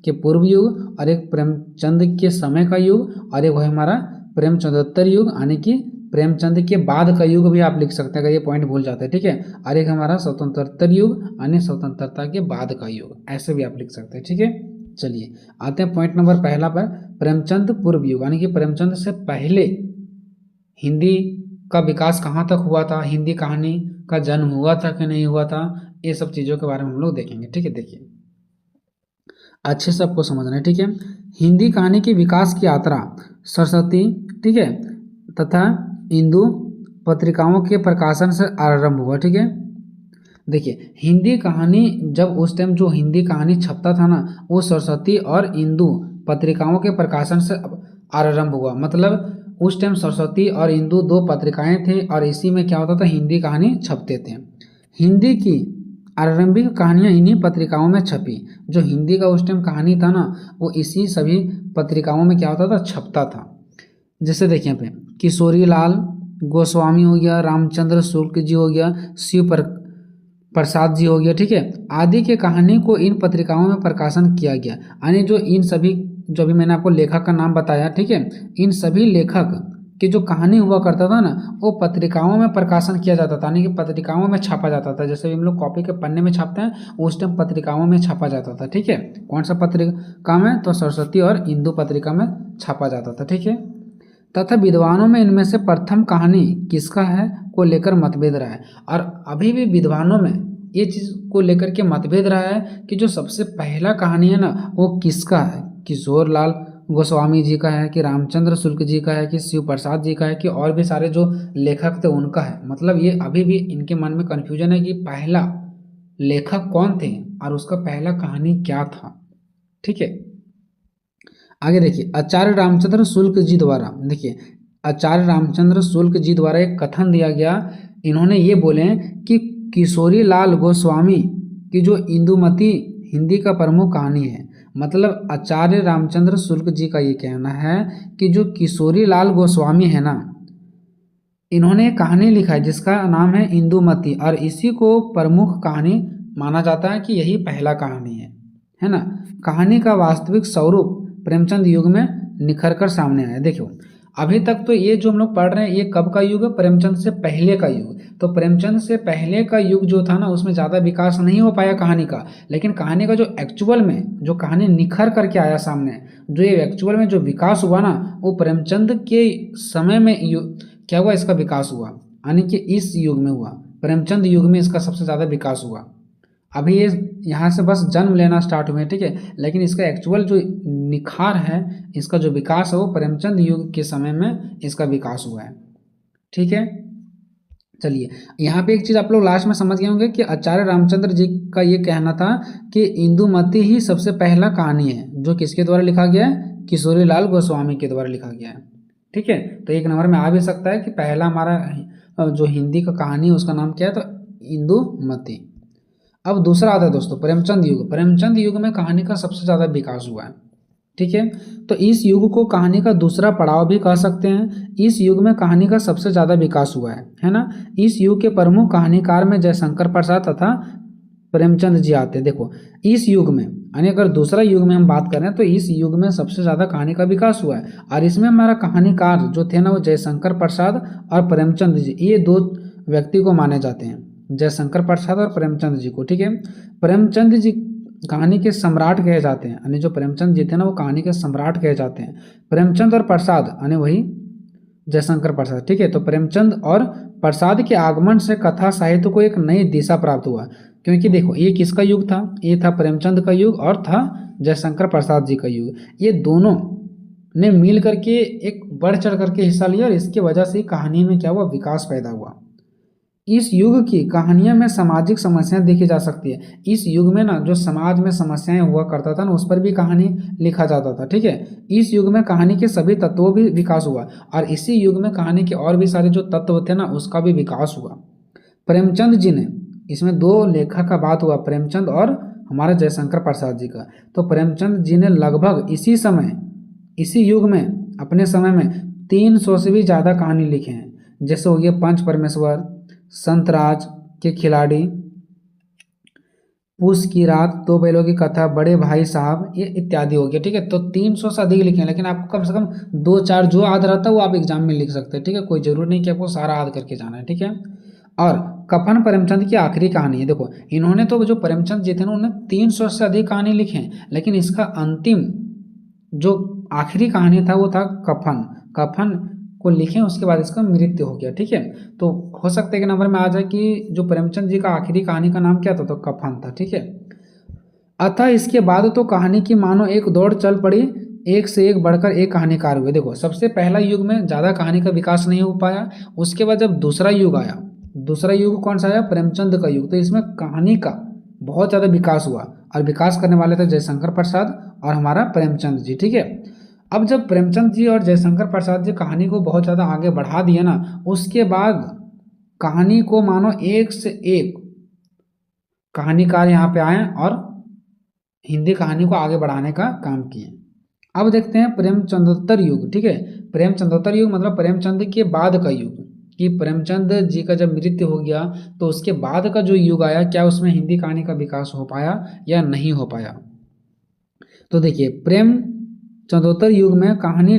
के पूर्व युग, और एक प्रेमचंद के समय का युग, और एक है हमारा प्रेमचंदोत्तर युग, यानी कि प्रेमचंद के बाद का युग भी आप लिख सकते हैं अगर ये पॉइंट भूल जाते हैं। ठीक है, और एक हमारा स्वतंत्रोत्तर युग, यानी स्वतंत्रता के बाद का युग, ऐसे भी आप लिख सकते हैं। ठीक है, चलिए आते हैं पॉइंट नंबर पहला पर, प्रेमचंद पूर्व युग, यानी कि प्रेमचंद से पहले हिंदी का विकास कहाँ तक हुआ था, हिंदी कहानी का जन्म हुआ था कि नहीं हुआ था, ये सब चीज़ों के बारे में हम लोग देखेंगे। ठीक है, देखिए अच्छे से आपको समझना है। ठीक है, हिंदी कहानी के विकास की यात्रा सरस्वती, ठीक है, तथा हिंदू पत्रिकाओं के प्रकाशन से आरंभ हुआ। ठीक है, देखिए हिंदी कहानी जब उस टाइम जो हिंदी कहानी छपता था ना, वो सरस्वती और हिंदू पत्रिकाओं के प्रकाशन से आरंभ हुआ। मतलब उस टाइम सरस्वती और हिंदू 2 पत्रिकाएं थे, और इसी में क्या होता था, हिंदी कहानी छपते थे। हिंदी की आरंभिक कहानियाँ इन्हीं पत्रिकाओं में छपी। जो हिंदी का उस टाइम कहानी था ना, वो इसी सभी पत्रिकाओं में क्या होता था, छपता था। जैसे देखिए यहाँ पे किशोरी लाल गोस्वामी हो गया, रामचंद्र शुक्ल जी हो गया, शिव प्रसाद जी हो गया, ठीक है, आदि के कहानी को इन पत्रिकाओं में प्रकाशन किया गया। यानी जो इन सभी, जो अभी मैंने आपको लेखक का नाम बताया, ठीक है, इन सभी लेखक की जो कहानी हुआ करता था ना, वो पत्रिकाओं में प्रकाशन किया जाता था, यानी कि पत्रिकाओं में छापा जाता था। जैसे हम लोग कॉपी के पन्ने में छापते हैं, उस टाइम पत्रिकाओं में छापा जाता था। ठीक है, कौन सा पत्रिका में, तो सरस्वती और हिंदू पत्रिका में छापा जाता था। ठीक है, तथा विद्वानों में इनमें से प्रथम कहानी किसका है को लेकर मतभेद रहा है। और अभी भी विद्वानों में ये चीज़ को लेकर के मतभेद रहा है कि जो सबसे पहला कहानी है ना, वो किसका है, किशोर लाल गोस्वामी जी का है, कि रामचंद्र शुक्ल जी का है, कि शिव प्रसाद जी का है, कि और भी सारे जो लेखक थे उनका है। मतलब ये अभी भी इनके मन में कन्फ्यूजन है कि पहला लेखक कौन थे और उसका पहला कहानी क्या था। ठीक है, आगे देखिए आचार्य रामचंद्र शुक्ल जी द्वारा, देखिए आचार्य रामचंद्र शुक्ल जी द्वारा एक कथन दिया गया। इन्होंने ये बोले कि किशोरी लाल गोस्वामी की जो इंदुमती हिंदी का प्रमुख कहानी है। मतलब आचार्य रामचंद्र शुक्ल जी का ये कहना है कि जो किशोरी लाल गोस्वामी है ना, इन्होंने कहानी लिखा है जिसका नाम है इंदुमती, और इसी को प्रमुख कहानी माना जाता है कि यही पहला कहानी है ना। कहानी का वास्तविक स्वरूप प्रेमचंद युग में निखर कर सामने आया। देखो अभी तक तो ये जो हम लोग पढ़ रहे हैं ये कब का युग है, प्रेमचंद से पहले का युग। तो प्रेमचंद से पहले का युग जो था ना, उसमें ज़्यादा विकास नहीं हो पाया कहानी का, लेकिन कहानी का जो एक्चुअल में जो कहानी निखर करके आया सामने, जो ये एक्चुअल में जो विकास हुआ ना, वो प्रेमचंद के समय में क्या हुआ, इसका विकास हुआ, यानी कि इस युग में हुआ, प्रेमचंद युग में इसका सबसे ज़्यादा विकास हुआ। अभी ये यहाँ से बस जन्म लेना स्टार्ट हुए, ठीक है, लेकिन इसका एक्चुअल जो निखार है, इसका जो विकास है वो प्रेमचंद युग के समय में इसका विकास हुआ है। ठीक है, चलिए, यहाँ पे एक चीज़ आप लोग लास्ट में समझ गए होंगे कि आचार्य रामचंद्र जी का ये कहना था कि इंदुमती ही सबसे पहला कहानी है जो किसके द्वारा लिखा गया है, किशोरी लाल गोस्वामी के द्वारा लिखा गया है। ठीक है, तो एक नंबर में आ भी सकता है कि पहला हमारा जो हिंदी का कहानी है उसका नाम क्या है, तो इंदुमती। अब दूसरा आता है दोस्तों प्रेमचंद युग। प्रेमचंद युग में कहानी का सबसे ज़्यादा विकास हुआ है। ठीक है, तो इस युग को कहानी का दूसरा पड़ाव भी कह सकते हैं। इस युग में कहानी का सबसे ज़्यादा विकास हुआ है ना। इस युग के प्रमुख कहानीकार में जयशंकर प्रसाद तथा प्रेमचंद जी आते हैं। देखो, इस युग में यानी अगर दूसरा युग में हम बात करें तो इस युग में सबसे ज़्यादा कहानी का विकास हुआ है, और इसमें हमारा कहानीकार जो थे ना वो जयशंकर प्रसाद और प्रेमचंद जी, ये दो व्यक्ति को माने जाते हैं, जयशंकर प्रसाद और प्रेमचंद जी को। ठीक है, प्रेमचंद जी कहानी के सम्राट कहे जाते हैं, यानी जो प्रेमचंद जी थे ना वो कहानी के सम्राट कहे जाते हैं। प्रेमचंद और प्रसाद यानी वही जयशंकर प्रसाद। ठीक है, तो प्रेमचंद और प्रसाद के आगमन से कथा साहित्य को एक नई दिशा प्राप्त हुआ, क्योंकि देखो ये किसका युग था, ये था प्रेमचंद का युग और था जयशंकर प्रसाद जी का युग। ये दोनों ने मिल करके एक बढ़ चढ़ करके हिस्सा लिया और इसकी वजह से कहानी में क्या हुआ, विकास पैदा हुआ। इस युग की कहानियों में सामाजिक समस्याएं देखी जा सकती है। इस युग में ना जो समाज में समस्याएं हुआ करता था ना उस पर भी कहानी लिखा जाता था। ठीक है, इस युग में कहानी के सभी तत्वों भी विकास हुआ, और इसी युग में कहानी के और भी सारे जो तत्व थे ना उसका भी विकास हुआ। प्रेमचंद जी ने, इसमें दो लेखक का बात हुआ, प्रेमचंद और हमारा जयशंकर प्रसाद जी का। तो प्रेमचंद जी ने लगभग इसी युग में अपने समय में 300 से भी ज़्यादा कहानी लिखे हैं, जैसे हो गया पंच परमेश्वर, संतराज के खिलाड़ी, पूस की रात, दो बैलों की कथा, बड़े भाई साहब, ये इत्यादि हो गया। ठीक है, तो 300 से अधिक लिखे हैं, लेकिन आपको कम से कम 2-4 जो याद रहता है वो आप एग्जाम में लिख सकते हैं। ठीक है, कोई जरूर नहीं कि आपको सारा याद करके जाना है। ठीक है, और कफन प्रेमचंद की आखिरी कहानी है। देखो, इन्होंने तो जो प्रेमचंद जी थे ना उन्होंने 300 से अधिक कहानी लिखे हैं, लेकिन इसका अंतिम जो आखिरी कहानी था वो था कफन को लिखे, उसके बाद इसका मृत्यु हो गया। ठीक है, तो हो सकता है कि नंबर में आ जाए कि जो प्रेमचंद जी का आखिरी कहानी का नाम क्या था, तो कफन था। ठीक है, अतः इसके बाद तो कहानी की मानो एक दौड़ चल पड़ी, एक से एक बढ़कर एक कहानीकार हुए। देखो, सबसे पहला युग में ज़्यादा कहानी का विकास नहीं हो पाया, उसके बाद जब दूसरा युग आया, दूसरा युग कौन सा आया, प्रेमचंद का युग, तो इसमें कहानी का बहुत ज़्यादा विकास हुआ, और विकास करने वाले थे जयशंकर प्रसाद और हमारा प्रेमचंद जी। ठीक है, अब जब प्रेमचंद जी और जयशंकर प्रसाद जी कहानी को बहुत ज़्यादा आगे बढ़ा दिया ना, उसके बाद कहानी को मानो एक से एक कहानीकार यहाँ पे आए और हिंदी कहानी को आगे बढ़ाने का काम किए। अब देखते हैं प्रेमचंदोत्तर युग। ठीक है, प्रेमचंदोत्तर युग मतलब प्रेमचंद के बाद का युग, कि प्रेमचंद जी का जब मृत्यु हो गया तो उसके बाद का जो युग आया, क्या उसमें हिंदी कहानी का विकास हो पाया या नहीं हो पाया। तो देखिए, प्रेमचंदोत्तर युग में कहानी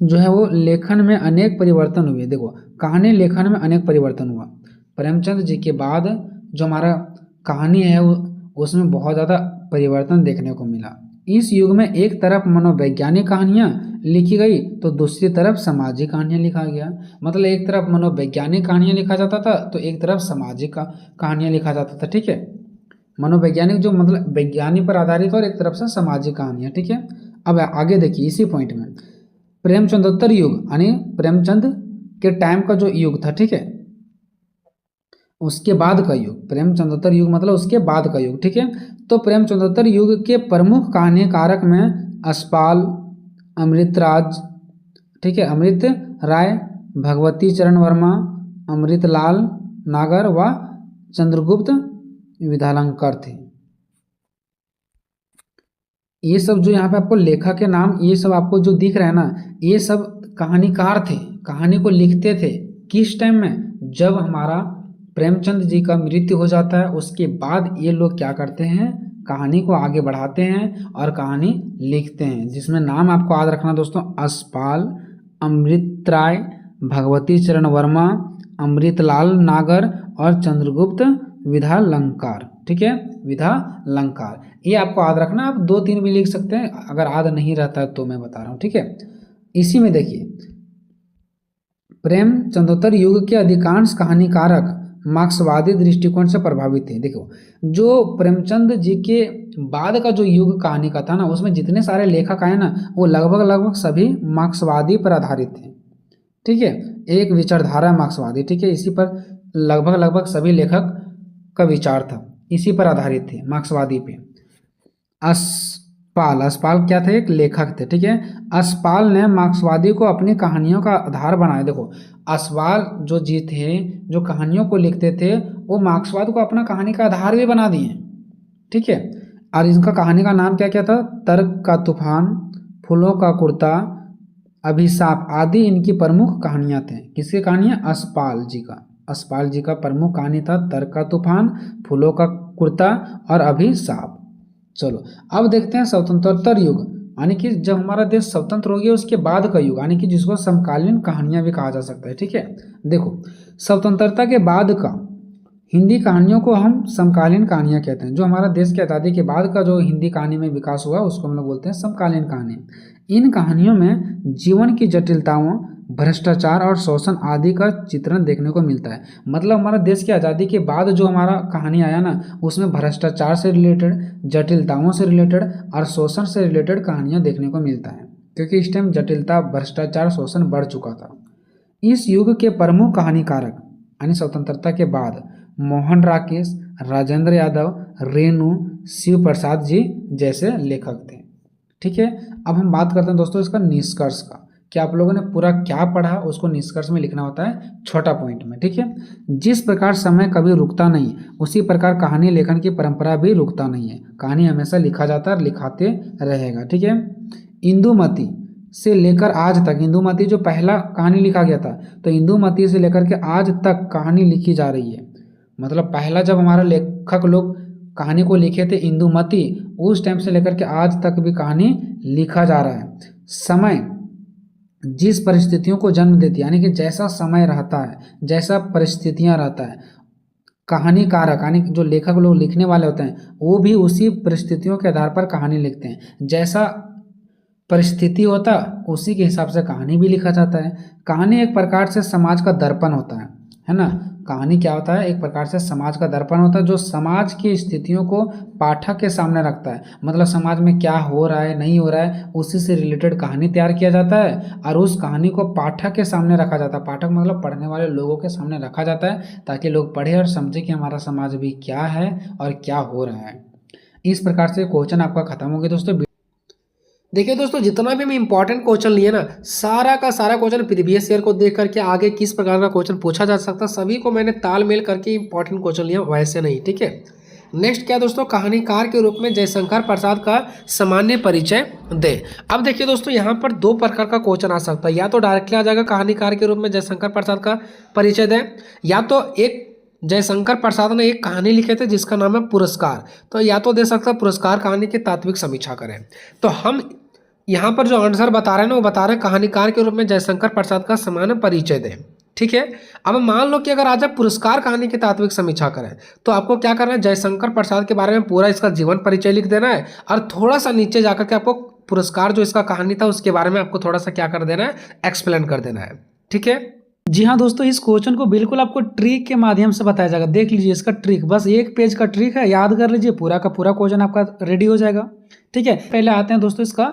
जो है वो लेखन में अनेक परिवर्तन हुए। देखो, कहानी लेखन में अनेक परिवर्तन हुआ। प्रेमचंद जी के बाद जो हमारा कहानी है उसमें बहुत ज़्यादा परिवर्तन देखने को मिला। इस युग में एक तरफ मनोवैज्ञानिक कहानियाँ लिखी गई तो दूसरी तरफ सामाजिक कहानियाँ लिखा गया। मतलब एक तरफ मनोवैज्ञानिक कहानियाँ लिखा जाता था तो एक तरफ सामाजिक कहानियाँ लिखा जाता था। ठीक है, मनोवैज्ञानिक जो मतलब वैज्ञानिक पर आधारित और एक तरफ से सामाजिक कहानियाँ। ठीक है, अब आगे देखिए इसी पॉइंट में प्रेमचंदोत्तर युग यानी प्रेमचंद के टाइम का जो युग था, ठीक है, उसके बाद का युग, प्रेमचंदोत्तर युग मतलब उसके बाद का युग। ठीक है, तो प्रेमचंदोत्तर युग के प्रमुख कहानीकारक में यशपाल, अमृतराज, ठीक है, अमृत राय, भगवती चरण वर्मा, अमृतलाल नागर व चंद्रगुप्त विद्यालंकर थे। ये सब जो यहाँ पे आपको लेखक के नाम ये सब आपको जो दिख रहा है ना, ये सब कहानीकार थे, कहानी को लिखते थे। किस टाइम में, जब हमारा प्रेमचंद जी का मृत्यु हो जाता है उसके बाद ये लोग क्या करते हैं, कहानी को आगे बढ़ाते हैं और कहानी लिखते हैं, जिसमें नाम आपको याद रखना दोस्तों, यशपाल, अमृत राय, भगवती चरण वर्मा, अमृतलाल नागर और चंद्रगुप्त विद्यालंकार। ठीक है, विद्यालंकार, ये आपको याद रखना। आप 2-3 भी लिख सकते हैं अगर याद नहीं रहता है तो मैं बता रहा हूँ। ठीक है, इसी में देखिए प्रेमचंदोत्तर युग के अधिकांश कहानीकारक मार्क्सवादी दृष्टिकोण से प्रभावित थे। देखो, जो प्रेमचंद जी के बाद का जो युग कहानी का था ना उसमें जितने सारे लेखक आए ना वो लगभग सभी मार्क्सवादी पर आधारित थे। ठीक है, एक विचारधारा मार्क्सवादी। ठीक है, इसी पर लगभग सभी लेखक का विचार था, इसी पर आधारित थे, मार्क्सवादी पे। असपाल क्या थे? एक लेखक थे, ठीक है। असपाल ने मार्क्सवादी को अपनी कहानियों का आधार बनाया। देखो, असपाल जो जी थे, जो कहानियों को लिखते थे, वो मार्क्सवाद को अपना कहानी का आधार भी बना दिए, ठीक है। और इनका कहानी का नाम क्या क्या था? तर्क का तूफान, फूलों का कुर्ता, अभिशाप आदि इनकी प्रमुख कहानियां थे। किसकी कहानियां? असपाल जी का। असपाल जी का प्रमुख कहानी था तर्क का तूफान, फूलों का कुर्ता और अभिशाप। चलो अब देखते हैं स्वतंत्रोत्तर युग, यानी कि जब हमारा देश स्वतंत्र हो गया उसके बाद का युग, यानी कि जिसको समकालीन कहानियां भी कहा जा सकता है, ठीक है। देखो, स्वतंत्रता के बाद का हिंदी कहानियों को हम समकालीन कहानियां कहते हैं। जो हमारा देश की आज़ादी के बाद का जो हिंदी कहानी में विकास हुआ उसको हम लोग बोलते हैं समकालीन कहानी। इन कहानियों में जीवन की जटिलताओं, भ्रष्टाचार और शोषण आदि का चित्रण देखने को मिलता है। मतलब हमारा देश की आज़ादी के बाद जो हमारा कहानी आया ना, उसमें भ्रष्टाचार से रिलेटेड, जटिलताओं से रिलेटेड और शोषण से रिलेटेड कहानियाँ देखने को मिलता है, क्योंकि इस टाइम जटिलता, भ्रष्टाचार, शोषण बढ़ चुका था। इस युग के प्रमुख कहानीकारक यानी स्वतंत्रता के बाद मोहन राकेश, राजेंद्र यादव, रेणु, शिव प्रसाद जी जैसे लेखक थे, ठीक है। अब हम बात करते हैं दोस्तों इसका निष्कर्ष का, कि आप लोगों ने पूरा क्या पढ़ा उसको निष्कर्ष में लिखना होता है छोटा पॉइंट में, ठीक है। जिस प्रकार समय कभी रुकता नहीं, उसी प्रकार कहानी लेखन की परंपरा भी रुकता नहीं है। कहानी हमेशा लिखा जाता है और लिखाते रहेगा, ठीक है। इंदुमती से लेकर आज तक, इंदुमती जो पहला कहानी लिखा गया था, तो इंदुमती से लेकर के आज तक कहानी लिखी जा रही है। मतलब पहला जब हमारा लेखक लोग कहानी को लिखे थे इंदुमती, उस टाइम से लेकर के आज तक भी कहानी लिखा जा रहा है। समय जिस परिस्थितियों को जन्म देती है, यानी कि जैसा समय रहता है, जैसा परिस्थितियां रहता है, कहानीकारक यानी जो लेखक लोग लिखने वाले होते हैं वो भी उसी परिस्थितियों के आधार पर कहानी लिखते हैं। जैसा परिस्थिति होता उसी के हिसाब से कहानी भी लिखा जाता है। कहानी एक प्रकार से समाज का दर्पण होता है ना। कहानी क्या होता है? एक प्रकार से समाज का दर्पण होता है, जो समाज की स्थितियों को पाठक के सामने रखता है। मतलब समाज में क्या हो रहा है, नहीं हो रहा है, उसी से रिलेटेड कहानी तैयार किया जाता है और उस कहानी को पाठक के सामने रखा जाता है। पाठक मतलब पढ़ने वाले लोगों के सामने रखा जाता है, ताकि लोग पढ़े और समझे कि हमारा समाज भी क्या है और क्या हो रहा है। इस प्रकार से क्वेश्चन आपका खत्म हो गया दोस्तों। देखिए दोस्तों, जितना भी हम इंपॉर्टेंट क्वेश्चन लिए ना, सारा का सारा क्वेश्चन प्रीवियस ईयर को देख करके आगे किस प्रकार का क्वेश्चन पूछा जा सकता, सभी को मैंने तालमेल करके इंपॉर्टेंट क्वेश्चन लिया, वैसे नहीं, ठीक है। नेक्स्ट क्या दोस्तों, कहानीकार के रूप में जयशंकर प्रसाद का सामान्य परिचय दे। अब देखिए दोस्तों, यहाँ पर दो प्रकार का क्वेश्चन आ सकता है। या तो डायरेक्टली आ जाएगा कहानीकार के रूप में जयशंकर प्रसाद का परिचय दे, या तो एक जयशंकर प्रसाद ने एक कहानी लिखे थे जिसका नाम है पुरस्कार, तो या तो दे सकता पुरस्कार कहानी की तात्विक समीक्षा करें। तो हम यहाँ पर जो आंसर बता रहे हैं ना, वो बता रहे हैं कहानीकार के रूप में जयशंकर प्रसाद का सामान्य परिचय दें, ठीक है। अब मान लो कि अगर आज आप पुरस्कार कहानी की तात्विक समीक्षा करें, तो आपको क्या करना है, जयशंकर प्रसाद के बारे में पूरा इसका जीवन परिचय लिख देना है और थोड़ा सा नीचे जाकर के आपको पुरस्कार जो इसका कहानी था उसके बारे में आपको थोड़ा सा क्या कर देना है, एक्सप्लेन कर देना है, ठीक है। जी हाँ दोस्तों, इस क्वेश्चन को बिल्कुल आपको ट्रिक के माध्यम से बताया जाएगा। देख लीजिए इसका ट्रिक, बस एक पेज का ट्रिक है, याद कर लीजिए, पूरा का पूरा क्वेश्चन आपका रेडी हो जाएगा, ठीक है। पहले आते हैं दोस्तों इसका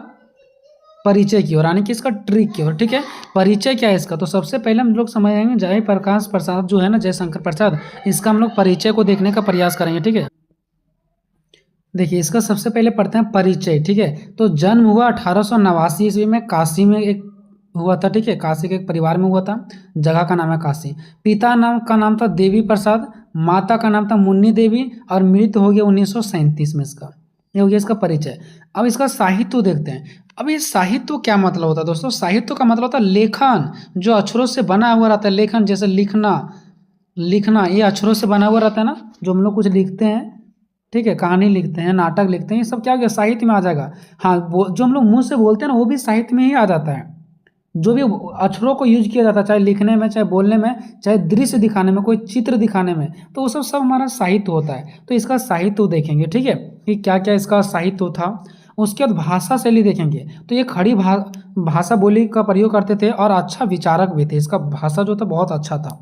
परिचय की ओर, यानी कि इसका ट्रिक की ओर, ठीक है। परिचय क्या है इसका, तो सबसे पहले हम लोग समझेंगे जयप्रकाश प्रसाद जो है ना, जयशंकर प्रसाद, इसका हम लोग परिचय को देखने का प्रयास करेंगे, ठीक है। देखिए इसका सबसे पहले पढ़ते हैं परिचय, ठीक है। तो जन्म हुआ 1889 ईस्वी में, काशी में एक हुआ था, ठीक है। काशी के एक परिवार में हुआ था, जगह का नाम है काशी। पिता नाम का नाम था देवी प्रसाद, माता का नाम था मुन्नी देवी, और मृत्यु हो गया 1937 में। इसका ये हो गया इसका परिचय। अब इसका साहित्य देखते हैं। अब ये साहित्य क्या मतलब होता है दोस्तों? साहित्य का मतलब होता है लेखन, जो अक्षरों से बना हुआ रहता है। लेखन जैसे लिखना ये अक्षरों से बना हुआ रहता है ना, जो हम लोग कुछ लिखते हैं, ठीक है, कहानी लिखते हैं, नाटक लिखते हैं, ये सब क्या हो गया, साहित्य में आ जाएगा। हाँ, जो हम लोग मुंह से बोलते हैं ना, वो भी साहित्य में ही आ जाता है। जो भी अक्षरों को यूज किया जाता है, चाहे लिखने में, चाहे बोलने में, चाहे दृश्य दिखाने में, कोई चित्र दिखाने में, तो वो सब हमारा साहित्य होता है। तो इसका साहित्य देखेंगे, ठीक है, कि क्या क्या इसका साहित्य था। उसके बाद भाषा शैली देखेंगे, तो ये खड़ी भाषा बोली का प्रयोग करते थे और अच्छा विचारक भी थे। इसका भाषा जो था बहुत अच्छा था।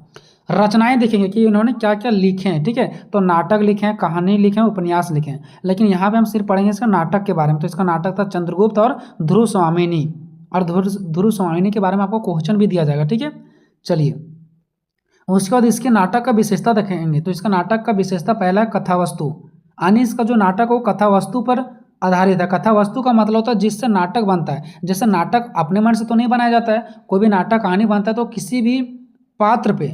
रचनाएं देखेंगे कि उन्होंने क्या क्या लिखे हैं, ठीक है। तो नाटक लिखे हैं, कहानी लिखे हैं, उपन्यास लिखे हैं, लेकिन यहाँ पे हम सिर्फ पढ़ेंगे इसका नाटक के बारे में। तो इसका नाटक था चंद्रगुप्त और ध्रुव स्वामिनी, और ध्रुव स्वामिनी के बारे में आपको क्वेश्चन भी दिया जाएगा, ठीक है। चलिए उसके बाद इसके नाटक का विशेषता देखेंगे। तो इसका नाटक का विशेषता पहला है कथा वस्तु, यानी इसका जो नाटक हो कथा वस्तु पर आधारित है। कथा वस्तु का मतलब होता है जिससे नाटक बनता है। जैसे नाटक अपने मन से तो नहीं बनाया जाता है, कोई भी नाटक कहानी बनता है तो किसी भी पात्र पे,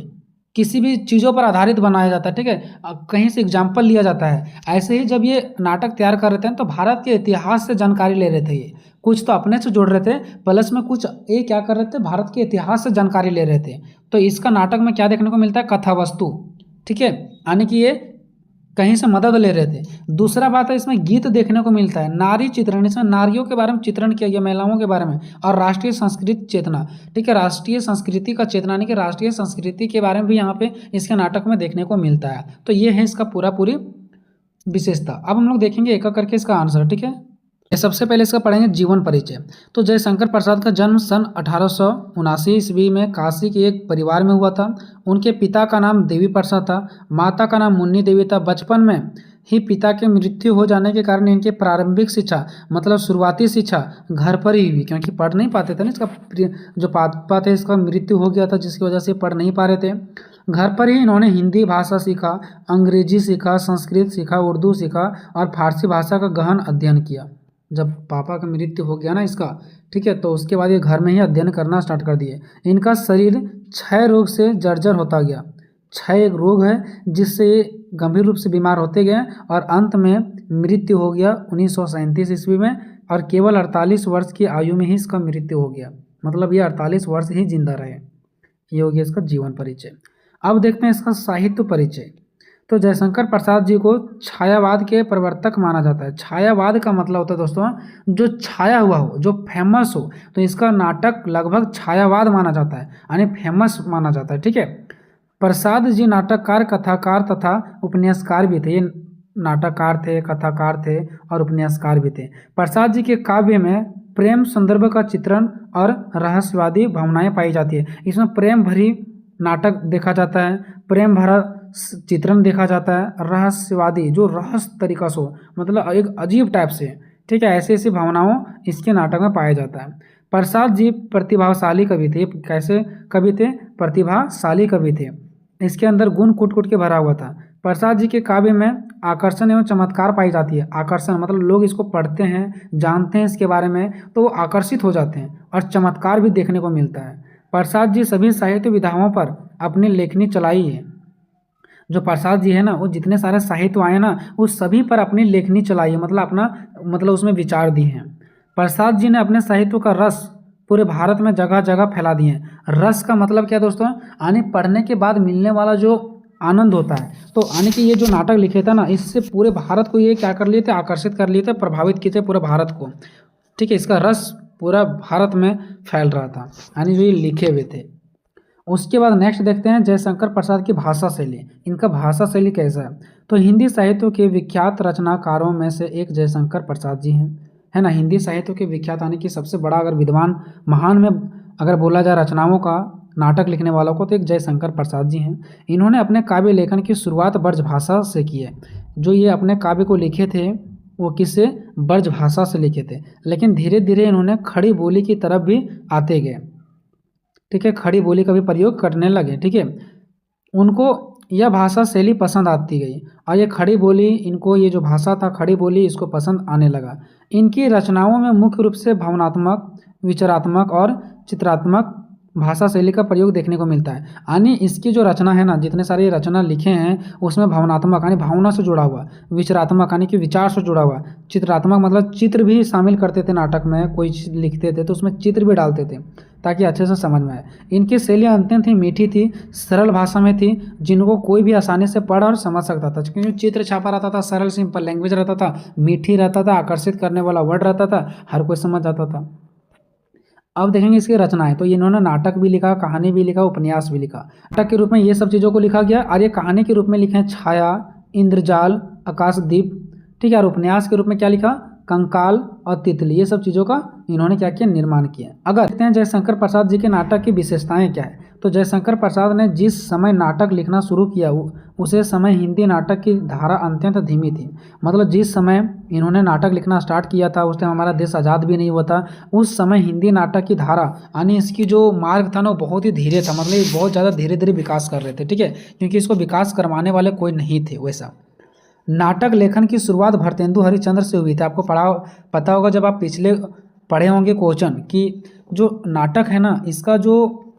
किसी भी चीज़ों पर आधारित बनाया जाता है, ठीक है, कहीं से एग्जाम्पल लिया जाता है। ऐसे ही जब ये नाटक तैयार कर रहे थे तो भारत के इतिहास से जानकारी ले रहे थे, ये कुछ तो अपने से जोड़ रहे थे, प्लस में कुछ ये क्या कर रहे थे, भारत के इतिहास से जानकारी ले रहे थे। तो इसका नाटक में क्या देखने को मिलता है, कथा वस्तु, ठीक है, यानी कि ये कहीं से मदद ले रहे थे। दूसरा बात है इसमें गीत देखने को मिलता है, नारी चित्रण, इसमें नारियों के बारे में चित्रण किया गया, महिलाओं के बारे में, और राष्ट्रीय संस्कृति चेतना, ठीक है, राष्ट्रीय संस्कृति का चेतना यानी कि राष्ट्रीय संस्कृति के बारे में भी यहाँ पे इसके नाटक में देखने को मिलता है। तो ये है इसका पूरी विशेषता। अब हम लोग देखेंगे एक एक करके इसका आंसर, ठीक है। सबसे पहले इसका पढ़ेंगे जीवन परिचय। तो जयशंकर प्रसाद का जन्म सन 1879 ईस्वी में काशी के एक परिवार में हुआ था। उनके पिता का नाम देवी प्रसाद था, माता का नाम मुन्नी देवी था। बचपन में ही पिता की मृत्यु हो जाने के कारण इनकी प्रारंभिक शिक्षा मतलब शुरुआती शिक्षा घर पर ही हुई, क्योंकि पढ़ नहीं पाते थे ना, इसका जो पापा थे इसका मृत्यु हो गया था जिसकी वजह से पढ़ नहीं पा रहे थे। घर पर ही इन्होंने हिंदी भाषा सीखा, अंग्रेजी सीखा, संस्कृत सीखा, उर्दू सीखा और फारसी भाषा का गहन अध्ययन किया। जब पापा का मृत्यु हो गया ना इसका, ठीक है, तो उसके बाद ये घर में ही अध्ययन करना स्टार्ट कर दिए। इनका शरीर क्षय रोग से जर्जर होता गया। क्षय एक रोग है जिससे ये गंभीर रूप से बीमार होते गए और अंत में मृत्यु हो गया 1937 ईस्वी में, और केवल 48 वर्ष की आयु में ही इसका मृत्यु हो गया। मतलब ये 48 वर्ष ही जिंदा रहे। ये हो गया इसका जीवन परिचय। अब देखते हैं इसका साहित्य परिचय। तो जयशंकर प्रसाद जी को छायावाद के प्रवर्तक माना जाता है। छायावाद का मतलब होता है दोस्तों जो छाया हुआ हो, जो फेमस हो, तो इसका नाटक लगभग छायावाद माना जाता है, यानी फेमस माना जाता है, ठीक है। प्रसाद जी नाटककार, कथाकार तथा उपन्यासकार भी थे। ये नाटककार थे, कथाकार थे और उपन्यासकार भी थे। प्रसाद जी के काव्य में प्रेम संदर्भ का चित्रण और रहस्यवादी भावनाएं पाई जाती है। इसमें प्रेम भरी नाटक देखा जाता है, प्रेम भरा चित्रण देखा जाता है, रहस्यवादी जो रहस्य तरीका से हो, मतलब एक अजीब टाइप से, ठीक है, ऐसी ऐसी भावनाओं इसके नाटक में पाया जाता है। प्रसाद जी प्रतिभाशाली कवि थे। कैसे कवि थे, प्रतिभाशाली कवि थे। इसके अंदर गुण कूट कूट के भरा हुआ था। प्रसाद जी के काव्य में आकर्षण एवं चमत्कार पाई जाती है। आकर्षण मतलब लोग इसको पढ़ते हैं, जानते हैं इसके बारे में, तो वो आकर्षित हो जाते हैं, और चमत्कार भी देखने को मिलता है। प्रसाद जी सभी साहित्य विधाओं पर अपनी लेखनी चलाई है। जो प्रसाद जी है ना, वो जितने सारे साहित्य आए ना, वो सभी पर अपनी लेखनी चलाई है, मतलब उसमें विचार दिए हैं। प्रसाद जी ने अपने साहित्य का रस पूरे भारत में जगह जगह फैला दिए हैं। रस का मतलब क्या दोस्तों, यानी पढ़ने के बाद मिलने वाला जो आनंद होता है, तो यानी कि ये जो नाटक लिखे थे ना, इससे पूरे भारत को ये क्या कर लिए थे, आकर्षित कर लिए थे, प्रभावित किए थे पूरे भारत को, ठीक है। इसका रस पूरा भारत में फैल रहा था, यानी जो ये लिखे हुए थे। उसके बाद नेक्स्ट देखते हैं जयशंकर प्रसाद की भाषा शैली। इनका भाषा शैली कैसा है, तो हिंदी साहित्य के विख्यात रचनाकारों में से एक जयशंकर प्रसाद जी हैं, है ना। हिंदी साहित्य के विख्यात यानी कि सबसे बड़ा अगर विद्वान महान में अगर बोला जाए रचनाओं का, नाटक लिखने वालों को, तो एक जयशंकर प्रसाद जी हैं। इन्होंने अपने काव्य लेखन की शुरुआत ब्रज भाषा से की है। जो ये अपने काव्य को लिखे थे वो किससे, ब्रज भाषा से लिखे थे, लेकिन धीरे धीरे इन्होंने खड़ी बोली की तरफ भी आते गए, ठीक है, खड़ी बोली का भी प्रयोग करने लगे, ठीक है। उनको यह भाषा शैली पसंद आती गई और ये खड़ी बोली, इनको ये जो भाषा था खड़ी बोली, इसको पसंद आने लगा। इनकी रचनाओं में मुख्य रूप से भावनात्मक, विचारात्मक और चित्रात्मक भाषा शैली का प्रयोग देखने को मिलता है। यानी इसकी जो रचना है ना, जितने सारे रचना लिखे हैं उसमें भावनात्मक यानी भावना से जुड़ा हुआ, विचारात्मक यानी कि विचार से जुड़ा हुआ, चित्रात्मक मतलब चित्र भी शामिल करते थे नाटक में। कोई चीज़ लिखते थे तो उसमें चित्र भी डालते थे ताकि अच्छे से समझ में आए। इनकी शैली अत्यंत ही मीठी थी, सरल भाषा में थी, जिनको कोई भी आसानी से पढ़ और समझ सकता था, क्योंकि चित्र छापा रहता था, सरल सिंपल लैंग्वेज रहता था, मीठी रहता था, आकर्षित करने वाला वर्ड रहता था, हर कोई समझ जाता था। अब देखेंगे इसकी रचनाएं। तो इन्होंने नाटक भी लिखा, कहानी भी लिखा, उपन्यास भी लिखा। नाटक के रूप में ये सब चीज़ों को लिखा गया और ये कहानी के रूप में लिखे हैं छाया, इंद्रजाल, आकाशदीप, ठीक है। और उपन्यास के रूप में क्या लिखा, कंकाल और तितली, ये सब चीज़ों का इन्होंने क्या किया, निर्माण किया। अगर देखते हैं जयशंकर प्रसाद जी के नाटक की विशेषताएं क्या है, तो जयशंकर प्रसाद ने जिस समय नाटक लिखना शुरू किया उसे समय हिंदी नाटक की धारा अत्यंत धीमी थी। मतलब जिस समय इन्होंने नाटक लिखना स्टार्ट किया था उस टाइम हमारा देश आज़ाद भी नहीं हुआ था। उस समय हिंदी नाटक की धारा यानी इसकी जो मार्ग था ना वो बहुत ही धीरे था, मतलब ये बहुत ज़्यादा धीरे धीरे विकास कर रहे थे, ठीक है, क्योंकि इसको विकास करवाने वाले कोई नहीं थे वैसा। नाटक लेखन की शुरुआत भारतेंदु हरिश्चंद्र से हुई थी। आपको पता होगा जब आप पिछले पढ़े होंगे क्वेश्चन कि जो नाटक है ना इसका जो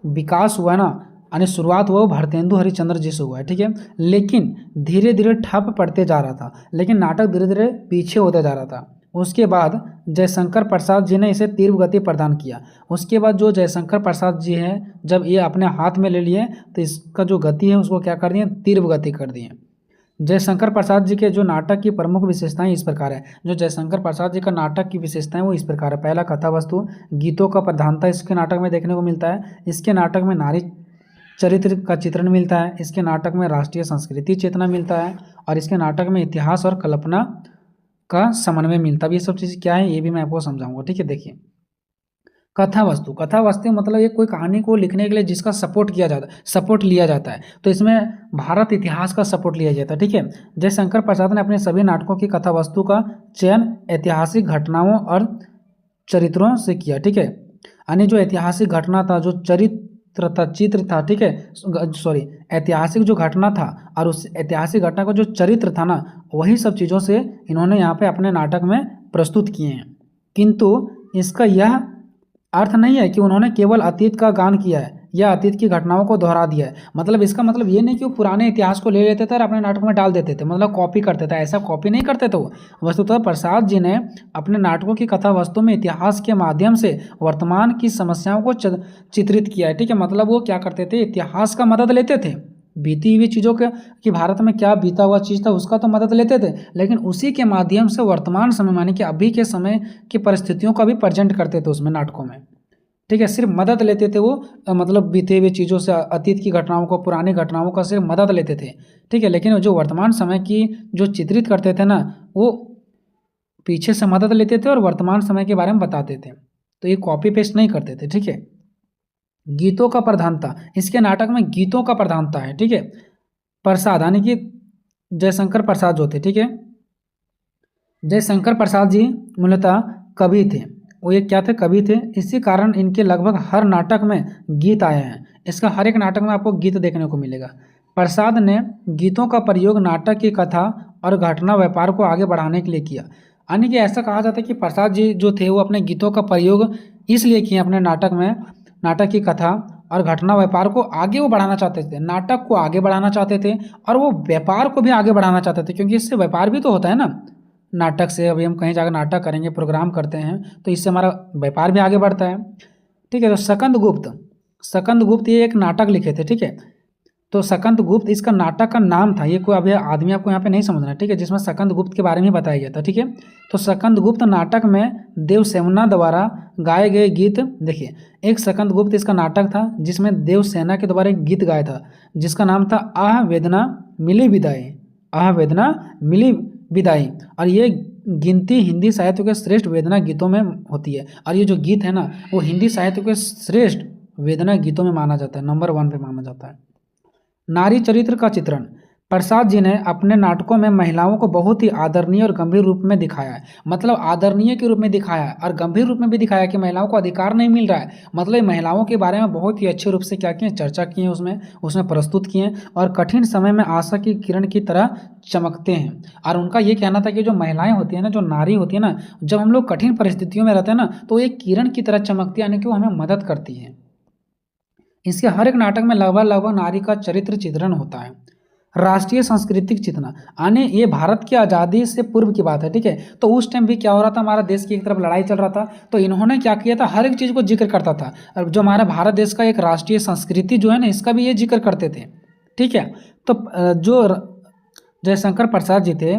विकास हुआ है ना यानी शुरुआत हुआ वो भारतेंदु हरिश्चंद्र जी से हुआ है, ठीक है, लेकिन धीरे धीरे ठप पड़ते जा रहा था, लेकिन नाटक धीरे धीरे पीछे होते जा रहा था। उसके बाद जयशंकर प्रसाद जी ने इसे तीव्र गति प्रदान किया। उसके बाद जो जयशंकर प्रसाद जी हैं जब ये अपने हाथ में ले लिए तो इसका जो गति है उसको क्या कर दिए, तीव्र गति कर दिए। जयशंकर प्रसाद जी के जो नाटक की प्रमुख विशेषताएं इस प्रकार है। जो जयशंकर प्रसाद जी का नाटक की विशेषताएं वो इस प्रकार है। पहला, कथा वस्तु, गीतों का प्रधानता इसके नाटक में देखने को मिलता है। इसके नाटक में नारी चरित्र का चित्रण मिलता है। इसके नाटक में राष्ट्रीय संस्कृति चेतना मिलता है और इसके नाटक में इतिहास और कल्पना का समन्वय मिलता है। ये सब चीज़ क्या है ये भी मैं आपको समझाऊंगा, ठीक है। देखिए कथा वस्तु, कथा वस्तु मतलब ये कोई कहानी को लिखने के लिए जिसका सपोर्ट लिया जाता है, तो इसमें भारत इतिहास का सपोर्ट लिया जाता है, ठीक है। जयशंकर प्रसाद ने अपने सभी नाटकों की कथा वस्तु का चयन ऐतिहासिक घटनाओं और चरित्रों से किया, ठीक है। यानी जो ऐतिहासिक घटना था, जो चित्र था, ठीक है, ऐतिहासिक जो घटना था और उस ऐतिहासिक घटना का जो चरित्र था ना वही सब चीज़ों से इन्होंने यहाँ पे अपने नाटक में प्रस्तुत किए हैं। किंतु इसका यह अर्थ नहीं है कि उन्होंने केवल अतीत का गान किया है या अतीत की घटनाओं को दोहरा दिया है। मतलब इसका मतलब ये नहीं कि वो पुराने इतिहास को ले लेते थे और अपने नाटक में डाल देते थे, मतलब कॉपी करते थे, ऐसा कॉपी नहीं करते थे वो। वस्तुतः प्रसाद जी ने अपने नाटकों की कथा वस्तु में इतिहास के माध्यम से वर्तमान की समस्याओं को चित्रित किया है, ठीक है। मतलब वो क्या करते थे, इतिहास का मदद लेते थे, बीती हुई चीज़ों के कि भारत में क्या बीता हुआ चीज़ था उसका तो मदद लेते थे, लेकिन उसी के माध्यम से वर्तमान समय माने कि अभी के समय की परिस्थितियों का भी प्रेजेंट करते थे उसमें नाटकों में, ठीक है। सिर्फ मदद लेते थे वो, मतलब बीते हुए चीज़ों से, अतीत की घटनाओं को, पुरानी घटनाओं का सिर्फ मदद लेते थे, ठीक है। लेकिन जो वर्तमान समय की जो चित्रित करते थे ना वो पीछे से मदद लेते थे और वर्तमान समय के बारे में बताते थे, तो ये कॉपी पेस्ट नहीं करते थे, ठीक है। गीतों का प्रधानता, इसके नाटक में गीतों का प्रधानता है, ठीक है। प्रसाद यानी कि जयशंकर प्रसाद जो थे, ठीक है, जयशंकर प्रसाद जी मूलतः कवि थे, वो ये क्या थे, कवि थे। इसी कारण इनके लगभग हर नाटक में गीत आए हैं। इसका हर एक नाटक में आपको गीत देखने को मिलेगा। प्रसाद ने गीतों का प्रयोग नाटक की कथा और घटना व्यापार को आगे बढ़ाने के लिए किया। यानी कि ऐसा कहा जाता है कि प्रसाद जी जो थे वो अपने गीतों का प्रयोग इसलिए किए अपने नाटक में, नाटक की कथा और घटना व्यापार को आगे वो बढ़ाना चाहते थे, नाटक को आगे बढ़ाना चाहते थे और वो व्यापार को भी आगे बढ़ाना चाहते थे, क्योंकि इससे व्यापार भी तो होता है ना नाटक से। अभी हम कहीं जाकर नाटक करेंगे, प्रोग्राम करते हैं तो इससे हमारा व्यापार भी आगे बढ़ता है, ठीक है। तो सकंद गुप्त ये एक नाटक लिखे थे, ठीक है। तो सकंद गुप्त इसका नाटक का नाम था, ये कोई अभी आदमी आपको यहाँ पे नहीं समझना है, ठीक है, जिसमें सकंद गुप्त के बारे में बताया गया था, ठीक है। तो सकंद गुप्त नाटक में देवसेना द्वारा गाए गए गीत, देखिए एक सकंद गुप्त इसका नाटक था जिसमें देवसेना के द्वारा एक गीत गाया था जिसका नाम था आह वेदना मिली विदाई, आह वेदना मिली विदाई। और ये गिनती हिंदी साहित्य के श्रेष्ठ वेदना गीतों में होती है, और ये जो गीत है ना वो हिंदी साहित्य के श्रेष्ठ वेदना गीतों में माना जाता है, नंबर 1 पे माना जाता है। नारी चरित्र का चित्रण, प्रसाद जी ने अपने नाटकों में महिलाओं को बहुत ही आदरणीय और गंभीर रूप में दिखाया है। मतलब आदरणीय के रूप में दिखाया है और गंभीर रूप में भी दिखाया कि महिलाओं को अधिकार नहीं मिल रहा है। मतलब महिलाओं के बारे में बहुत ही अच्छे रूप से क्या किए, चर्चा किए, उसमें प्रस्तुत किए और कठिन समय में आशा की किरण की तरह चमकते हैं। और उनका ये कहना था कि जो महिलाएं होती हैं ना, जो नारी होती है ना, जब हम लोग कठिन परिस्थितियों में रहते हैं ना तो एक किरण की तरह चमकती है, यानी कि वो हमें मदद करती है। इसके हर एक नाटक में लगभग नारी का चरित्र चित्रण होता है। राष्ट्रीय सांस्कृतिक चेतना, यानी ये भारत की आज़ादी से पूर्व की बात है, ठीक है। तो उस टाइम भी क्या हो रहा था, हमारा देश की एक तरफ लड़ाई चल रहा था, तो इन्होंने क्या किया था, हर एक चीज़ को जिक्र करता था। और जो हमारा भारत देश का एक राष्ट्रीय संस्कृति जो है ना, इसका भी ये जिक्र करते थे, ठीक है। तो जो जयशंकर प्रसाद जी थे,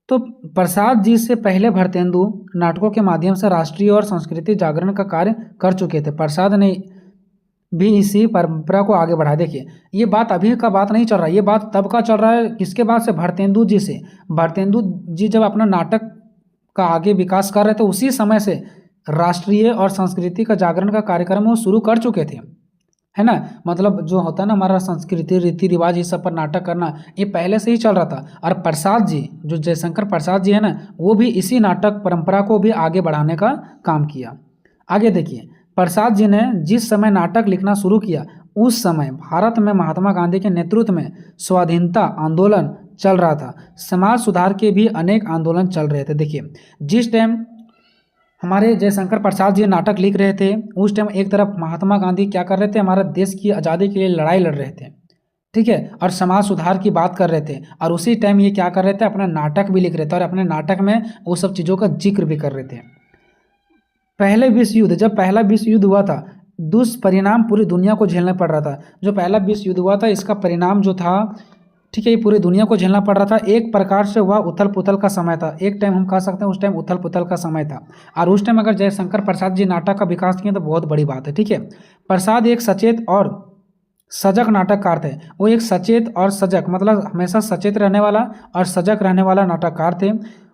तो प्रसाद जी से पहले भारतेंदु नाटकों के माध्यम से राष्ट्रीय और सांस्कृतिक जागरण का कार्य कर चुके थे। प्रसाद ने भी इसी परंपरा को आगे बढ़ा। देखिए ये बात अभी का बात नहीं चल रहा है, ये बात तब का चल रहा है, किसके बाद से, भारतेंदु जी से। भारतेंदु जी जब अपना नाटक का आगे विकास कर रहे थे, उसी समय से राष्ट्रीय और संस्कृति का जागरण का कार्यक्रम वो शुरू कर चुके थे, है ना। मतलब जो होता है ना हमारा संस्कृति रीति रिवाज, इस सब पर नाटक करना, ये पहले से ही चल रहा था। और प्रसाद जी, जो जयशंकर प्रसाद जी है ना, वो भी इसी नाटक परंपरा को भी आगे बढ़ाने का काम किया। आगे देखिए, प्रसाद जी ने जिस समय नाटक लिखना शुरू किया उस समय भारत में महात्मा गांधी के नेतृत्व में स्वाधीनता आंदोलन चल रहा था, समाज सुधार के भी अनेक आंदोलन चल रहे थे। देखिए, जिस टाइम हमारे जयशंकर प्रसाद जी नाटक लिख रहे थे, उस टाइम एक तरफ महात्मा गांधी क्या कर रहे थे, हमारे देश की आज़ादी के लिए लड़ाई लड़ रहे थे, ठीक है, और समाज सुधार की बात कर रहे थे। और उसी टाइम ये क्या कर रहे थे, अपना नाटक भी लिख रहे थे और अपने नाटक में वो सब चीज़ों का जिक्र भी कर रहे थे। पहले विश्व युद्ध, जब पहला विश्व युद्ध हुआ था, दुष्परिणाम पूरी दुनिया को झेलना पड़ रहा था। जो पहला विश्व युद्ध हुआ था, इसका परिणाम जो था, ठीक है, ये पूरी दुनिया को झेलना पड़ रहा था। एक प्रकार से वह उथल पुथल का समय था, एक टाइम हम कह सकते हैं उस टाइम उथल पुथल का समय था। और उस टाइम अगर जयशंकर प्रसाद जी नाटक का विकास किए तो बहुत बड़ी बात है, ठीक है। प्रसाद एक सचेत और सजग नाटककार थे। वो एक सचेत और सजग, मतलब हमेशा सचेत रहने वाला और सजग रहने वाला नाटककार थे।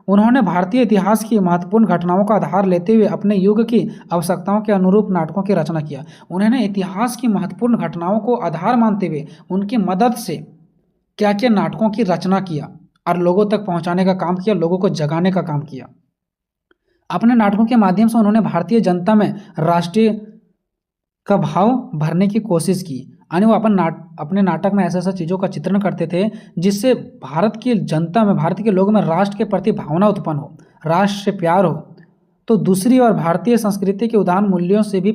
उन्होंने भारतीय इतिहास की महत्वपूर्ण घटनाओं का आधार लेते हुए अपने युग की आवश्यकताओं के अनुरूप नाटकों की रचना किया। उन्होंने इतिहास की महत्वपूर्ण घटनाओं को आधार मानते हुए उनकी मदद से क्या क्या नाटकों की रचना किया और लोगों तक पहुंचाने का काम किया, लोगों को जगाने का काम किया। अपने नाटकों के माध्यम से उन्होंने भारतीय जनता में राष्ट्रीय का भाव भरने की कोशिश की। यानी वो अपने नाटक में ऐसा ऐसा चीज़ों का चित्रण करते थे जिससे भारत की जनता में, भारत के लोगों में राष्ट्र के प्रति भावना उत्पन्न हो, राष्ट्र से प्यार हो। तो दूसरी ओर भारतीय संस्कृति के उदाहरण मूल्यों से भी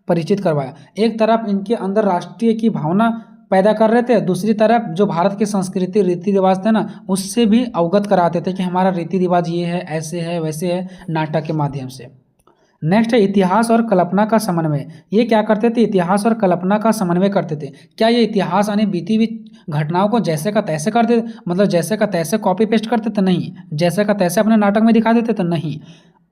परिचित करवाया। एक तरफ इनके अंदर राष्ट्रीय की भावना पैदा कर रहे थे, दूसरी तरफ जो भारत की संस्कृति रीति रिवाज थे ना, उससे भी अवगत कराते थे कि हमारा रीति रिवाज ये है, ऐसे है, वैसे है, नाटक के माध्यम से। नेक्स्ट है इतिहास और कल्पना का समन्वय। ये क्या करते थे, इतिहास और कल्पना का समन्वय करते थे। क्या ये इतिहास यानी बीती हुई घटनाओं को जैसे का तैसे करते, मतलब जैसे का तैसे कॉपी पेस्ट करते थे? नहीं। जैसे का तैसे अपने नाटक में दिखा देते थे? नहीं।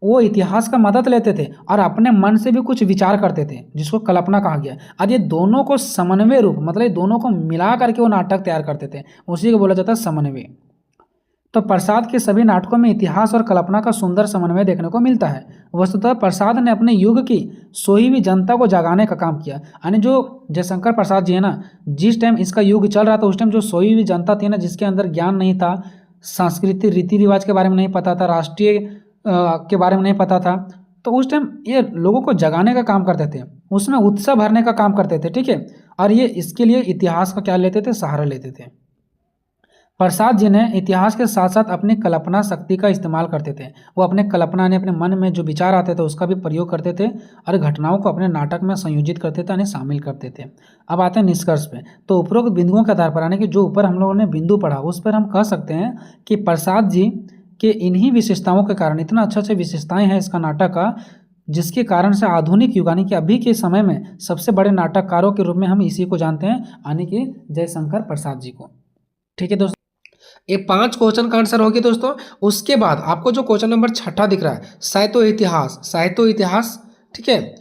वो इतिहास का मदद लेते थे और अपने मन से भी कुछ विचार करते थे, जिसको कल्पना कहा गया। और ये दोनों को समन्वय रूप, मतलब ये दोनों को मिला करके वो नाटक तैयार करते थे, उसी को बोला जाता है समन्वय। तो प्रसाद के सभी नाटकों में इतिहास और कल्पना का सुंदर समन्वय देखने को मिलता है। वस्तुतः प्रसाद ने अपने युग की सोई हुई जनता को जगाने का काम किया। यानी जो जयशंकर प्रसाद जी है ना, जिस टाइम इसका युग चल रहा था, उस टाइम जो सोई हुई जनता थी ना, जिसके अंदर ज्ञान नहीं था, सांस्कृतिक रीति रिवाज के बारे में नहीं पता था, राष्ट्रीय के बारे में नहीं पता था, तो उस टाइम ये लोगों को जगाने का काम करते थे, उसमें उत्साह भरने का काम करते थे, ठीक है। और ये इसके लिए इतिहास का क्या लेते थे, सहारा लेते थे। प्रसाद जी ने इतिहास के साथ साथ अपनी कल्पना शक्ति का इस्तेमाल करते थे। वो अपने कल्पना ने अपने मन में जो विचार आते थे उसका भी प्रयोग करते थे और घटनाओं को अपने नाटक में संयोजित करते थे, यानी शामिल करते थे। अब आते हैं निष्कर्ष पे। तो उपरोक्त बिंदुओं के आधार पर, यानी कि जो ऊपर हम लोगों ने बिंदु पढ़ा, उस पर हम कह सकते हैं कि प्रसाद जी के इन्हीं विशेषताओं के कारण, इतना अच्छे विशेषताएं हैं इसका नाटक का, जिसके कारण से आधुनिक युग यानी कि अभी के समय में सबसे बड़े नाटककारों के रूप में हम इसी को जानते हैं, यानी कि जयशंकर प्रसाद जी को। ठीक है दोस्तों, ये 5 क्वेश्चन का आंसर होगी दोस्तों। उसके बाद आपको जो क्वेश्चन नंबर 6 दिख रहा है, साहित्य इतिहास, ठीक है,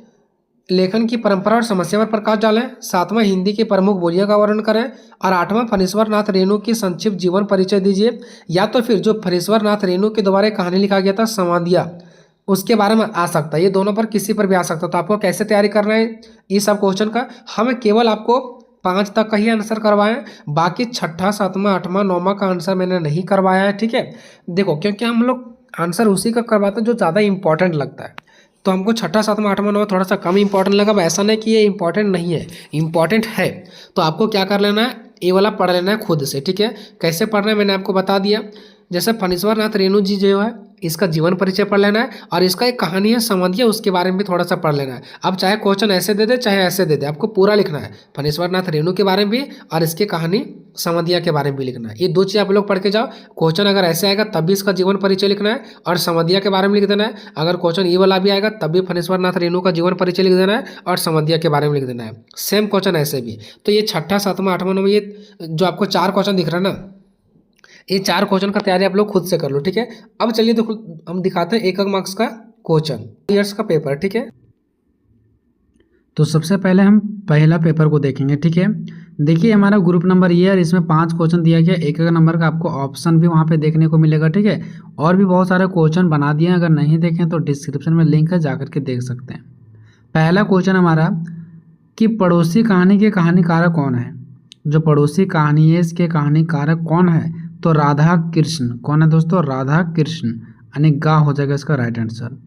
लेखन की परंपरा और समस्या पर प्रकाश डालें। 7वां हिंदी की प्रमुख बोलियों का वर्णन करें। और 8वां फणीश्वर नाथ रेणु की संक्षिप्त जीवन परिचय दीजिए। या तो फिर जो फणीश्वर नाथ रेणु के द्वारा कहानी लिखा गया था समाधिया, उसके बारे में आ सकता है। ये दोनों पर किसी पर भी आ सकता है। तो आपको कैसे तैयारी करना है इस सब क्वेश्चन का, हमें केवल आपको 5 तक का ही आंसर करवाएं, बाकी 6, 7, 8, 9 का आंसर मैंने नहीं करवाया है, ठीक है। देखो, क्योंकि हम लोग आंसर उसी का करवाते हैं जो ज़्यादा इंपॉर्टेंट लगता है, तो हमको 6, 7, 8, 9 थोड़ा सा कम इंपॉर्टेंट लगा। ऐसा नहीं कि ये इंपॉर्टेंट नहीं है, इंपॉर्टेंट है। तो आपको क्या कर लेना है, ये वाला पढ़ लेना है खुद से, ठीक है। कैसे पढ़ना है मैंने आपको बता दिया। जैसे फणीश्वर नाथ रेणु जी जो है, इसका जीवन परिचय पढ़ लेना है और इसका एक कहानी है समधिया, उसके बारे में भी थोड़ा सा पढ़ लेना है। अब चाहे क्वेश्चन ऐसे दे दे चाहे ऐसे दे दे, आपको पूरा लिखना है। फणीश्वर नाथ रेणु के बारे में भी और इसकी कहानी समधिया के बारे में भी लिखना है। ये 2 चीज़ आप लोग पढ़ के जाओ। क्वेश्चन अगर ऐसे आएगा तब भी इसका जीवन परिचय लिखना है और समधिया के बारे में लिख देना है। अगर क्वेश्चन ये वाला भी आएगा तब भी फणीश्वर नाथ रेणु का जीवन परिचय लिख देना है और समधिया के बारे में लिख देना है। सेम क्वेश्चन ऐसे भी। तो ये 6, 7, 8, 9 ये जो आपको 4 क्वेश्चन दिख रहा है ना, ये 4 क्वेश्चन का तैयारी आप लोग खुद से कर लो, ठीक है। अब चलिए तो हम दिखाते हैं 1 मार्क्स का क्वेश्चन, ईयर्स का पेपर, ठीक है। तो सबसे पहले हम पहला पेपर को देखेंगे, ठीक है। देखिए हमारा ग्रुप नंबर ये है और इसमें 5 क्वेश्चन दिया गया, एक एक नंबर का आपको ऑप्शन भी वहाँ पे देखने को मिलेगा, ठीक है। और भी बहुत सारे क्वेश्चन बना दिए हैं, अगर नहीं देखें तो डिस्क्रिप्शन में लिंक है, जाकर के देख सकते हैं। पहला क्वेश्चन हमारा कि पड़ोसी कहानी के कहानीकारक कौन है। जो पड़ोसी कहानी है इसके कहानीकारक कौन है, तो राधा कृष्ण। कौन है दोस्तों, राधा कृष्ण, यानी गा हो जाएगा इसका राइट आंसर।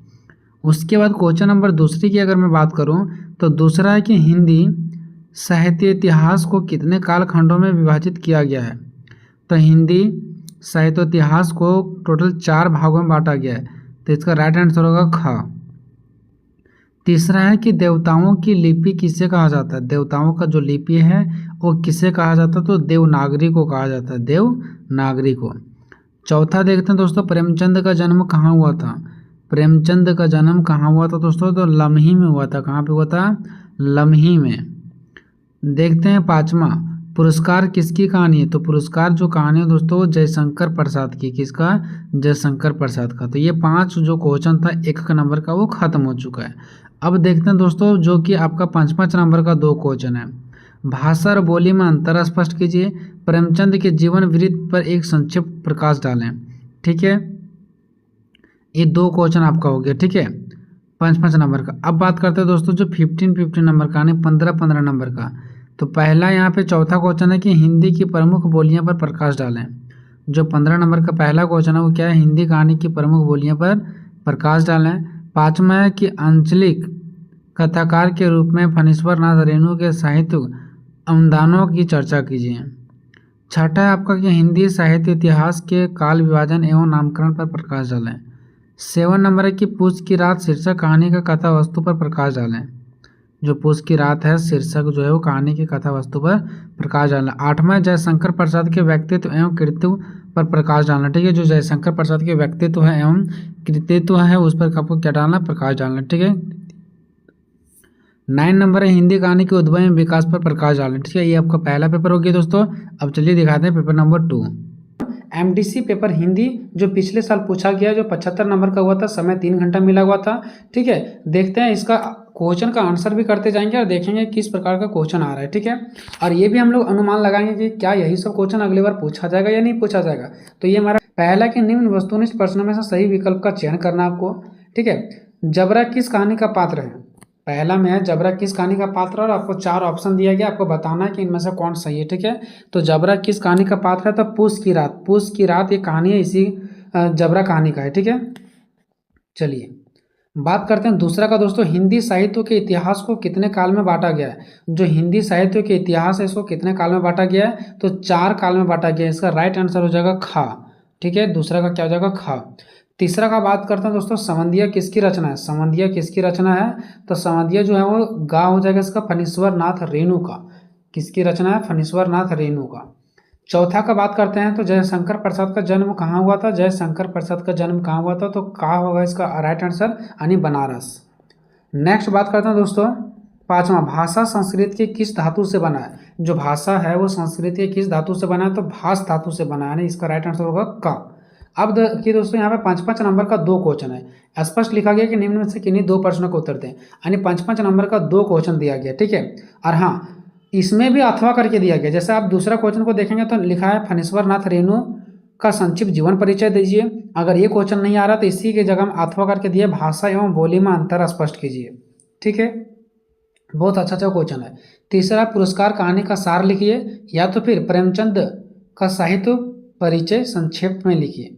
उसके बाद क्वेश्चन नंबर दूसरी की अगर मैं बात करूं तो दूसरा है कि हिंदी साहित्य इतिहास को कितने कालखंडों में विभाजित किया गया है। तो हिंदी साहित्य इतिहास को टोटल 4 भागों में बांटा गया है, तो इसका राइट आंसर होगा ख। तीसरा है कि देवताओं की लिपि किसे कहा जाता है। देवताओं का जो लिपि है वो किसे कहा जाता है, तो देवनागरी को कहा जाता है, देवनागरी को। चौथा देखते हैं दोस्तों, प्रेमचंद का जन्म कहाँ हुआ था। प्रेमचंद का जन्म कहाँ हुआ था दोस्तों, तो लम्ही में हुआ था। कहाँ पे हुआ था, लम्ही में। देखते हैं पांचवा, पुरस्कार किसकी कहानी है। तो पुरस्कार जो कहानी है दोस्तों जयशंकर प्रसाद की। किसका, जयशंकर प्रसाद का। तो ये 5 जो क्वेश्चन था एक नंबर का वो खत्म हो चुका है। अब देखते हैं दोस्तों जो कि आपका 5 नंबर का 2 क्वेश्चन है। भाषा और बोली में अंतर स्पष्ट कीजिए। प्रेमचंद के जीवन वृत्त पर एक संक्षिप्त प्रकाश डालें, ठीक है। ये 2 क्वेश्चन आपका हो गया, ठीक है, 5 नंबर का। अब बात करते हैं दोस्तों जो 15 नंबर का, यानी 15 नंबर का। तो पहला यहाँ पे चौथा क्वेश्चन है कि हिंदी की प्रमुख बोलियां पर प्रकाश डालें। जो 15 नंबर का पहला क्वेश्चन है वो क्या है, हिंदी कहानी की प्रमुख बोलियां पर प्रकाश डालें। पाँचवा है कि आंचलिक कथाकार के रूप में फणीश्वर नाथ रेणु के साहित्य अनुदानों की चर्चा कीजिए। छठा है आपका कि हिंदी साहित्य इतिहास के काल विभाजन एवं नामकरण पर प्रकाश डालें। 7 नंबर है कि पूछ की रात शीर्षक कहानी का कथा वस्तु पर प्रकाश डालें। जो पूछ की रात है शीर्षक जो है वो कहानी की कथा वस्तु पर प्रकाश डालना। 8वां जयशंकर प्रसाद के व्यक्तित्व एवं कृतित्व पर प्रकाश डालना, ठीक है। जो जयशंकर प्रसाद के व्यक्तित्व है एवं कृतित्व है उस पर आपको क्या डालना, प्रकाश डालना, ठीक है। 9 नंबर है हिंदी कहानी के उद्भव एवं विकास पर प्रकाश डालना, ठीक है। ये आपका पहला पेपर हो गया दोस्तों। अब चलिए दिखाते हैं paper number 2। MDC paper Hindi जो पिछले साल पूछा गया, जो 75 नंबर का हुआ था, समय 3 घंटा मिला हुआ था, ठीक है। देखते हैं इसका क्वेश्चन का आंसर भी करते जाएंगे और देखेंगे किस प्रकार का क्वेश्चन आ रहा है, ठीक है। और ये भी हम लोग अनुमान लगाएंगे कि क्या यही सब क्वेश्चन अगली बार पूछा जाएगा या नहीं पूछा जाएगा। तो ये हमारा पहला कि निम्न वस्तुनिष्ठ प्रश्नों में से सही विकल्प का चयन करना आपको, ठीक है। जबरा किस कहानी का पात्र है। पहला में है जबरा किस कहानी का पात्र, और आपको 4 ऑप्शन दिया गया, आपको बताना है कि इनमें से कौन सही है, ठीक है। तो जबरा किस कहानी का पात्र है, तो पूछ की रात। पूछ की रात ये कहानी है, इसी जबरा कहानी का है, ठीक है। चलिए बात करते हैं दूसरा का दोस्तों, हिंदी साहित्य के इतिहास को कितने काल में बांटा गया है। जो हिंदी साहित्य के इतिहास है इसको कितने काल में बांटा गया है, तो 4 काल में बांटा गया है। इसका राइट आंसर हो जाएगा खा, ठीक है। दूसरा का क्या हो जाएगा, खा। तीसरा का बात करते हैं दोस्तों, संबंधिया किसकी रचना है। संबंधिया किसकी रचना है, तो संबंधिया जो है वो गा हो जाएगा इसका फणीश्वर नाथ रेणु का। किसकी रचना है, फणीश्वर नाथ रेणु का। चौथा का बात करते हैं तो जयशंकर प्रसाद का जन्म कहाँ हुआ था। जयशंकर प्रसाद का जन्म कहाँ हुआ था, तो कहाँ होगा इसका राइट आंसर, यानी बनारस। नेक्स्ट बात करते हैं दोस्तों 5वां, भाषा संस्कृत की किस धातु से बना है। जो भाषा है वो संस्कृत के किस धातु से बना है, तो भास धातु से बना है, इसका राइट आंसर होगा का। अब देखिए दोस्तों यहाँ पे 5 नंबर का 2 क्वेश्चन है। स्पष्ट लिखा गया कि निम्न में से किन्हीं 2 प्रश्नों को उत्तर दें, यानी 5 नंबर का 2 क्वेश्चन दिया गया, ठीक है। और हाँ इसमें भी अथवा करके दिया गया। जैसे आप दूसरा क्वेश्चन को देखेंगे तो लिखा है फणीश्वर नाथ रेणु का संक्षिप्त जीवन परिचय दीजिए। अगर ये क्वेश्चन नहीं आ रहा तो इसी के जगह में अथवा करके दिए भाषा एवं बोली में अंतर स्पष्ट कीजिए, ठीक है। बहुत अच्छा क्वेश्चन है। तीसरा, पुरस्कार कहानी का सार लिखिए, या तो फिर प्रेमचंद का साहित्य परिचय संक्षेप में लिखिए।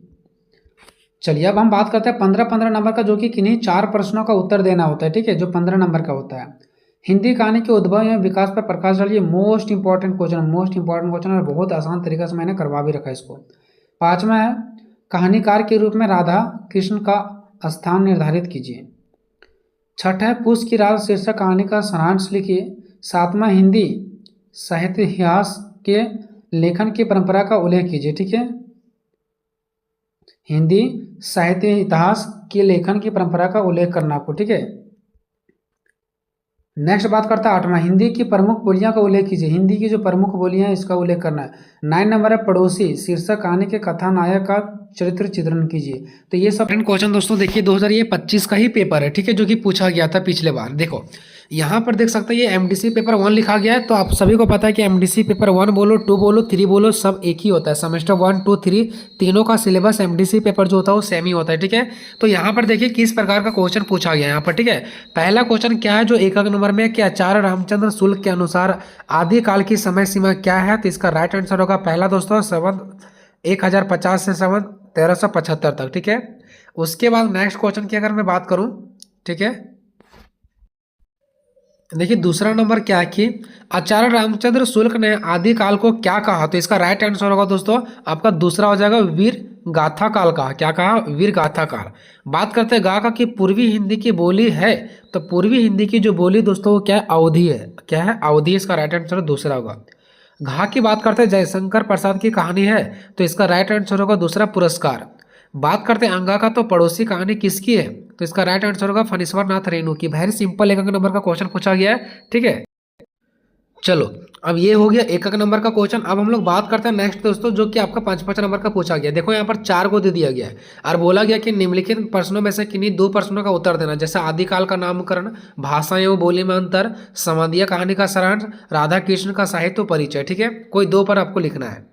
चलिए अब हम बात करते हैं 15 नंबर का, जो कि किन्हीं 4 प्रश्नों का उत्तर देना होता है, ठीक है। जो 15 नंबर का होता है, हिंदी कहानी के उद्भव एवं विकास पर प्रकाश डालिए। मोस्ट इंपॉर्टेंट क्वेश्चन और बहुत आसान तरीके से मैंने करवा भी रखा है इसको। 5वां है कहानीकार के रूप में राधा कृष्ण का स्थान निर्धारित कीजिए। 6ठा है पूछ की रात शीर्षक कहानी का सारांश लिखिए। 7वां, हिंदी साहित्य इतिहास के लेखन की परंपरा का उल्लेख कीजिए, ठीक है। हिंदी साहित्य इतिहास के लेखन की परंपरा का उल्लेख करना आपको, ठीक है। नेक्स्ट बात करता है 8वां, हिंदी की प्रमुख बोलियां का उल्लेख कीजिए। हिंदी की जो प्रमुख बोलियां हैं इसका उल्लेख करना है। 9 नंबर है पड़ोसी शीर्षक कहानी के कथानायक का चरित्र चित्रण कीजिए। तो ये सब क्वेश्चन दोस्तों देखिए 2025 का ही पेपर है, ठीक है, जो कि पूछा गया था पिछले बार। देखो यहाँ पर देख सकते हैं ये एमडीसी पेपर 1 लिखा गया है। तो आप सभी को पता है कि एमडीसी पेपर 1 बोलो, 2 बोलो, 3 बोलो, सब एक ही होता है। सेमेस्टर 1, 2, 3 तीनों का सिलेबस एमडीसी पेपर जो होता है वो सेम ही होता है, ठीक है। तो यहाँ पर देखिए किस प्रकार का क्वेश्चन पूछा गया है यहाँ पर, ठीक है। पहला क्वेश्चन क्या है जो एकक नंबर में कि आचार्य रामचंद्र शुक्ल के अनुसार आदिकाल की समय सीमा क्या है। तो इसका राइट आंसर होगा पहला दोस्तों संवत 1050 से संवत 1375 तक, ठीक है। उसके बाद नेक्स्ट क्वेश्चन की अगर मैं बात करूं, ठीक है, देखिए दूसरा नंबर क्या है कि आचार्य रामचंद्र शुक्ल ने आदिकाल को क्या कहा। तो इसका राइट आंसर होगा दोस्तों आपका दूसरा हो जाएगा वीर गाथा काल कहा। क्या कहा? वीर गाथा काल। बात करते हैं गा का कि पूर्वी हिंदी की बोली है। तो पूर्वी हिंदी की जो बोली दोस्तों वो क्या है? अवधी है। क्या है? अवधी। इसका राइट आंसर दूसरा होगा। घा की बात करते हैं जयशंकर प्रसाद की कहानी है। तो इसका राइट आंसर होगा दूसरा पुरस्कार। बात करते हैं अंगा का तो पड़ोसी कहानी किसकी है। तो इसका राइट आंसर होगा फणीश्वर नाथ रेणु की। वेरी सिंपल एकक नंबर का क्वेश्चन पूछा गया है, ठीक है। चलो अब ये हो गया एकक नंबर का क्वेश्चन। अब हम लोग बात करते हैं नेक्स्ट दोस्तों जो कि आपका 5-5 नंबर का पूछा गया। देखो यहाँ पर 4 को दे दिया गया है और बोला गया कि निम्नलिखित प्रश्नों में से किन्हीं 2 प्रश्नों का उत्तर देना, जैसे आदिकाल का नामकरण, भाषा एवं बोली में अंतर, संवादीय कहानी का सारांश, राधा कृष्ण का साहित्य परिचय, ठीक है। कोई 2 पर आपको लिखना है,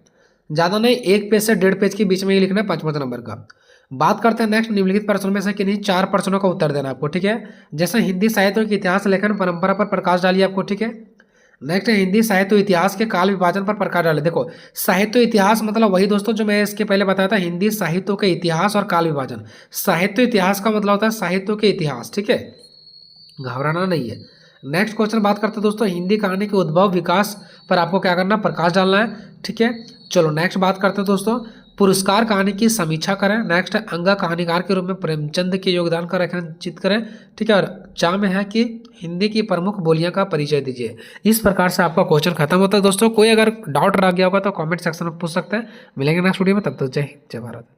ज़्यादा नहीं, 1 पेज से 1.5 पेज के बीच में ही लिखना है 5-5 नंबर का। बात करते हैं नेक्स्ट निम्नलिखित प्रश्नों में से किन्हीं 4 प्रश्नों का उत्तर देना आपको, ठीक है। जैसे हिंदी साहित्य के इतिहास लेखन परंपरा पर प्रकाश डालिए आपको, ठीक है। नेक्स्ट है हिंदी साहित्य इतिहास के काल विभाजन पर प्रकाश डाले। देखो साहित्य इतिहास मतलब वही दोस्तों जो मैं इसके पहले बताया था, हिंदी साहित्य के इतिहास और काल विभाजन। साहित्य इतिहास का मतलब होता है साहित्य के इतिहास, ठीक है, घबराना नहीं है। नेक्स्ट क्वेश्चन बात करते हैं दोस्तों हिंदी कहानी के उद्भव विकास पर आपको क्या करना, प्रकाश डालना है, ठीक है। चलो नेक्स्ट बात करते हैं दोस्तों पुरस्कार कहानी की समीक्षा करें। नेक्स्ट है अंगा कहानीकार के रूप में प्रेमचंद के योगदान का रेखांकित करें, ठीक है। और चा में है कि हिंदी की प्रमुख बोलियां का परिचय दीजिए। इस प्रकार से आपका क्वेश्चन खत्म होता है दोस्तों। कोई अगर डाउट रह गया होगा तो कमेंट सेक्शन में पूछ सकते हैं। मिलेंगे नेक्स्ट वीडियो में, तब तक जय हिंद जय भारत।